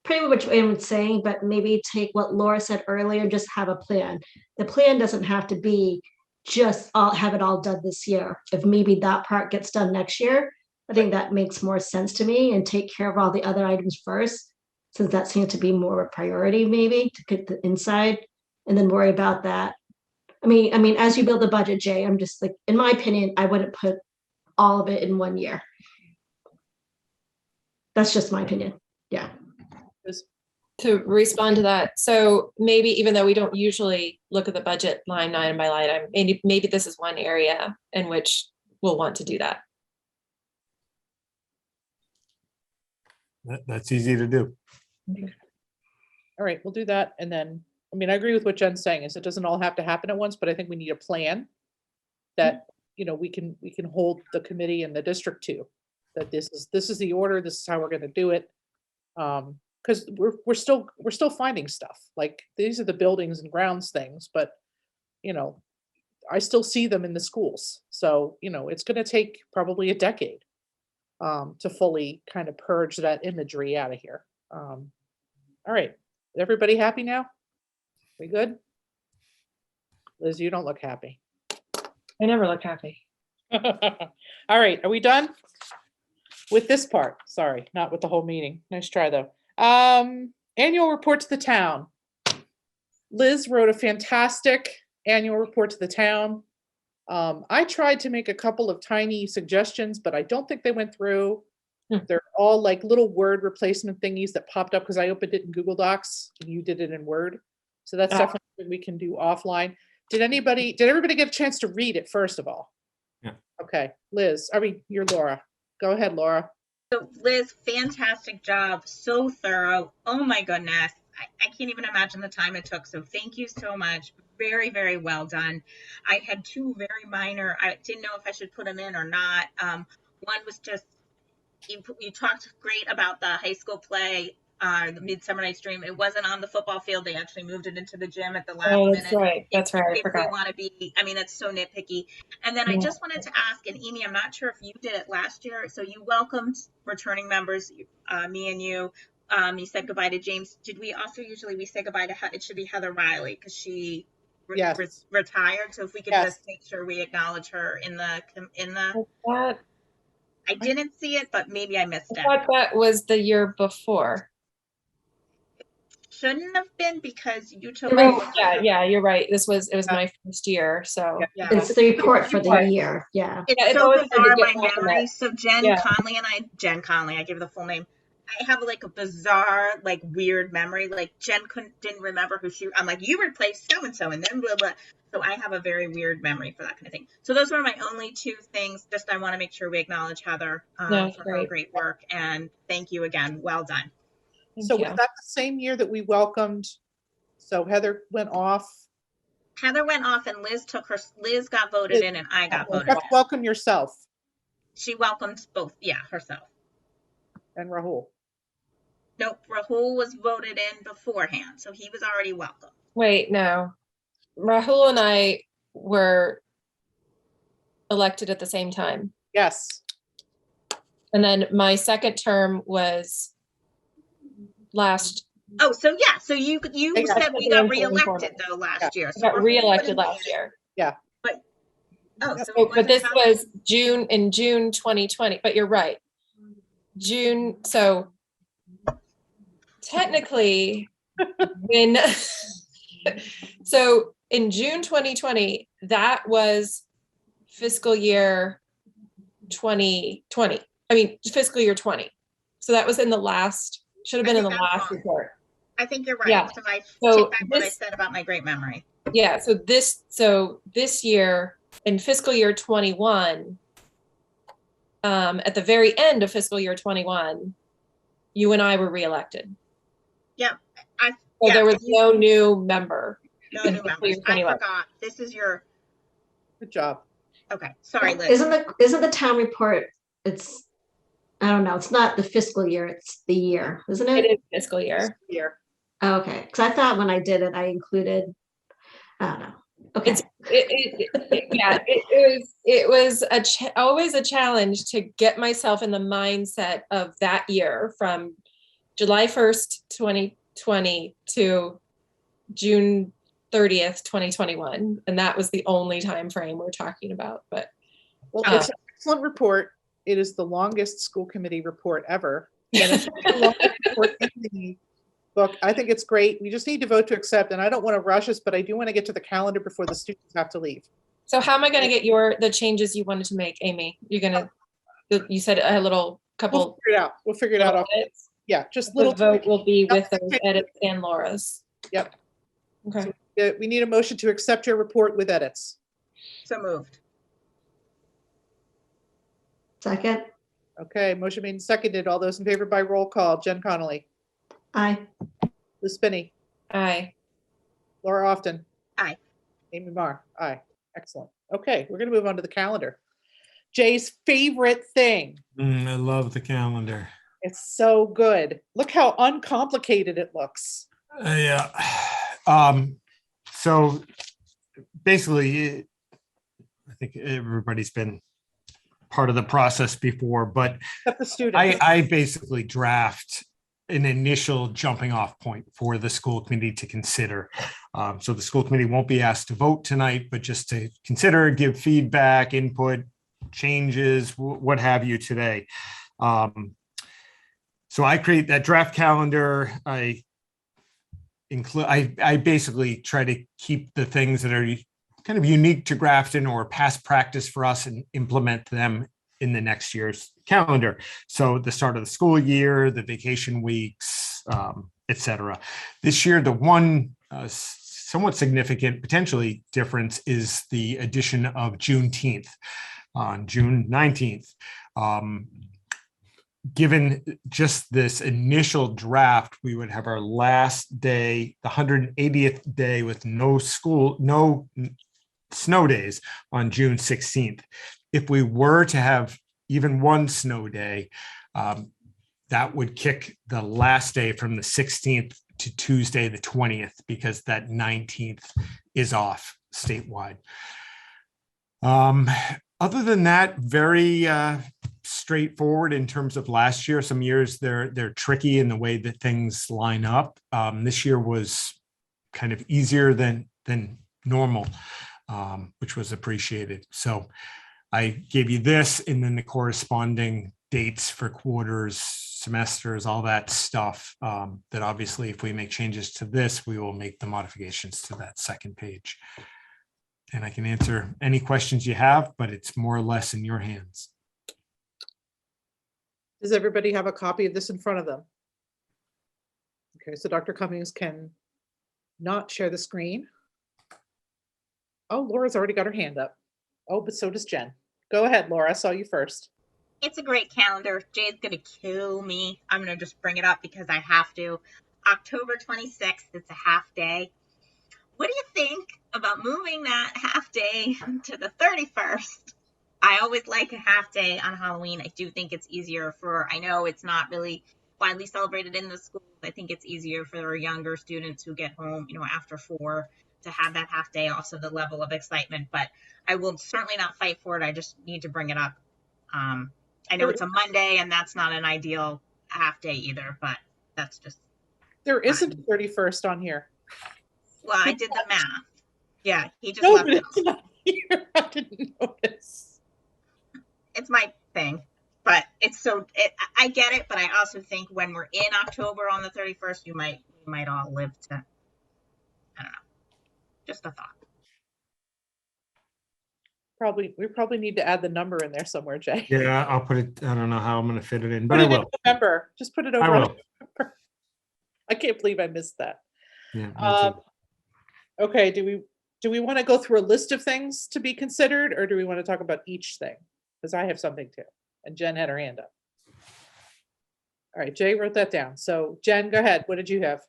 pretty much what I'm saying, but maybe take what Laura said earlier, just have a plan. The plan doesn't have to be just have it all done this year. If maybe that part gets done next year, I think that makes more sense to me, and take care of all the other items first, since that seems to be more of a priority, maybe to get the inside, and then worry about that. I mean, as you build the budget, Jay, I'm just like, in my opinion, I wouldn't put all of it in 1 year. That's just my opinion. Yeah. To respond to that, so maybe even though we don't usually look at the budget line item by line item, maybe this is one area in which we'll want to do that. That's easy to do. All right, we'll do that. And then, I mean, I agree with what Jen's saying, is it doesn't all have to happen at once, but I think we need a plan that, we can hold the committee and the district to, that this is the order, this is how we're going to do it. Because we're still finding stuff. Like, these are the buildings and grounds things, but I still see them in the schools. So, it's going to take probably a decade to fully kind of purge that imagery out of here. All right, everybody happy now? We good? Liz, you don't look happy. I never look happy. All right, are we done with this part? Sorry, not with the whole meeting. Nice try though. Annual report to the town. Liz wrote a fantastic annual report to the town. I tried to make a couple of tiny suggestions, but I don't think they went through. They're all like little word replacement thingies that popped up because I opened it in Google Docs and you did it in Word. So that's definitely something we can do offline. Did everybody get a chance to read it first of all? Yeah. Okay, Liz, you're Laura. Go ahead, Laura. So Liz, fantastic job. So thorough. Oh my goodness. I can't even imagine the time it took. So thank you so much. Very, very well done. I had 2 very minor, I didn't know if I should put them in or not. One was just, you talked great about the high school play, the Midsummer Night's Dream. It wasn't on the football field. They actually moved it into the gym at the last minute. That's right. I forgot. We want to be, that's so nitpicky. And then I just wanted to ask, and Amy, I'm not sure if you did it last year. So you welcomed returning members, me and you. You said goodbye to James. Did we also we say goodbye to, it should be Heather Riley, because she retired. So if we could just make sure we acknowledge her in the. I didn't see it, but maybe I missed it. I thought that was the year before. Shouldn't have been, because you took. Yeah, you're right. It was my first year, so it's the report for the year. Yeah, it's so bizarre, my memory. So Jen Conley, I give the full name. I have like a bizarre, like weird memory. Like Jen didn't remember who she. I'm like, you replaced so and so, and then blah blah. So I have a very weird memory for that kind of thing. So those were my only 2 things. Just I want to make sure we acknowledge Heather for her great work, and thank you again. Well done. So was that the same year that we welcomed? So Heather went off. Heather went off, and Liz got voted in, and I got voted in. Welcome yourself. She welcomed both. Yeah, herself. And Rahul. Nope, Rahul was voted in beforehand, so he was already welcome. Wait, no. Rahul and I were elected at the same time. Yes. And then my second term was last, Oh, so yeah, so you I got said we got reelected though last year. I So got we're reelected putting last year. But oh, Yep. so it But wasn't this how- was in June 2020, but you're right. June, so technically when, so in June 2020, that was fiscal year 2020. I mean, fiscal year 20. So that was in the last, should have been in the think that's last wrong. report. I think you're right. Yeah. So I So take back what I this- said about my great memory. Yeah, so this year in fiscal year 21, at the very end of fiscal year 21, you and I were reelected. Yep. So there was no new member. No in new fiscal members. year I 21. forgot. This is your Good job. okay. Sorry, Liz. Isn't the town report, it's, I don't know, it's not the fiscal year, it's the year, isn't It it? is fiscal year. Here. Oh, okay, because I thought when I did it, I included, I don't know. Okay, It was always a challenge to get myself in the mindset of that year from July 1st, 2020 to June 30th, 2021. And that was the only time frame we're talking about. But Well, it's an excellent report. It is the longest school committee report ever. And it's the longest report in the book. I think it's great. We just need to vote to accept, and I don't want to rush us, but I do want to get to the calendar before the students have to leave. so how am I going to get the changes you wanted to make, Amy? You said a little couple. We'll figure it out. We'll figure it out. edits. Yeah, just The little. vote will be with those Okay. edits and Laura's. Yep. Okay. We need a motion to accept your report with edits. So moved. second, Okay, motion made and seconded. All those in favor by roll call. Jen Connolly, aye. Liz Spinney, Aye. Laura Often. Aye. Amy Marr. Aye. Excellent. Okay, we're going to move on to the calendar. Jay's favorite thing. I love the calendar. It's so good. Look how uncomplicated it looks. Yeah. So basically, I think everybody's been part of the process before, but Except the students. I basically draft an initial jumping off point for the school committee to consider. So the school committee won't be asked to vote tonight, but just to consider, give feedback, input, changes, what have you today. So I create that draft calendar. I basically try to keep the things that are kind of unique to Grafton or past practice for us and implement them in the next year's calendar. So the start of the school year, the vacation weeks, et cetera. This year, the one somewhat significant, potentially difference is the addition of Juneteenth on June 19th. Given just this initial draft, we would have our last day, the 180th day with no snow days on June 16th. If we were to have even one snow day, that would kick the last day from the 16th to Tuesday, the 20th, because that 19th is off statewide. Other than that, very straightforward in terms of last year. Some years they're tricky in the way that things line up. This year was kind of easier than normal, which was appreciated. So I gave you this and then the corresponding dates for quarters, semesters, all that stuff. That obviously, if we make changes to this, we will make the modifications to that second page. And I can answer any questions you have, but it's more or less in your hands. Does everybody have a copy of this in front of them? Okay, so Dr. Cummings can not share the screen. Oh, Laura's already got her hand up. Oh, but so does Jen. Go ahead, Laura. I saw you first. It's a great calendar. Jay's going to kill me. I'm going to just bring it up because I have to. October 26th, it's a half day. What do you think about moving that half day to the 31st? I always like a half day on Halloween. I do think it's easier I know it's not really widely celebrated in the schools. I think it's easier for our younger students who get home, after 4 to have that half day, also the level of excitement, but I will certainly not fight for it. I just need to bring it up. I know it's a Monday and that's not an ideal half day either, but that's just. There isn't a 31st on here. Well, I did the math. Yeah, he just No, left but it. it's not here. I didn't notice. It's my thing, but I get it, but I also think when we're in October on the 31st, we might all live to, I don't know, just a thought. We probably need to add the number in there somewhere, Jay. Yeah, I'll put it, I don't know how I'm going to fit it in, but Put I it in will. November. Just put it over. I will. I can't believe I missed that. Yeah, me too. Okay, do we want to go through a list of things to be considered, or do we want to talk about each thing? Because I have something too, and Jen had her hand up. All right, Jay wrote that down. So Jen, go ahead. What did you have?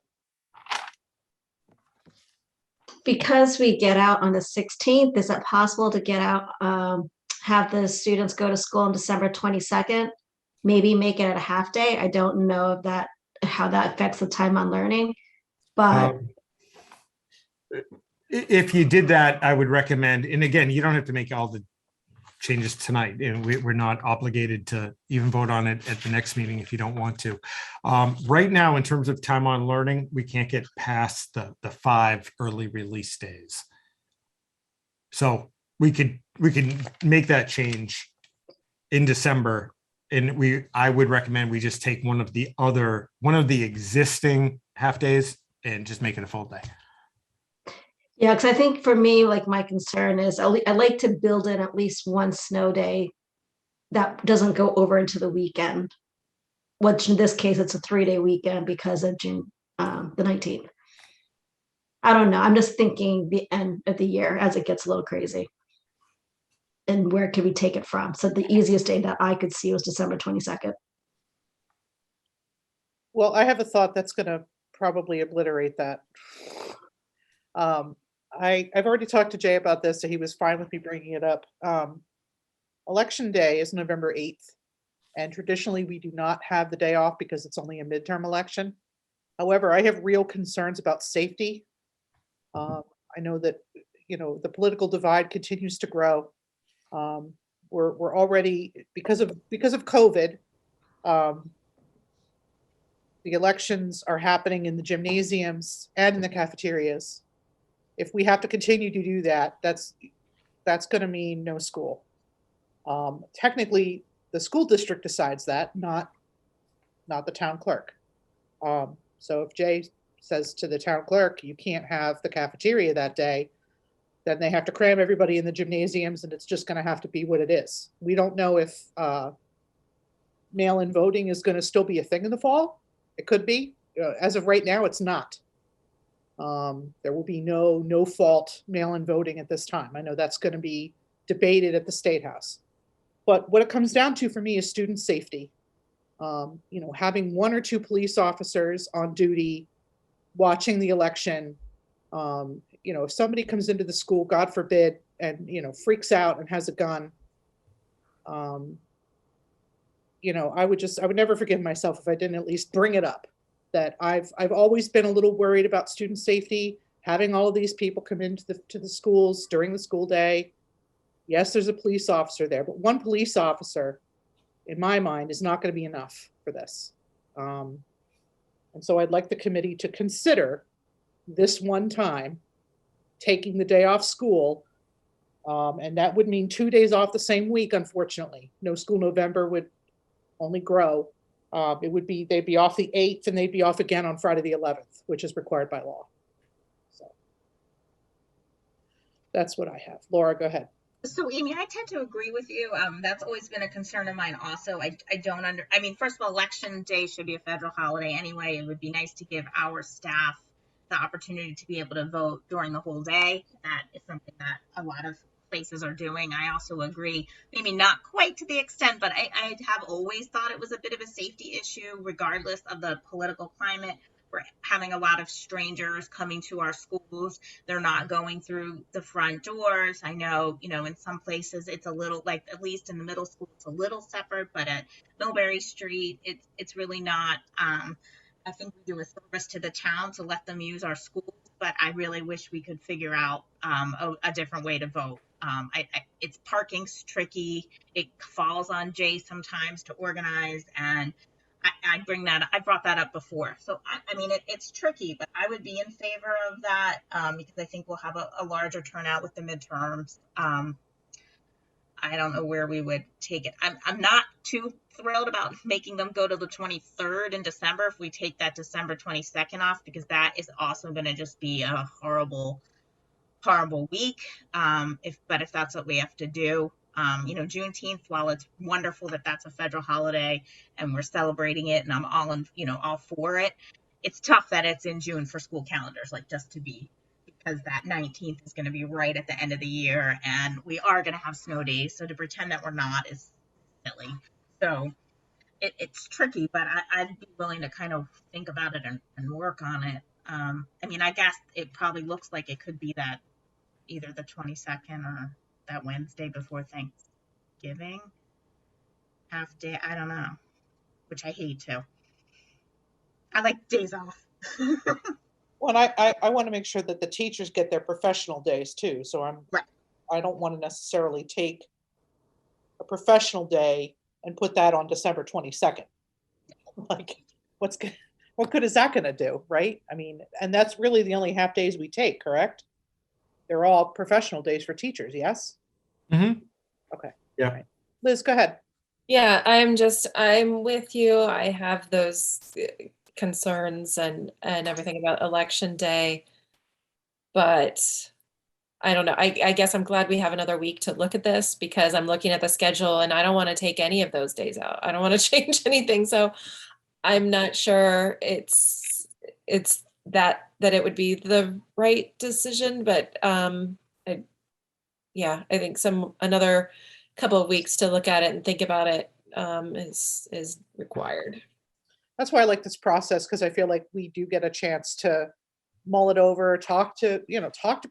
Because we get out on the 16th, is it possible to get out, have the students go to school on December 22nd? Maybe make it at a half day. I don't know how that affects the time on learning, but If you did that, I would recommend, and again, you don't have to make all the changes tonight, and we're not obligated to even vote on it at the next meeting if you don't want to. Right now, in terms of time on learning, we can't get past the 5 early release days. So we could make that change in December, and I would recommend we just take one of the existing half days and just make it a full day. yeah, because I think for me, like my concern is I like to build in at least one snow day that doesn't go over into the weekend, which in this case, it's a 3-day weekend because of June the 19th. I don't know. I'm just thinking the end of the year as it gets a little crazy. And where can we take it from? So the easiest day that I could see was December 22nd. Well, I have a thought that's going to probably obliterate that. I've already talked to Jay about this, so he was fine with me bringing it up. Election day is November 8th, and traditionally we do not have the day off because it's only a midterm election. However, I have real concerns about safety. I know that, the political divide continues to grow. We're already, because of COVID, the elections are happening in the gymnasiums and in the cafeterias. If we have to continue to do that, that's going to mean no school. Technically, the school district decides that, not the town clerk. So if Jay says to the town clerk, you can't have the cafeteria that day, then they have to cram everybody in the gymnasiums, and it's just going to have to be what it is. We don't know if mail-in voting is going to still be a thing in the fall. It could be. As of right now, it's not. There will be no fault mail-in voting at this time. I know that's going to be debated at the State House. But what it comes down to for me is student safety. Having 1 or 2 police officers on duty watching the election. If somebody comes into the school, God forbid, and freaks out and has a gun, I would never forgive myself if I didn't at least bring it up. That I've always been a little worried about student safety, having all of these people come into the schools during the school day. Yes, there's a police officer there, but 1 police officer, in my mind, is not going to be enough for this. And so I'd like the committee to consider this one time taking the day off school. And that would mean 2 days off the same week, unfortunately. No school November would only grow. They'd be off the 8th and they'd be off again on Friday the 11th, which is required by law. So that's what I have. Laura, go ahead. So, Amy, I tend to agree with you. That's always been a concern of mine also. First of all, election day should be a federal holiday anyway. It would be nice to give our staff the opportunity to be able to vote during the whole day. That is something that a lot of places are doing. I also agree, maybe not quite to the extent, but I have always thought it was a bit of a safety issue, regardless of the political climate. We're having a lot of strangers coming to our schools. They're not going through the front doors. I know, in some places it's a little, like, at least in the middle school, it's a little separate, but at Millbury Street, it's really not. I think we do a service to the town to let them use our schools. but I really wish we could figure out a different way to vote. It's parking's tricky. It falls on Jay sometimes to organize, and I brought that up before. So I mean, it's tricky, but I would be in favor of that because I think we'll have a larger turnout with the midterms. I don't know where we would take it. I'm not too thrilled about making them go to the 23rd in December if we take that December 22nd off, because that is also going to just be a horrible week. If that's what we have to do, Juneteenth, while it's wonderful that that's a federal holiday and we're celebrating it and I'm all for it, it's tough that it's in June for school calendars, like just to be, because that 19th is going to be right at the end of the year and we are going to have snow days. So to pretend that we're not is silly. So it's tricky, but I'd be willing to kind of think about it and work on it. I mean, I guess it probably looks like it could be that either the 22nd or that Wednesday before Thanksgiving half day. I don't know, which I hate to. I like days off. Well, I want to make sure that the teachers get their professional days too. So Right. I don't want to necessarily take a professional day and put that on December 22nd. Like, what good is that going to do, right? I mean, and that's really the only half days we take, correct? They're all professional days for teachers, yes? Mhm. Okay. Yeah. All right. Liz, go ahead. Yeah, I'm with you. I have those concerns and everything about election day, but I don't know. I guess I'm glad we have another week to look at this, because I'm looking at the schedule and I don't want to take any of those days out. I don't want to change anything. So I'm not sure it's that it would be the right decision, but I think another couple of weeks to look at it and think about it is required. That's why I like this process, because I feel like we do get a chance to mull it over, talk to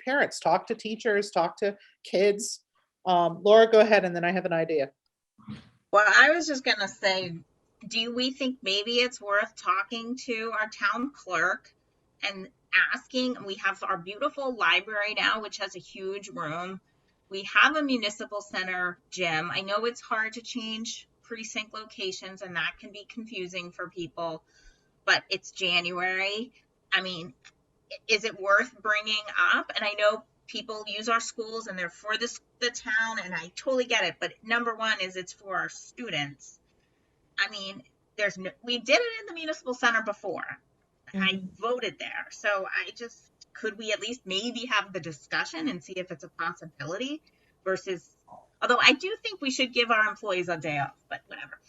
parents, talk to teachers, talk to kids. Laura, go ahead, and then I have an idea. Well, I was just going to say, do we think maybe it's worth talking to our town clerk and asking? We have our beautiful library now, which has a huge room. We have a municipal center gym. I know it's hard to change precinct locations and that can be confusing for people, but it's January. I mean, is it worth bringing up? And I know people use our schools and they're for the town, and I totally get it. But number one is it's for our students. I mean, we did it in the municipal center before. I voted there. So could we at least maybe have the discussion and see if it's a possibility versus, although I do think we should give our employees a day off, but whatever.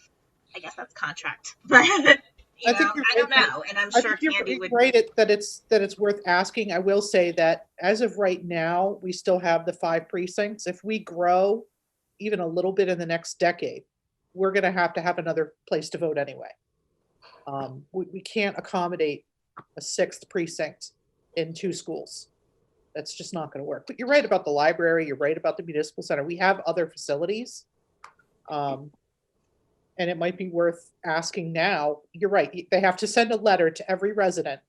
I guess that's contract. But I don't know. And I'm sure Candy would. Right, that it's worth asking. I will say that as of right now, we still have the 5 precincts. If we grow even a little bit in the next decade, we're going to have another place to vote anyway. We can't accommodate a 6th precinct in 2 schools. That's just not going to work. But you're right about the library. You're right about the municipal center. We have other facilities. And it might be worth asking now. You're right. They have to send a letter to every resident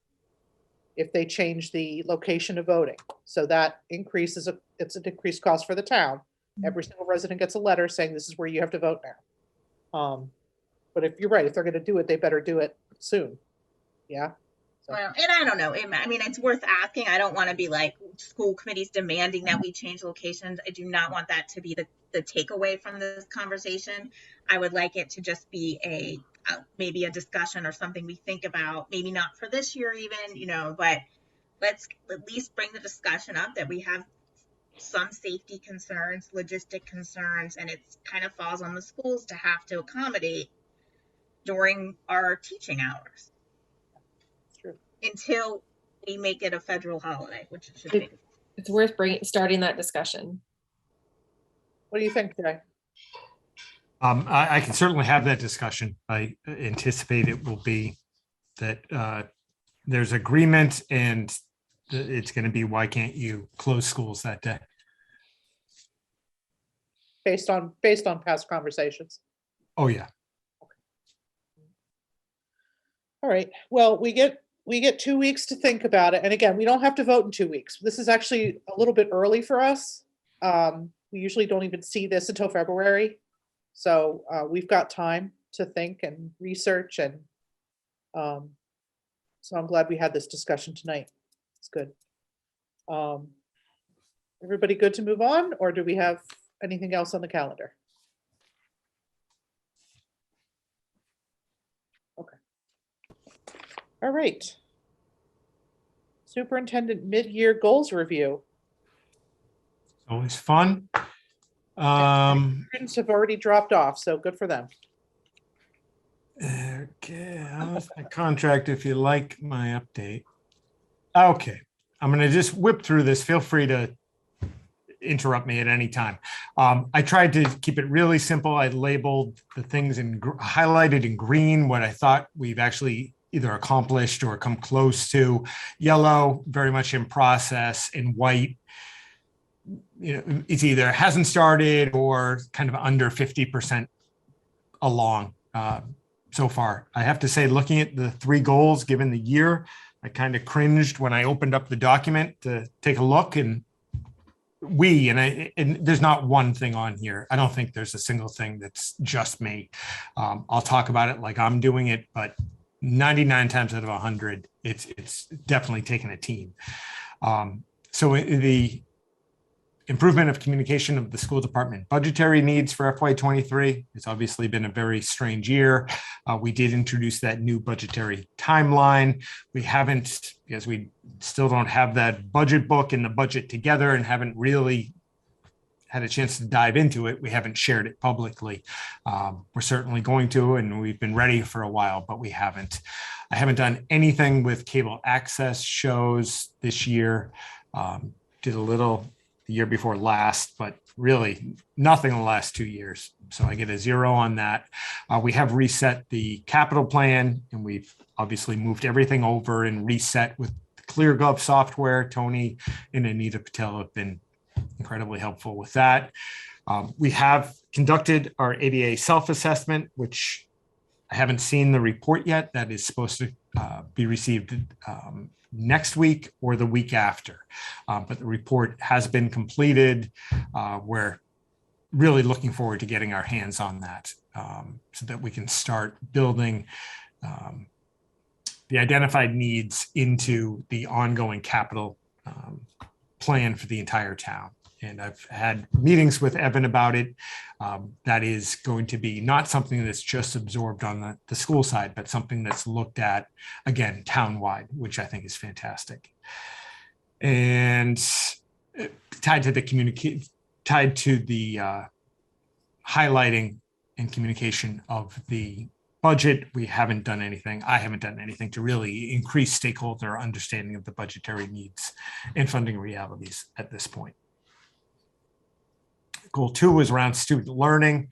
if they change the location of voting. So that increases, it's an increased cost for the town. Every single resident gets a letter saying this is where you have to vote now. But if you're right, if they're going to do it, they better do it soon. Yeah. So. Well, and I don't know. I mean, it's worth asking. I don't want to be like school committees demanding that we change locations. I do not want that to be the takeaway from this conversation. I would like it to just be maybe a discussion or something we think about, maybe not for this year even, but let's at least bring the discussion up that we have some safety concerns, logistic concerns, and it kind of falls on the schools to have to accommodate during our teaching hours. True. Until we make it a federal holiday, which it should be. It's worth starting that discussion. What do you think, Jay? I can certainly have that discussion. I anticipate it will be that there's agreement and it's going to be, why can't you close schools that day? Based on past conversations. Oh, yeah. All right. Well, we get we get 2 weeks to think about it. And again, we don't have to vote in 2 weeks. This is actually a little bit early for us. We usually don't even see this until February. So we've got time to think and research. And so I'm glad we had this discussion tonight. It's good. Everybody good to move on, or do we have anything else on the calendar? Okay. All right. Superintendent mid-year goals review. Always fun. Students have already dropped off, so good for them. Okay, how's my contract if you like my update? Okay, I'm going to just whip through this. Feel free to interrupt me at any time. I tried to keep it really simple. I labeled the things in highlighted in green, what I thought we've actually either accomplished or come close to. Yellow, very much in process, and white, it's either hasn't started or kind of under 50% along so far. I have to say, looking at the 3 goals given the year, I kind of cringed when I opened up the document to take a look, and there's not one thing on here. I don't think there's a single thing that's just me. I'll talk about it like I'm doing it, but 99 times out of 100, it's definitely taken a team. So the improvement of communication of the school department budgetary needs for FY23. It's obviously been a very strange year. We did introduce that new budgetary timeline. We haven't, because we still don't have that budget book and the budget together and haven't really had a chance to dive into it. We haven't shared it publicly. We're certainly going to, and we've been ready for a while, but we haven't. I haven't done anything with cable access shows this year. Did a little the year before last, but really nothing in the last 2 years. So I get a 0 on that. We have reset the capital plan, and we've obviously moved everything over and reset with ClearGov software. Tony and Anita Patel have been incredibly helpful with that. We have conducted our ADA self-assessment, which I haven't seen the report yet. That is supposed to be received next week or the week after. But the report has been completed. We're really looking forward to getting our hands on that so that we can start building the identified needs into the ongoing capital plan for the entire town. And I've had meetings with Evan about it. That is going to be not something that's just absorbed on the school side, but something that's looked at, again, town-wide, which I think is fantastic. And tied to the highlighting and communication of the budget, we haven't done anything. I haven't done anything to really increase stakeholder understanding of the budgetary needs and funding realities at this point. Goal 2 was around student learning.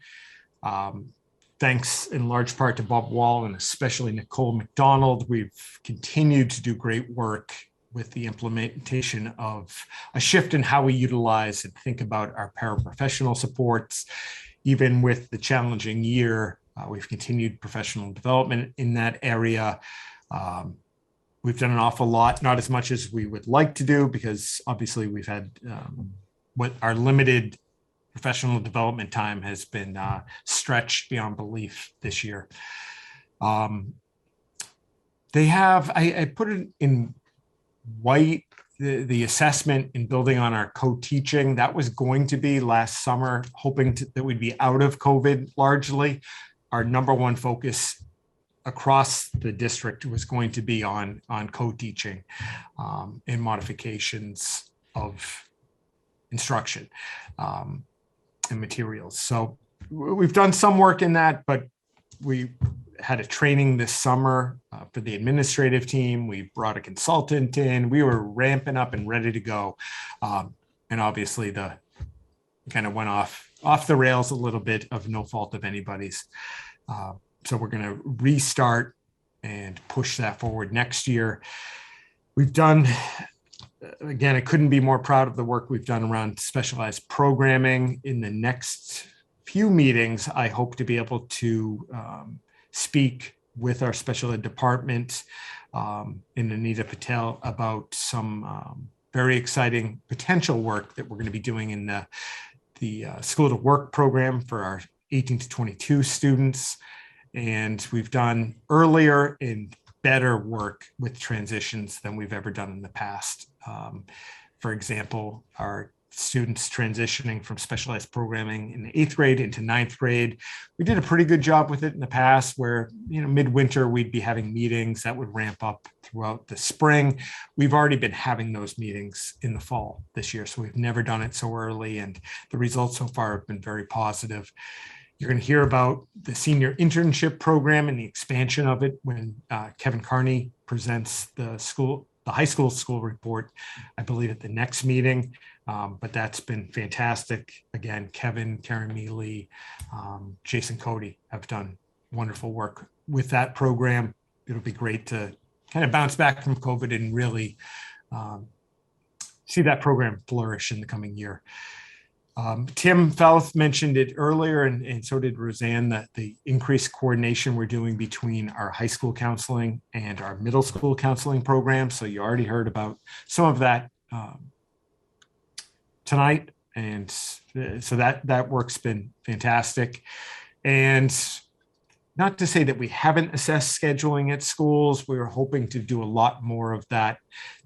Thanks in large part to Bob Wall and especially Nicole McDonald. We've continued to do great work with the implementation of a shift in how we utilize and think about our paraprofessional supports. Even with the challenging year, we've continued professional development in that area. We've done an awful lot, not as much as we would like to do, because obviously we've had what our limited professional development time has been stretched beyond belief this year. They have, I put it in white, the assessment in building on our co-teaching. That was going to be last summer, hoping that we'd be out of COVID largely. Our number one focus across the district was going to be on co-teaching and modifications of instruction. And materials. So we've done some work in that, but we had a training this summer for the administrative team. We brought a consultant in. We were ramping up and ready to go. And obviously kind of went off the rails a little bit of no fault of anybody's. So we're going to restart and push that forward next year. We've done, again, I couldn't be more proud of the work we've done around specialized programming. In the next few meetings, I hope to be able to speak with our special ed department and Anita Patel about some very exciting potential work that we're going to be doing in the School to Work program for our 18 to 22 students. And we've done earlier and better work with transitions than we've ever done in the past. For example, our students transitioning from specialized programming in the 8th grade into 9th grade. We did a pretty good job with it in the past where, midwinter, we'd be having meetings that would ramp up throughout the spring. We've already been having those meetings in the fall this year, so we've never done it so early, and the results so far have been very positive. You're going to hear about the senior internship program and the expansion of it when Kevin Carney presents the high school school report, I believe, at the next meeting. But that's been fantastic. Again, Kevin, Karen Mealy, Jason Cody have done wonderful work with that program. It'll be great to kind of bounce back from COVID and really see that program flourish in the coming year. Tim Fouth mentioned it earlier, and so did Roseanne, that the increased coordination we're doing between our high school counseling and our middle school counseling program. So you already heard about some of that tonight. And so that work's been fantastic. And not to say that we haven't assessed scheduling at schools. We were hoping to do a lot more of that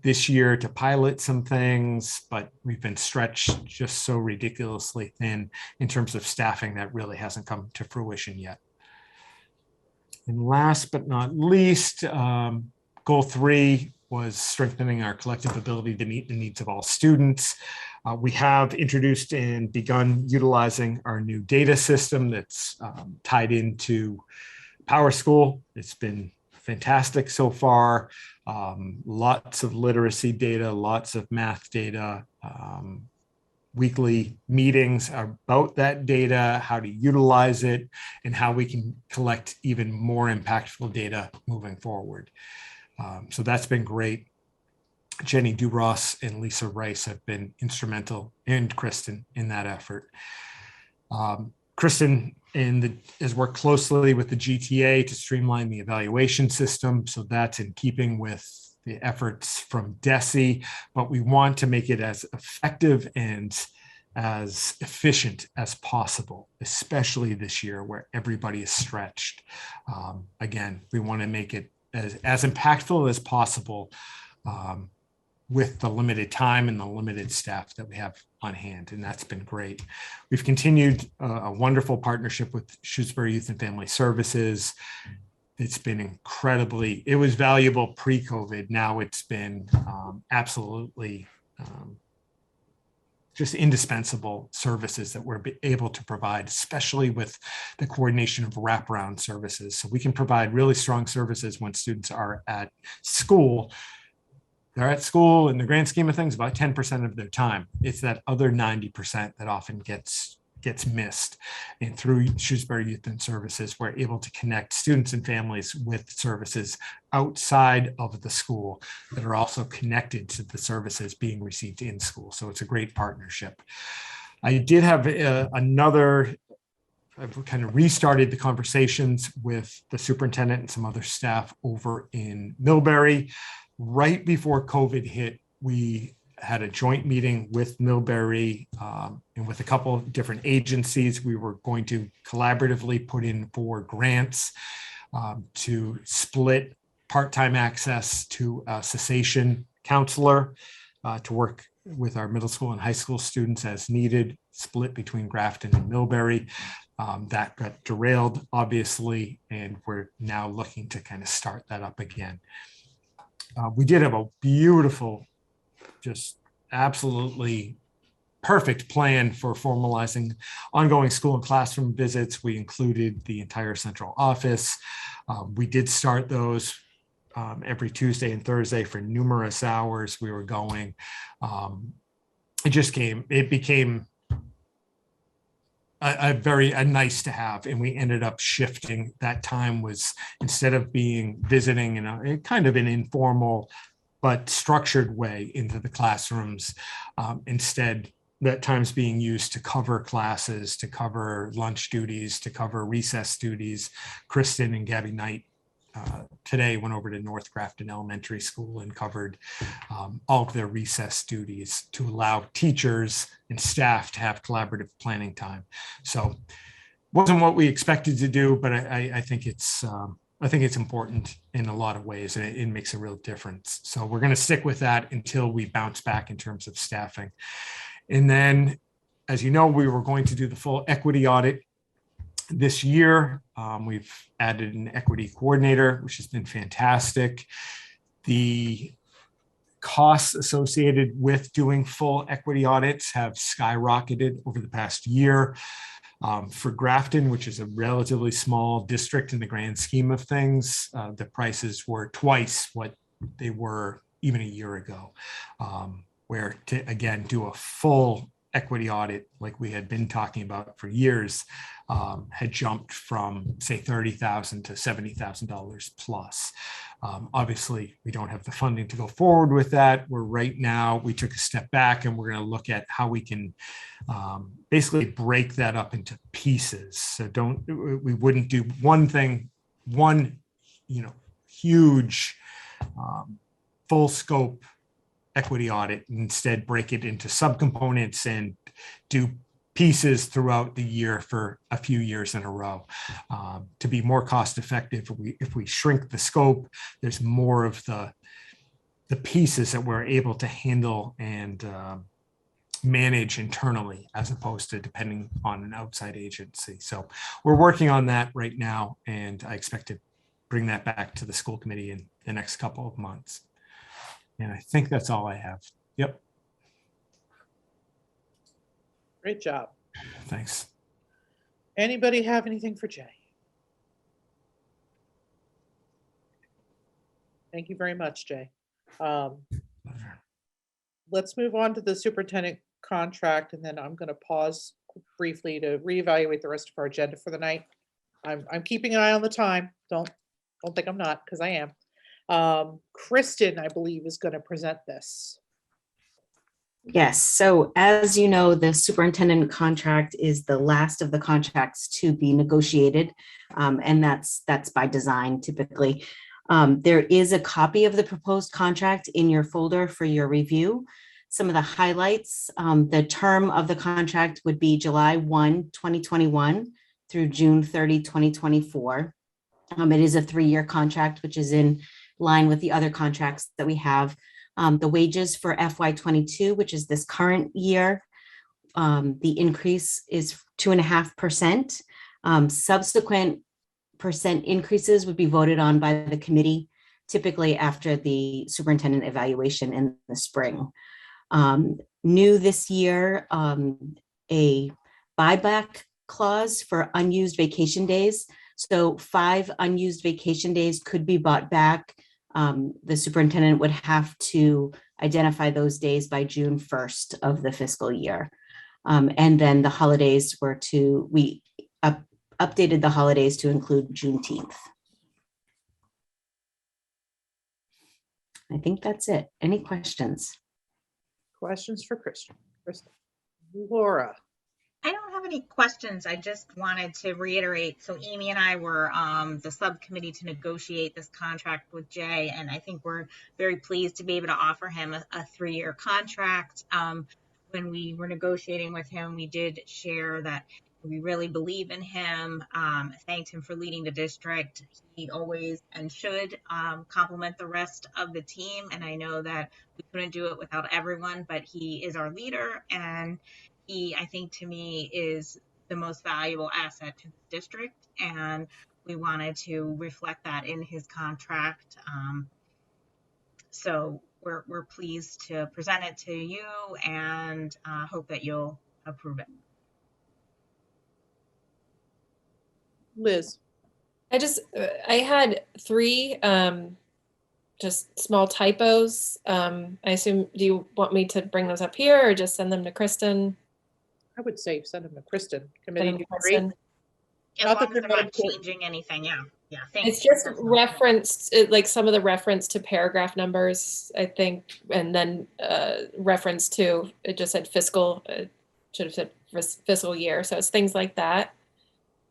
this year to pilot some things, but we've been stretched just so ridiculously thin in terms of staffing that really hasn't come to fruition yet. And last but not least, goal 3 was strengthening our collective ability to meet the needs of all students. We have introduced and begun utilizing our new data system that's tied into PowerSchool. It's been fantastic so far. Lots of literacy data, lots of math data, weekly meetings about that data, how to utilize it, and how we can collect even more impactful data moving forward. So that's been great. Jenny Duross and Lisa Rice have been instrumental, and Kristen, in that effort. Kristen has worked closely with the GTA to streamline the evaluation system. So that's in keeping with the efforts from DESE, but we want to make it as effective and as efficient as possible, especially this year where everybody is stretched. Again, we want to make it as impactful as possible with the limited time and the limited staff that we have on hand, and that's been great. We've continued a wonderful partnership with Shrewsbury Youth and Family Services. It's been it was valuable pre-COVID. Now it's been absolutely just indispensable services that we're able to provide, especially with the coordination of wraparound services. So we can provide really strong services when students are at school. They're at school in the grand scheme of things about 10% of their time. It's that other 90% that often gets missed. And through Shrewsbury Youth and Services, we're able to connect students and families with services outside of the school that are also connected to the services being received in school. So it's a great partnership. I did have I've kind of restarted the conversations with the superintendent and some other staff over in Millbury. Right before COVID hit, we had a joint meeting with Millbury and with a couple of different agencies. We were going to collaboratively put in 4 grants to split part-time access to a cessation counselor to work with our middle school and high school students as needed, split between Grafton and Millbury. That got derailed, obviously, and we're now looking to kind of start that up again. We did have a beautiful, just absolutely perfect plan for formalizing ongoing school and classroom visits. We included the entire central office. We did start those every Tuesday and Thursday for numerous hours. We were going. It became a nice to have, and we ended up shifting. That time was, instead of being visiting in a kind of an informal but structured way into the classrooms, instead that time's being used to cover classes, to cover lunch duties, to cover recess duties. Kristen and Gabby Knight today went over to North Grafton Elementary School and covered all of their recess duties to allow teachers and staff to have collaborative planning time. So wasn't what we expected to do, but I think it's important in a lot of ways, and it makes a real difference. So we're going to stick with that until we bounce back in terms of staffing. And then, as you know, we were going to do the full equity audit this year. We've added an equity coordinator, which has been fantastic. The costs associated with doing full equity audits have skyrocketed over the past year. For Grafton, which is a relatively small district in the grand scheme of things, the prices were twice what they were even a year ago, where to, again, do a full equity audit like we had been talking about for years had jumped from, say, $30,000 to $70,000 plus. Obviously, we don't have the funding to go forward with that. We took a step back, and we're going to look at how we can basically break that up into pieces. So we wouldn't do one huge full scope equity audit, and instead break it into subcomponents and do pieces throughout the year for a few years in a row to be more cost effective. If we shrink the scope, there's more of the pieces that we're able to handle and manage internally, as opposed to depending on an outside agency. So we're working on that right now, and I expect to bring that back to the school committee in the next couple of months. And I think that's all I have. Yep. Great job. Thanks. Anybody have anything for Jay? Thank you very much, Jay. Let's move on to the superintendent contract, and then I'm going to pause briefly to reevaluate the rest of our agenda for the night. I'm keeping an eye on the time. Don't think I'm not, because I am. Kristen, I believe, is going to present this. Yes. So as you know, the superintendent contract is the last of the contracts to be negotiated. And that's by design typically. There is a copy of the proposed contract in your folder for your review. Some of the highlights, the term of the contract would be July 1, 2021 through June 30, 2024. It is a 3-year contract, which is in line with the other contracts that we have. The wages for FY22, which is this current year, the increase is 2.5%. Subsequent percent increases would be voted on by the committee, typically after the superintendent evaluation in the spring. New this year, a buyback clause for unused vacation days. So 5 unused vacation days could be bought back. The superintendent would have to identify those days by June 1st of the fiscal year. And then the holidays we updated the holidays to include Juneteenth. I think that's it. Any questions? Questions for Kristen? Laura. I don't have any questions. I just wanted to reiterate. So Amy and I were the subcommittee to negotiate this contract with Jay, and I think we're very pleased to be able to offer him a 3-year contract. When we were negotiating with him, we did share that we really believe in him, thanked him for leading the district. He always and should complement the rest of the team, and I know that we couldn't do it without everyone, but he is our leader, and he, I think, to me, is the most valuable asset to the district, and we wanted to reflect that in his contract. So we're pleased to present it to you, and hope that you'll approve it. Liz. I had 3 just small typos. I assume, do you want me to bring those up here or just send them to Kristen? I would say send them to Kristen. Send them Committee. to Kristen. As long as they're not changing anything, yeah. It's just referenced, like some of the reference to paragraph numbers, I think, and then reference to, it just said fiscal, should have said fiscal year. So it's things like that.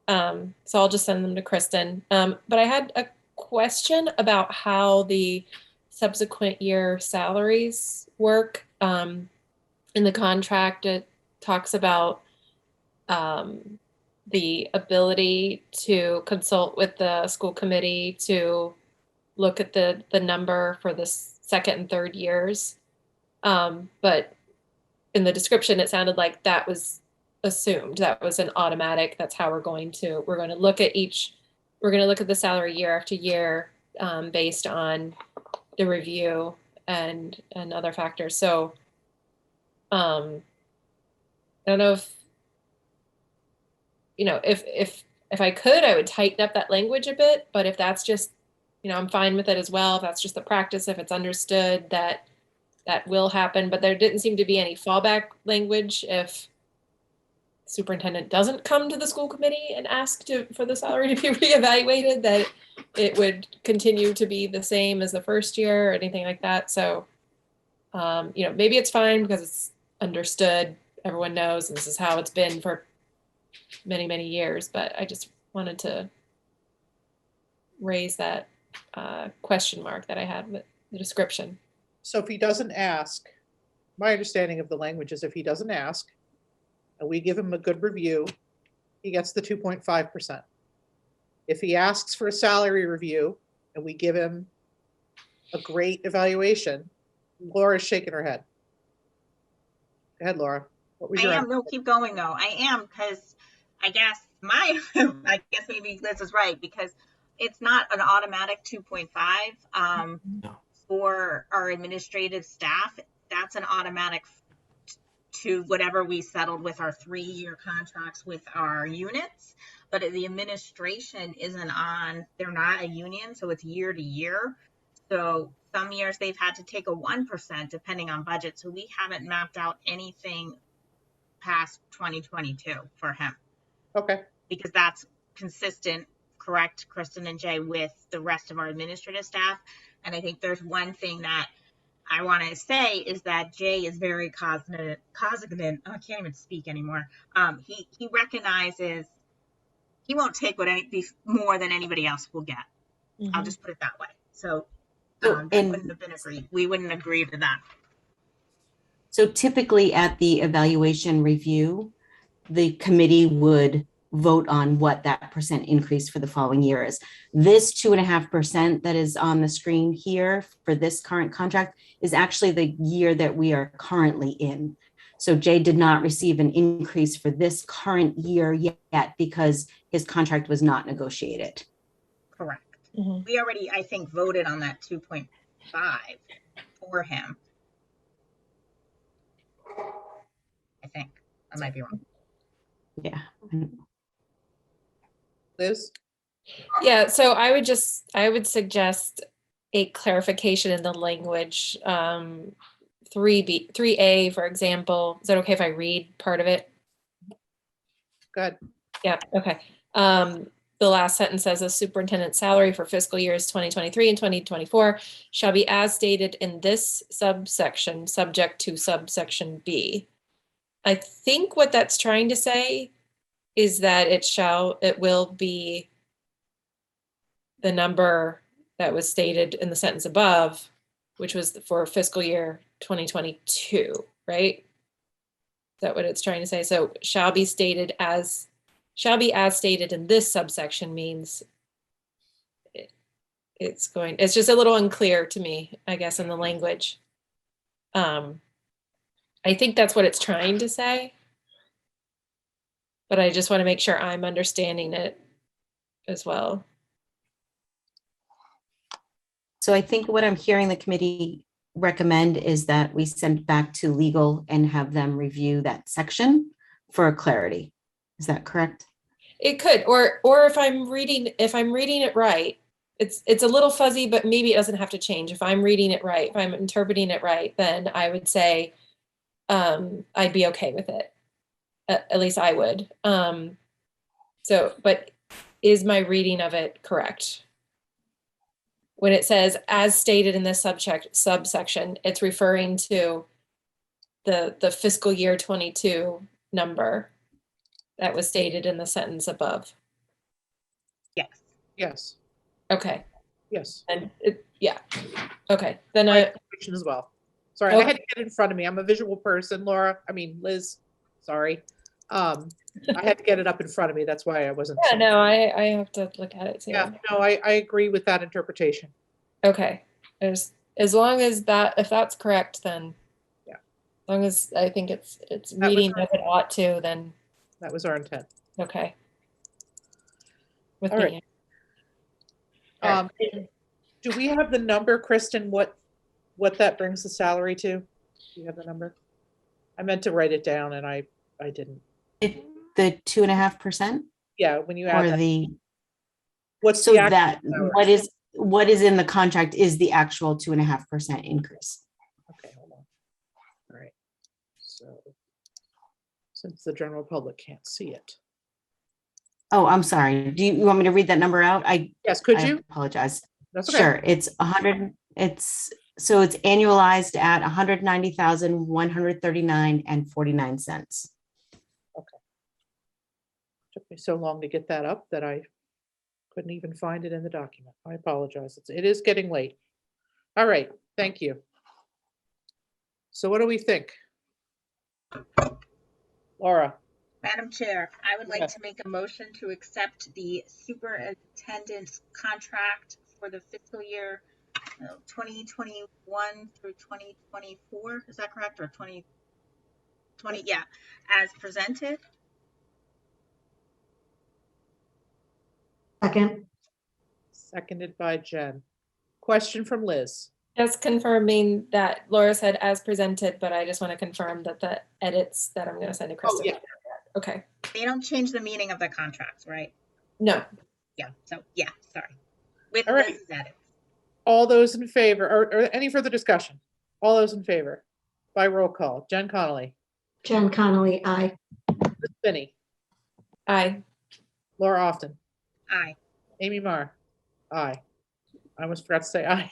So I'll just send them to Kristen. But I had a question about how the subsequent year salaries work. In the contract, it talks about the ability to consult with the school committee to look at the number for the second and third years. But in the description, it sounded like that was assumed. That was an automatic. That's how we're going to look at the salary year after year based on the review and other factors. So I don't know if, if I could, I would tighten up that language a bit, but if that's just, I'm fine with it as well. If that's just the practice, if it's understood that will happen, but there didn't seem to be any fallback language if superintendent doesn't come to the school committee and ask for the salary to be reevaluated, that it would continue to be the same as the first year or anything like that. So, maybe it's fine because it's understood, everyone knows, and this is how it's been for many, many years, but I just wanted to raise that question mark that I had with the description. So if he doesn't ask, my understanding of the language is if he doesn't ask and we give him a good review, he gets the 2.5%. If he asks for a salary review and we give him a great evaluation, Laura's shaking her head. Go ahead, Laura. What was your answer? No, keep going though. I am, because I guess maybe Liz is right, because it's not an automatic 2.5 for our administrative staff. That's an automatic to whatever we settled with our 3-year contracts with our units. But the administration isn't on, they're not a union, so it's year to year. So some years they've had to take a 1% depending on budget. So we haven't mapped out anything past 2022 for him. Okay. Because that's consistent, correct, Kristen and Jay, with the rest of our administrative staff. And I think there's one thing that I want to say is that Jay is very cognizant. I can't even speak anymore. He recognizes he won't take more than anybody else will get. Mm-hmm. I'll just put it that way. So we wouldn't agree to that. So typically at the evaluation review, the committee would vote on what that percent increase for the following year is. This 2.5% that is on the screen here for this current contract is actually the year that we are currently in. So Jay did not receive an increase for this current year yet because his contract was not negotiated. Correct. Mm-hmm. We already, I think, voted on that 2.5 for him. I think. I might be wrong. Yeah. Liz? Yeah, so I would suggest a clarification in the language. 3A, for example. Is that okay if I read part of it? Good. Yeah, okay. The last sentence says the superintendent's salary for fiscal years 2023 and 2024 shall be as stated in this subsection, subject to subsection B. I think what that's trying to say is that it will be the number that was stated in the sentence above, which was for fiscal year 2022, right? Is that what it's trying to say? So shall be as stated in this subsection means it's just a little unclear to me, I guess, in the language. I think that's what it's trying to say, but I just want to make sure I'm understanding it as well. So I think what I'm hearing the committee recommend is that we send back to legal and have them review that section for clarity. Is that correct? It could, or if I'm reading it right, it's a little fuzzy, but maybe it doesn't have to change. If I'm reading it right, if I'm interpreting it right, then I would say I'd be okay with it. At least I would. But is my reading of it correct? When it says as stated in this subsection, it's referring to the fiscal year 22 number that was stated in the sentence above. Yes. Yes. Okay. Yes. And yeah, okay, then My I, information as well. Sorry, I Okay. had to get it in front of me. I'm a visual person, Laura. I mean, Liz, sorry. I had to get it up in front of me. That's why I wasn't. yeah, no, I have to look at it too. Yeah, no, I agree with that interpretation. Okay, as long as that, if that's correct, then Yeah. as long as I think it's was reading as it ought to, then That was our intent. okay. With All me. right. All right. Do we have the number, Kristen, what that brings the salary to? Do you have the number? I meant to write it down and I didn't. The 2.5%, Yeah, when you add or that, the, what's so the actual that, salary? what is in the contract is the actual 2.5% increase. Okay, hold on. All right. So since the general public can't see it. Oh, I'm sorry. Do you want me to read that number out? Yes, could I you? apologize. That's okay. Sure, it's 100, so it's annualized at 190,139 and 49 cents. Took me so long to get that up that I couldn't even find it in the document. I apologize. It is getting late. All right, thank you. So what do we think? Laura? Madam Chair, I would like Yes. to make a motion to accept the superintendent's contract for the fiscal year 2021 through 2024. Is that correct? Or 2020? Yeah, as presented. Second, Seconded by Jen. Question from Liz. Just confirming that Laura said as presented, but I just want to confirm that the edits that I'm going to send to Kristen. yeah. Okay. They don't change the meaning of the contracts, right? No. Yeah. So yeah, sorry. With All right. Liz's edits. All those in favor, or any further discussion? All those in favor? By roll call. Jen Connolly. Jen Connolly, aye. Liz Finney. Aye. Laura Often. Aye. Amy Marr. Aye. I almost forgot to say aye.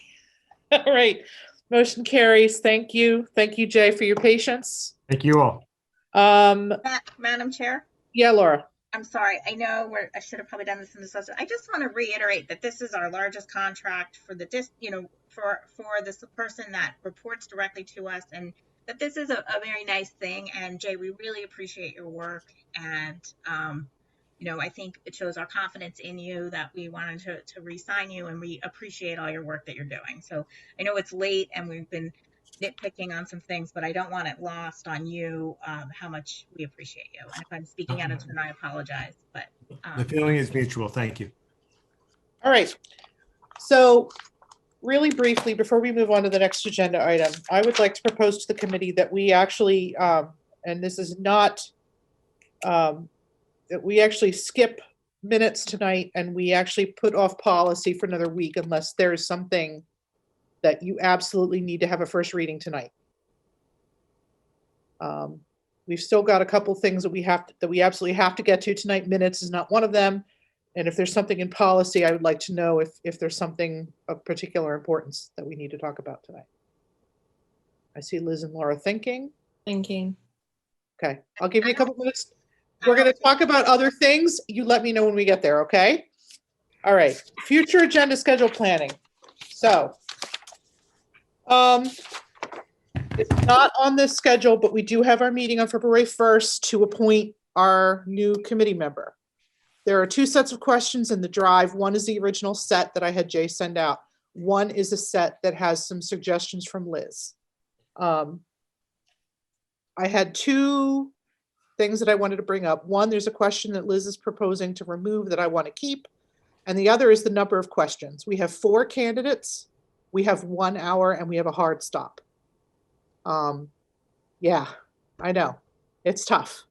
All right. Motion carries. Thank you. Thank you, Jay, for your patience. Thank you all. Madam Chair. Yeah, Laura. I'm sorry. I know I should have probably done this in the session. I just want to reiterate that this is our largest contract for the for this person that reports directly to us, and that this is a very nice thing. And Jay, we really appreciate your work, and I think it shows our confidence in you that we wanted to re-sign you, and we appreciate all your work that you're doing. So I know it's late and we've been nitpicking on some things, but I don't want it lost on you how much we appreciate you. And if I'm speaking out of turn, I apologize. But The feeling is mutual. Thank you. All right. So really briefly, before we move on to the next agenda item, I would like to propose to the committee that we actually, and this is not, that we actually skip minutes tonight and we actually put off policy for another week unless there's something that you absolutely need to have a first reading tonight. We've still got a couple things that we absolutely have to get to tonight. Minutes is not one of them. And if there's something in policy, I would like to know if there's something of particular importance that we need to talk about tonight. I see Liz and Laura thinking. Thinking. Okay, I'll give you a couple minutes. We're going to talk about other things. You let me know when we get there, okay? All right, future agenda schedule planning. So, it's not on this schedule, but we do have our meeting on February 1st to appoint our new committee member. There are two sets of questions in the drive. One is the original set that I had Jay send out. One is a set that has some suggestions from Liz. I had two things that I wanted to bring up. One, there's a question that Liz is proposing to remove that I want to keep. And the other is the number of questions. We have 4 candidates. We have 1 hour and we have a hard stop. Yeah, I know. It's tough.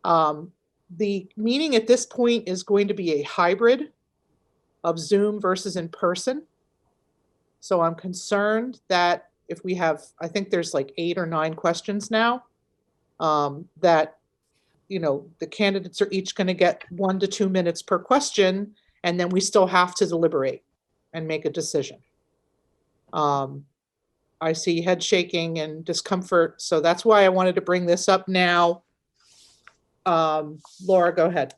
The meeting at this point is going to be a hybrid of Zoom versus in person. So I'm concerned that if we have, I think there's like 8 or 9 questions now, that, the candidates are each going to get 1 to 2 minutes per question, and then we still have to deliberate and make a decision. I see head shaking and discomfort, so that's why I wanted to bring this up now. Laura, go ahead.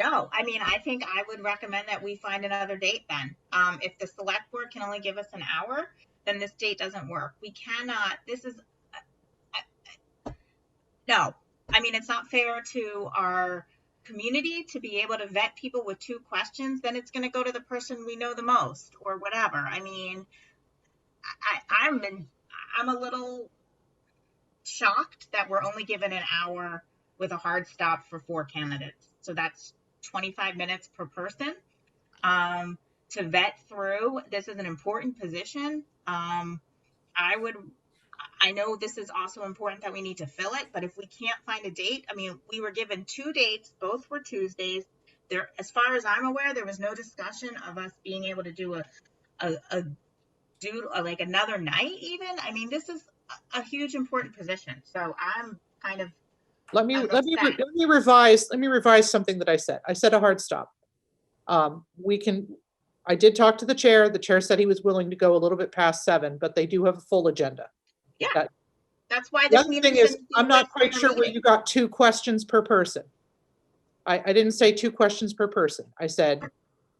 No, I mean, I think I would recommend that we find another date then. If the select board can only give us an hour, then this date doesn't work. We cannot, this is, no. I mean, it's not fair to our community to be able to vet people with 2 questions. Then it's going to go to the person we know the most or whatever. I mean, I'm a little shocked that we're only given an hour with a hard stop for 4 candidates. So that's 25 minutes per person to vet through. This is an important position. I know this is also important that we need to fill it, but if we can't find a date, I mean, we were given 2 dates, both were Tuesdays. There, as far as I'm aware, there was no discussion of us being able to do like another night even. I mean, this is a huge important position. So I'm kind of Let me upset. revise something that I said. I said a hard stop. I did talk to the chair. The chair said he was willing to go a little bit past 7, but they do have a full agenda. Yeah, that's why The other thing is, I'm not quite sure where meeting. you got 2 questions per person. I didn't say 2 questions per person. I said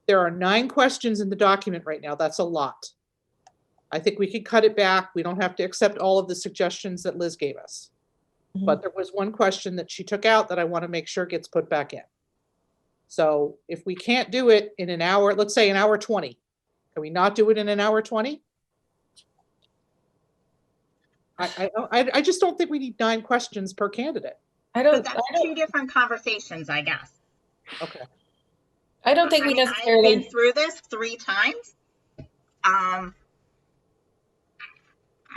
there are 9 questions in the document right now. That's a lot. I think we could cut it back. We don't have to accept all of the suggestions that Liz gave us. But there was 1 question that she took out that I want to make sure gets put back in. So if we can't do it in an hour, let's say an hour 20, can we not do it in an hour 20? I just don't think we need 9 questions per candidate. That's 2 different conversations, I guess. Okay. I don't think we I've necessarily. been through this 3 times. I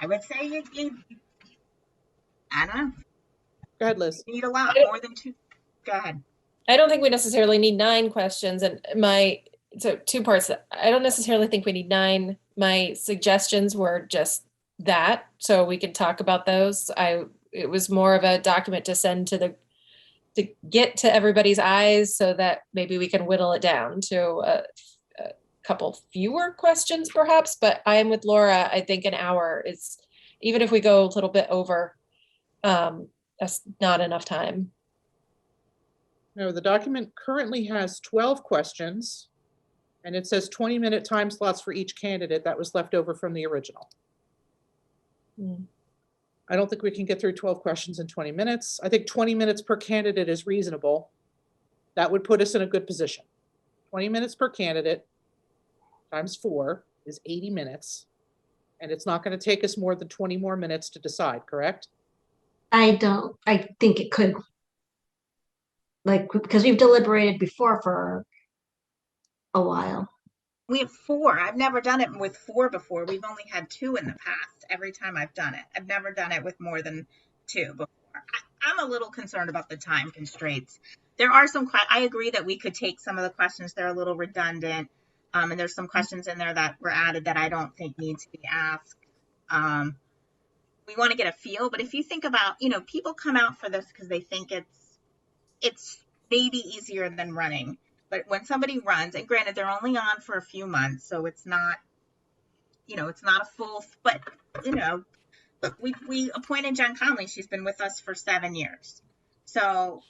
would say you I don't know. Go ahead, Liz. You need a lot more than 2. Go ahead. I don't think we necessarily need 9 questions, and so 2 parts. I don't necessarily think we need 9. My suggestions were just that, so we could talk about those. It was more of a document to send to get to everybody's eyes, so that maybe we can whittle it down to a couple fewer questions, perhaps. But I am with Laura. I think an hour is, even if we go a little bit over, that's not enough time. No, the document currently has 12 questions, and it says 20-minute time slots for each candidate. That was left over from the original. I don't think we can get through 12 questions in 20 minutes. I think 20 minutes per candidate is reasonable. That would put us in a good position. 20 minutes per candidate times 4 is 80 minutes, and it's not going to take us more than 20 more minutes to decide, correct? I think it could, because we've deliberated before for a while. We have 4. I've never done it with 4 before. We've only had 2 in the past. Every time I've done it, I've never done it with more than 2 before. I'm a little concerned about the time constraints. There are some, I agree that we could take some of the questions. They're a little redundant. And there's some questions in there that were added that I don't think need to be asked. We want to get a feel, but if you think about, people come out for this because they think it's maybe easier than running. But when somebody runs, and granted, they're only on for a few months, so it's not, it's not a full, but, we appointed Jen Conley. She's been with us for 7 years. So,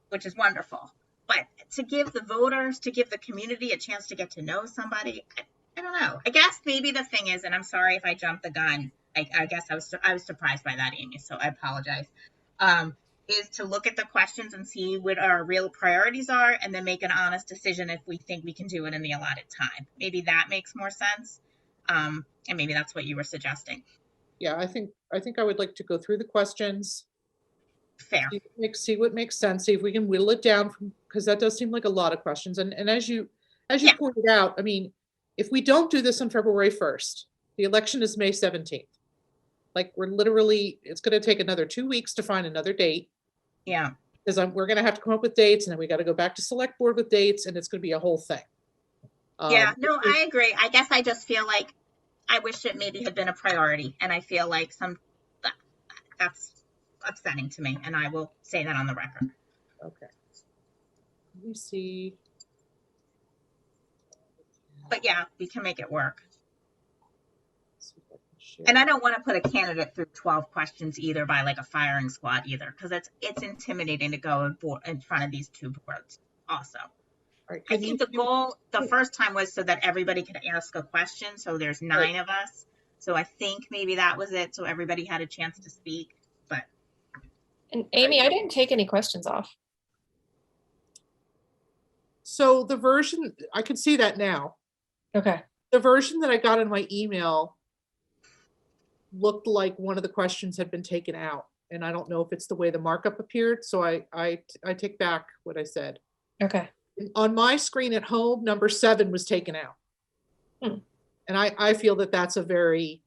which is wonderful. But to give the voters, to give the community a chance to get to know somebody, I don't know. I guess maybe the thing is, and I'm sorry if I jumped the gun, I guess I was surprised by that, Amy, so I apologize. Is to look at the questions and see what our real priorities are, and then make an honest decision if we think we can do it in the allotted time. Maybe that makes more sense. And maybe that's what you were suggesting. Yeah, I think I would like to go through the questions. Fair. See what makes sense. See if we can whittle it down, because that does seem like a lot of questions. And as you pointed out, I mean, if we don't do this on February 1st, the election is May 17th. Like, it's going to take another 2 weeks to find another date. Yeah. Because we're going to have to come up with dates, and then we got to go back to select board with dates, and it's going to be a whole thing. Yeah, no, I agree. I guess I just feel like I wish it maybe had been a priority, and I feel like that's upsetting to me, and I will say that on the record. Okay. Let me see. But yeah, we can make it work. And I don't want to put a candidate through 12 questions either by like a firing squad either, because it's intimidating to go in front of these 2 boards also. right, I can you think the do- goal the first time was so that everybody could ask a question. So there's 9 of us. So I think maybe that was it. So everybody had a chance to speak. But And Amy, I didn't take any questions off. So the version, I can see that now. Okay. The version that I got in my email looked like one of the questions had been taken out. And I don't know if it's the way the markup appeared. So I take back what I said. Okay. On my screen at home, number 7 was taken out. Hmm. And I feel that that's a very,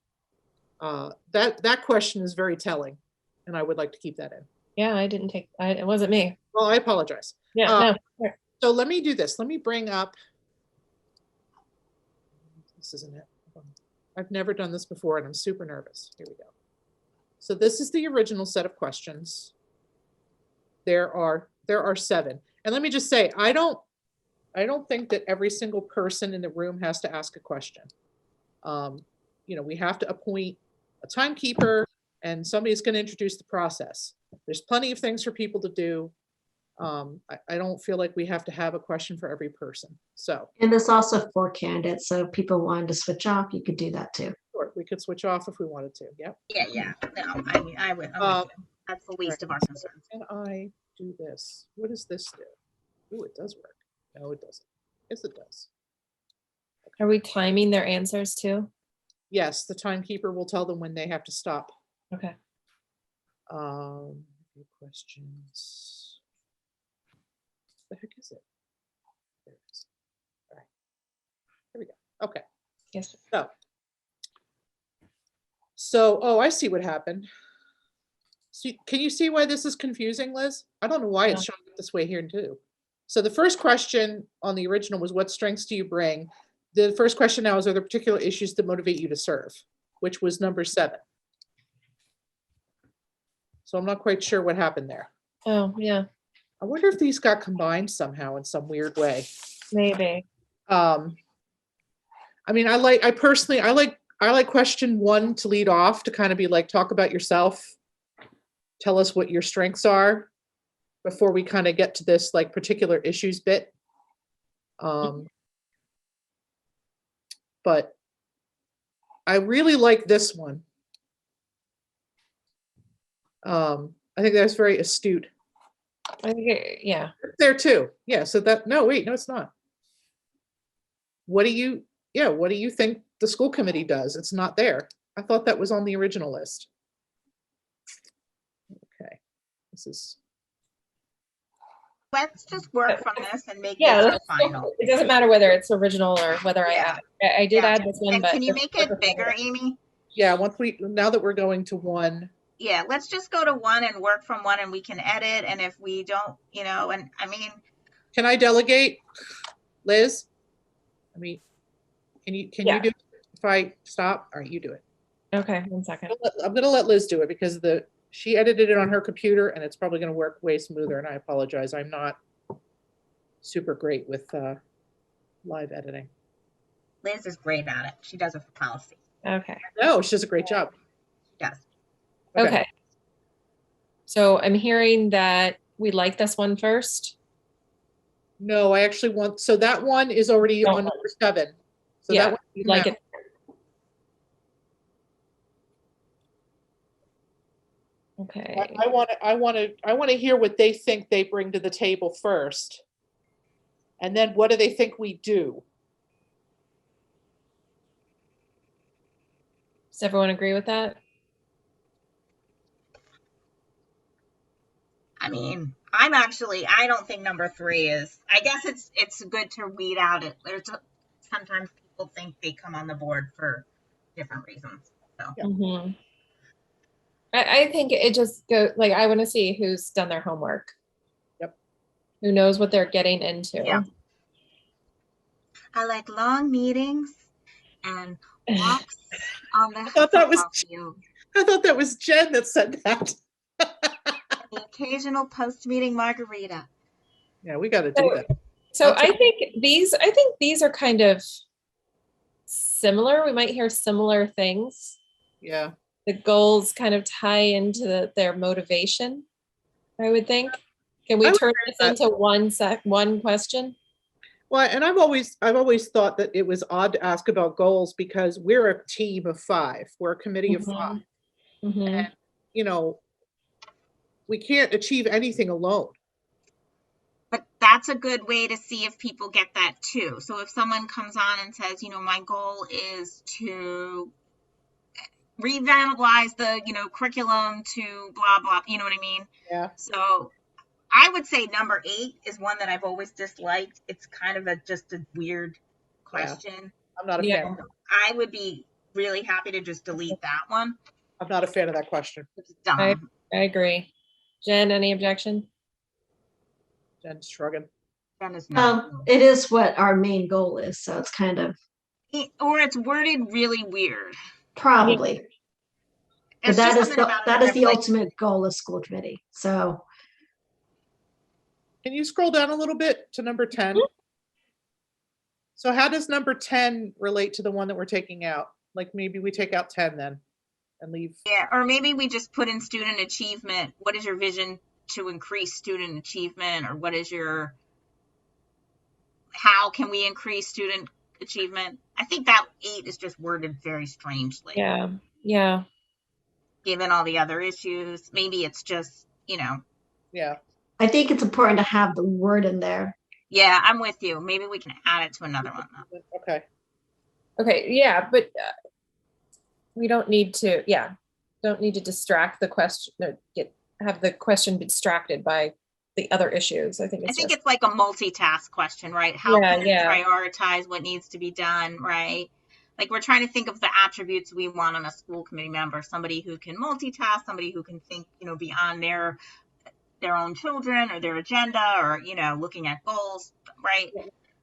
that question is very telling. And I would like to keep that in. Yeah, I didn't take, it wasn't me. Well, I apologize. Yeah, no. Sure. So let me do this. Let me bring up, this isn't it. I've never done this before and I'm super nervous. Here we go. So this is the original set of questions. There are 7. And let me just say, I don't think that every single person in the room has to ask a question. You know, we have to appoint a timekeeper and somebody's going to introduce the process. There's plenty of things for people to do. I don't feel like we have to have a question for every person. So, And there's also 4 candidates. So if people wanted to switch off, you could do that too. sure, we could switch off if we wanted to. Yep. yeah. No, I mean, I'm with you. That's the least of our concerns. Can I do this? What does this do? Ooh, it does work. No, it doesn't. Yes, it does. Are we timing their answers too? Yes, the timekeeper will tell them when they have to stop. Okay. Questions. What the heck is it? There it is. All right. Here we go. Okay. Yes. So, oh, I see what happened. See, can you see why this is confusing, Liz? I don't know why it's showing up this way here too. So the first question on the original was, what strengths do you bring? The first question now is, are there particular issues that motivate you to serve? Which was number 7. So I'm not quite sure what happened there. Oh, yeah, I wonder if these got combined somehow in some weird way. maybe. I mean, I like question 1 to lead off, to kind of be like, talk about yourself. Tell us what your strengths are before we kind of get to this like particular issues bit. But I really like this one. I think that's very astute. I think yeah. There too. Yeah. So that, no, wait, no, it's not. What do you think the school committee does? It's not there. I thought that was on the original list. Okay. This is. Let's just work from this and make Yeah, this our final. it doesn't matter whether it's original or whether I did add this one, And but can you make it bigger, Amy? Yeah, now that we're going to 1. Yeah, let's just go to 1 and work from 1 and we can edit. And if we don't, and I mean. Can I delegate, Liz? I mean, can you do it if I stop? All right, you do it. Okay, 1 second. I'm gonna let Liz do it because she edited it on her computer and it's probably gonna work way smoother, and I apologize. I'm not super great with live editing. Liz is great at it. She does it for policy. Okay. No, she does a great job. She does. Okay. So I'm hearing that we like this one first. No, I actually want, so that one is already on number 7. So Yeah, that one, we like it. Okay. I want to hear what they think they bring to the table first. And then what do they think we do? Does everyone agree with that? I mean, I don't think number 3 is, I guess it's good to weed out it. Sometimes people think they come on the board for different reasons. So. Yeah. Mm-hmm. I think it just goes, like, I want to see who's done their homework. Yep. Who knows what they're getting into. Yeah. I like long meetings and walks on the field. I thought that was Jen that said that. The occasional post-meeting margarita. Yeah, we got to do that. So I think these are kind of similar. We might hear similar things. Yeah. The goals kind of tie into their motivation, I would think. Can we turn this into one question? Well, and I've always thought that it was odd to ask about goals because we're a team of 5. We're a committee of 5. Mhm. And, you know, we can't achieve anything alone. But that's a good way to see if people get that too. So if someone comes on and says, my goal is to revitalize the, curriculum to blah, blah, you know what I mean? Yeah. So I would say number 8 is one that I've always disliked. It's kind of just a weird question. I'm not a Yeah. fan. I would be really happy to just delete that one. I'm not a fan of that question. It's dumb. I agree. Jen, any objection? Jen's shrugging. Jen is not. It is what our main goal is, so it's kind of Or it's worded really weird. probably. But It's that just is something the, about it that is that's the like, ultimate goal of school committee. So Can you scroll down a little bit to number 10? So how does number 10 relate to the one that we're taking out? Like maybe we take out 10 then and leave. Yeah, or maybe we just put in student achievement. What is your vision to increase student achievement? Or how can we increase student achievement? I think that 8 is just worded very strangely. Yeah. Given all the other issues, maybe it's just, Yeah. I think it's important to have the word in there. Yeah, I'm with you. Maybe we can add it to another one though. Okay. Okay, yeah, but we don't need to distract the question, or have the question be distracted by the other issues. I think it's like a multitask question, right? How can we prioritize what needs to be done, right? Like we're trying to think of the attributes we want in a school committee member, somebody who can multitask, somebody who can think, beyond their own children or their agenda or, looking at goals, right?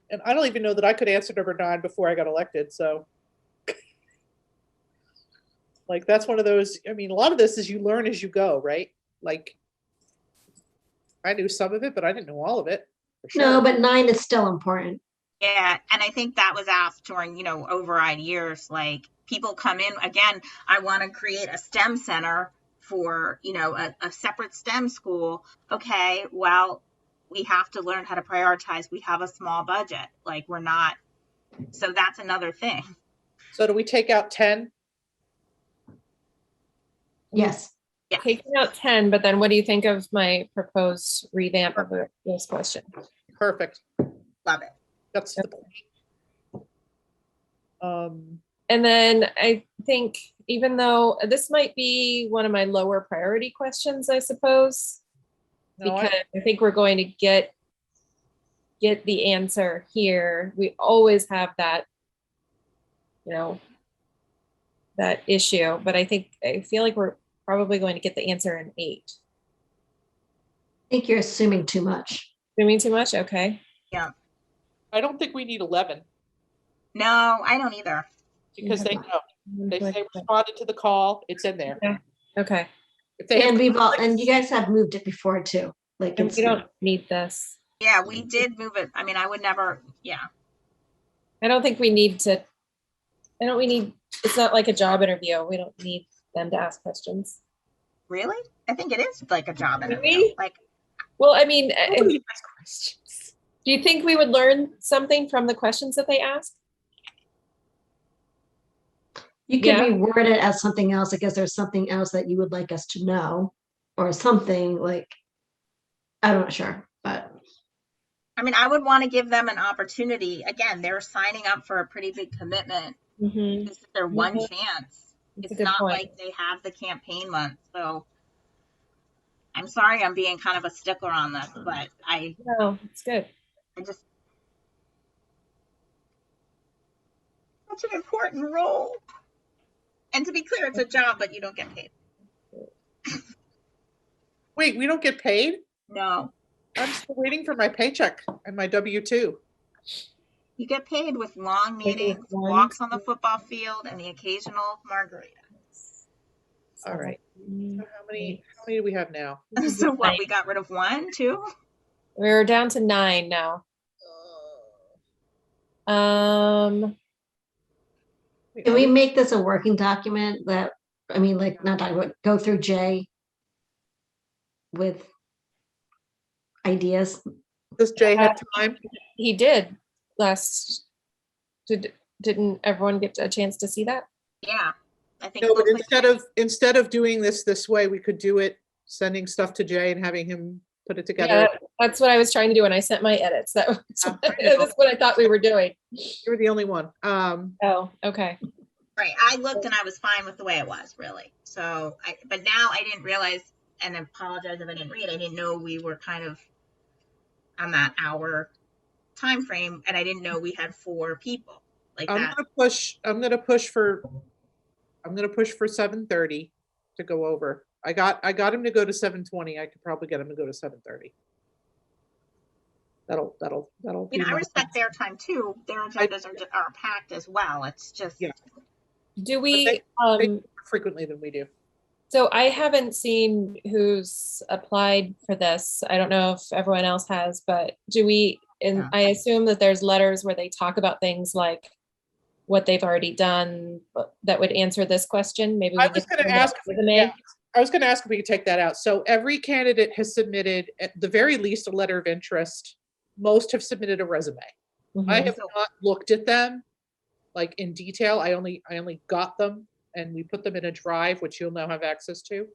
And I don't even know that I could answer number 9 before I got elected. So like, that's one of those, a lot of this is you learn as you go, right? Like I knew some of it, but I didn't know all of it. For sure. No, but 9 is still important. Yeah, and I think that was asked during, override years. Like people come in, again, I want to create a STEM center for, a separate STEM school. Okay, well, we have to learn how to prioritize. We have a small budget. Like so that's another thing. So do we take out 10? Yes. Yeah. Taking out 10, but then what do you think of my proposed revamp of this question? Perfect. Love it. That's the point. And then I think, even though this might be one of my lower priority questions, I suppose, because I think we're going to get the answer here. We always have that, that issue, but I feel like we're probably going to get the answer in 8. I think you're assuming too much. Assuming too much? Okay. Yeah. I don't think we need 11. No, I don't either. Because they know. They say responded to the call. It's in there. Yeah. Okay. If they And and you guys have moved it before too. Like we don't need this. Yeah, we did move it. I would never. Yeah. I don't think we need to. It's not like a job interview. We don't need them to ask questions. Really? I think it is like a job interview. Really? Well, do you think we would learn something from the questions that they ask? You can reword it as something else. I guess there's something else that you would like us to know, or something like, I'm not sure, but. I would want to give them an opportunity. Again, they're signing up for a pretty big commitment. Mm-hmm. This is their one chance. It's not like they have the campaign month. So I'm sorry I'm being kind of a stickler on this, but No, it's good. Such an important role. And to be clear, it's a job, but you don't get paid. Wait, we don't get paid? No. I'm still waiting for my paycheck and my W-2. You get paid with long meetings, walks on the football field, and the occasional margarita. All right. So how many do we have now? So what, we got rid of 1, 2? We're down to 9 now. Can we make this a working document that, not document, go through Jay with ideas? Does Jay have time? He did. didn't everyone get a chance to see that? Yeah, I think. No, it but looks like- instead of doing this way, we could do it, sending stuff to Jay and having him put it together. Yeah, that's what I was trying to do when I sent my edits. That was that's what I thought we were doing. You were the only one. Oh, okay. Right. I looked and I was fine with the way it was, really. So, but now I didn't realize, and I apologize if I didn't read. I didn't know we were kind of on that hour time frame, and I didn't know we had 4 people like I'm that. gonna push for 7:30 to go over. I got him to go to 7:20. I could probably get him to go to 7:30. That'll be I my- respect their time too. Their agendas are packed as well. It's just Yeah. Do we? they more frequently than we do. So I haven't seen who's applied for this. I don't know if everyone else has, but do we? And Yeah. I assume that there's letters where they talk about things like what they've already done that would answer this question. Maybe I we was could going to send ask. that resume. Yeah, I was going to ask if we could take that out. So every candidate has submitted, at the very least, a letter of interest. Most have submitted a resume. I Mhm. have not looked at them like in detail. I only got them, and we put them in a drive, which you'll now have access to.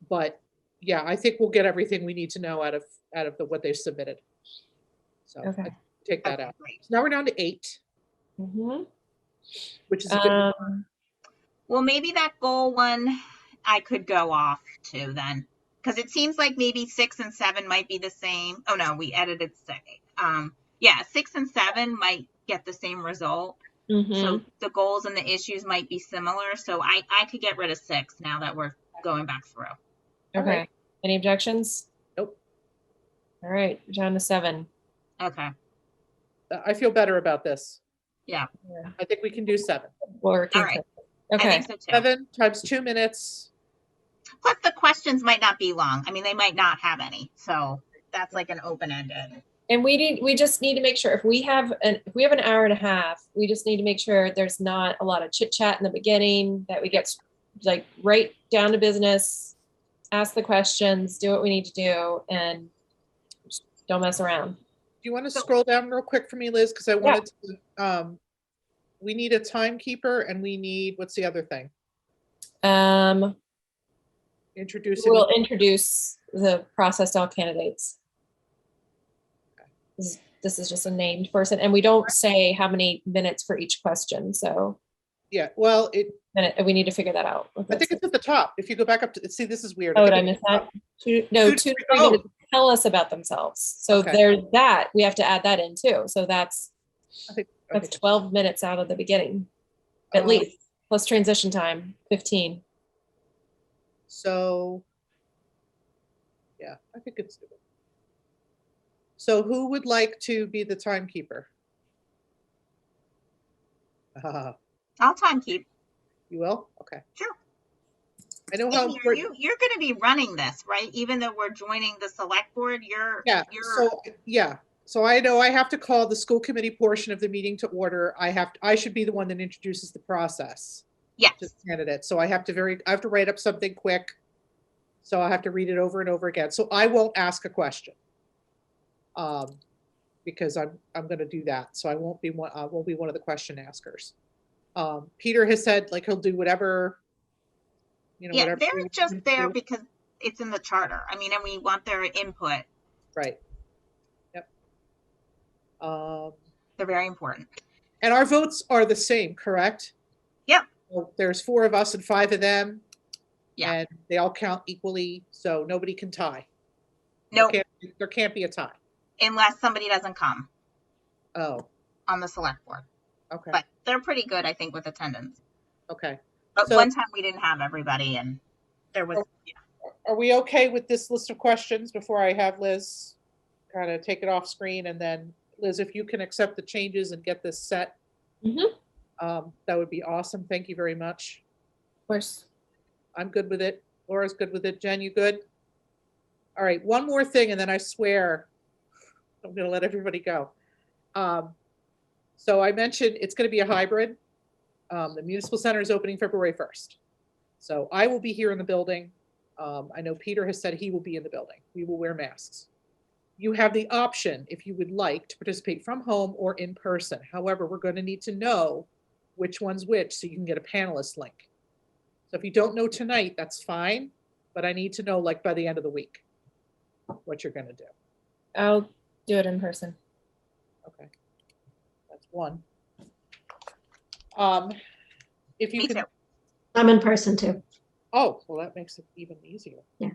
But yeah, I think we'll get everything we need to know out of what they've submitted. So Okay. I take that okay, out. great. So now we're down to 8, Mhm. which is a good. Well, maybe that goal one I could go off to then, because it seems like maybe 6 and 7 might be the same. Oh no, we edited 6. Yeah, 6 and 7 might get the same result. Mhm. So the goals and the issues might be similar. So I could get rid of 6 now that we're going back through. Okay. Any objections? Nope. All right, down to 7. Okay. I feel better about this. Yeah. I think we can do 7. Working. All right. Okay. I think so too. 7 times 2 minutes. Plus the questions might not be long. I mean, they might not have any. So that's like an open-ended. And we just need to make sure if we have an hour and a half, we just need to make sure there's not a lot of chit chat in the beginning, that we get like right down to business, ask the questions, do what we need to do, and just don't mess around. Do you want to scroll down real quick for me, Liz? Because I wanted to, we need a timekeeper, and we need, what's the other thing? Introduce We'll introduce the process to all candidates. This is just a named person, and we don't say how many minutes for each question. So Yeah, well, we need to figure that out. I think it's at the top. If you go back up to, see, this is weird. Oh, did think I it's miss at the that? top. 2 2 to to 3 3 minutes to tell us about themselves. So Okay. there's that. We have to add that in too. So that's I think, that's okay. 12 minutes out of the beginning, at least, plus transition time, 15. So, yeah, I think it's good. So who would like to be the timekeeper? I'll time keep. You will? Okay. Sure. I know how Amy, you're going to be running this, right? Even though we're joining the select board, you're. So I know I have to call the school committee portion of the meeting to order. I should be the one that introduces the process. Yes. To the candidate. So I have to write up something quick. So I have to read it over and over again. So I won't ask a question. Because I'm going to do that. So I won't be one of the question askers. Peter has said like he'll do whatever. Yeah, whatever they're just there do. because it's in the charter. I mean, and we want their input. Right. Yep. They're very important. And our votes are the same, correct? Yep. So there's 4 of us and 5 of them. Yeah. And they all count equally, so nobody can tie. No, There can't be a tie. unless somebody doesn't come Oh, on the select board. okay. But they're pretty good, I think, with attendance. Okay. But So- one time we didn't have everybody, and there was. Are we okay with this list of questions before I have Liz kind of take it off screen? And then Liz, if you can accept the changes and get this set, Mhm. That would be awesome. Thank you very much. Of course. I'm good with it. Laura's good with it. Jen, you good? All right, one more thing, and then I swear I'm going to let everybody go. So I mentioned it's going to be a hybrid. The municipal center is opening February 1st. So I will be here in the building. I know Peter has said he will be in the building. We will wear masks. you have the option, if you would like, to participate from home or in person. However, we're going to need to know which one's which so you can get a panelist link. So if you don't know tonight, that's fine, but I need to know like by the end of the week what you're going to do. I'll do it in person. Okay. That's one. If you Me can, too. I'm in person too. oh, well, that makes it even easier. Yeah.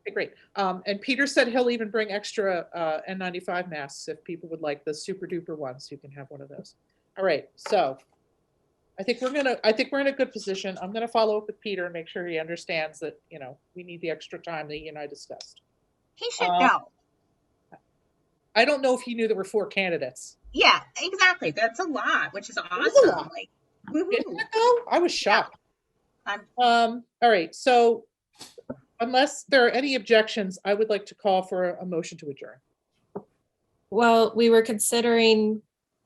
Okay, great. And Peter said he'll even bring extra N95 masks if people would like the super duper ones. You can have one of those. All right. So I think we're in a good position. I'm gonna follow up with Peter and make sure he understands that, you know, we need the extra time that he and I discussed. He should know. I don't know if he knew there were 4 candidates. Yeah, exactly. That's a lot, which is is a awesome. lot. Like, Isn't woohoo. it though? I was shocked. I'm- All right. So unless there are any objections, I would like to call for a motion to adjourn. Well, we were considering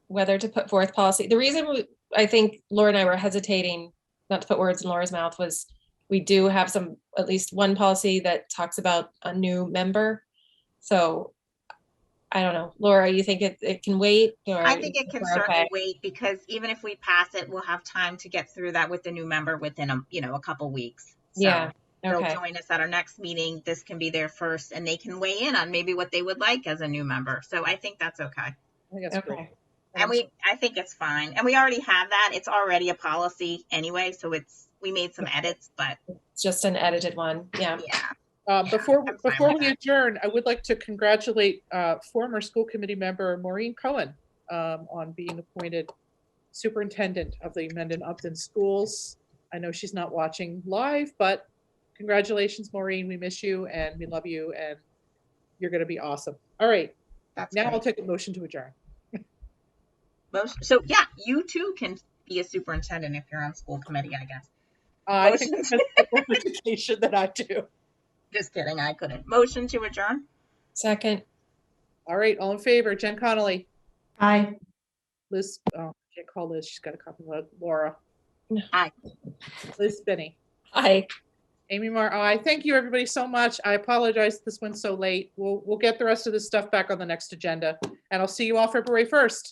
whether to put forth policy. The reason I think Laura and I were hesitating not to put words in Laura's mouth was we do have at least one policy that talks about a new member. So I don't know, Laura, you think it can wait? Or I think it can we're certainly okay? wait because even if we pass it, we'll have time to get through that with the new member within a couple weeks. So Yeah, they'll okay. join us at our next meeting. This can be their first, and they can weigh in on maybe what they would like as a new member. So I think that's okay. I think that's great. Okay. And I think it's fine. And we already have that. It's already a policy anyway. So we made some edits, but It's just an edited one. Yeah. yeah. Before I'm fine with we that. adjourn, I would like to congratulate former school committee member Maureen Cohen on being appointed superintendent of the Mendon Upton schools. I know she's not watching live, but congratulations, Maureen. We miss you and we love you, and you're going to be awesome. All right, That's now great. I'll take a motion to adjourn. So yeah, you too can be a superintendent if you're on school committee, I guess. I think that's the representation that I do. Just kidding, I couldn't. Motion to adjourn? Second. All right, all in favor? Jen Connolly, Aye. Liz. Oh, I can't call Liz. She's got a copy of Laura. Aye. Liz Spinney. Aye. Amy Marr, aye. Thank you, everybody, so much. I apologize this went so late. We'll get the rest of this stuff back on the next agenda, and I'll see you all February 1st.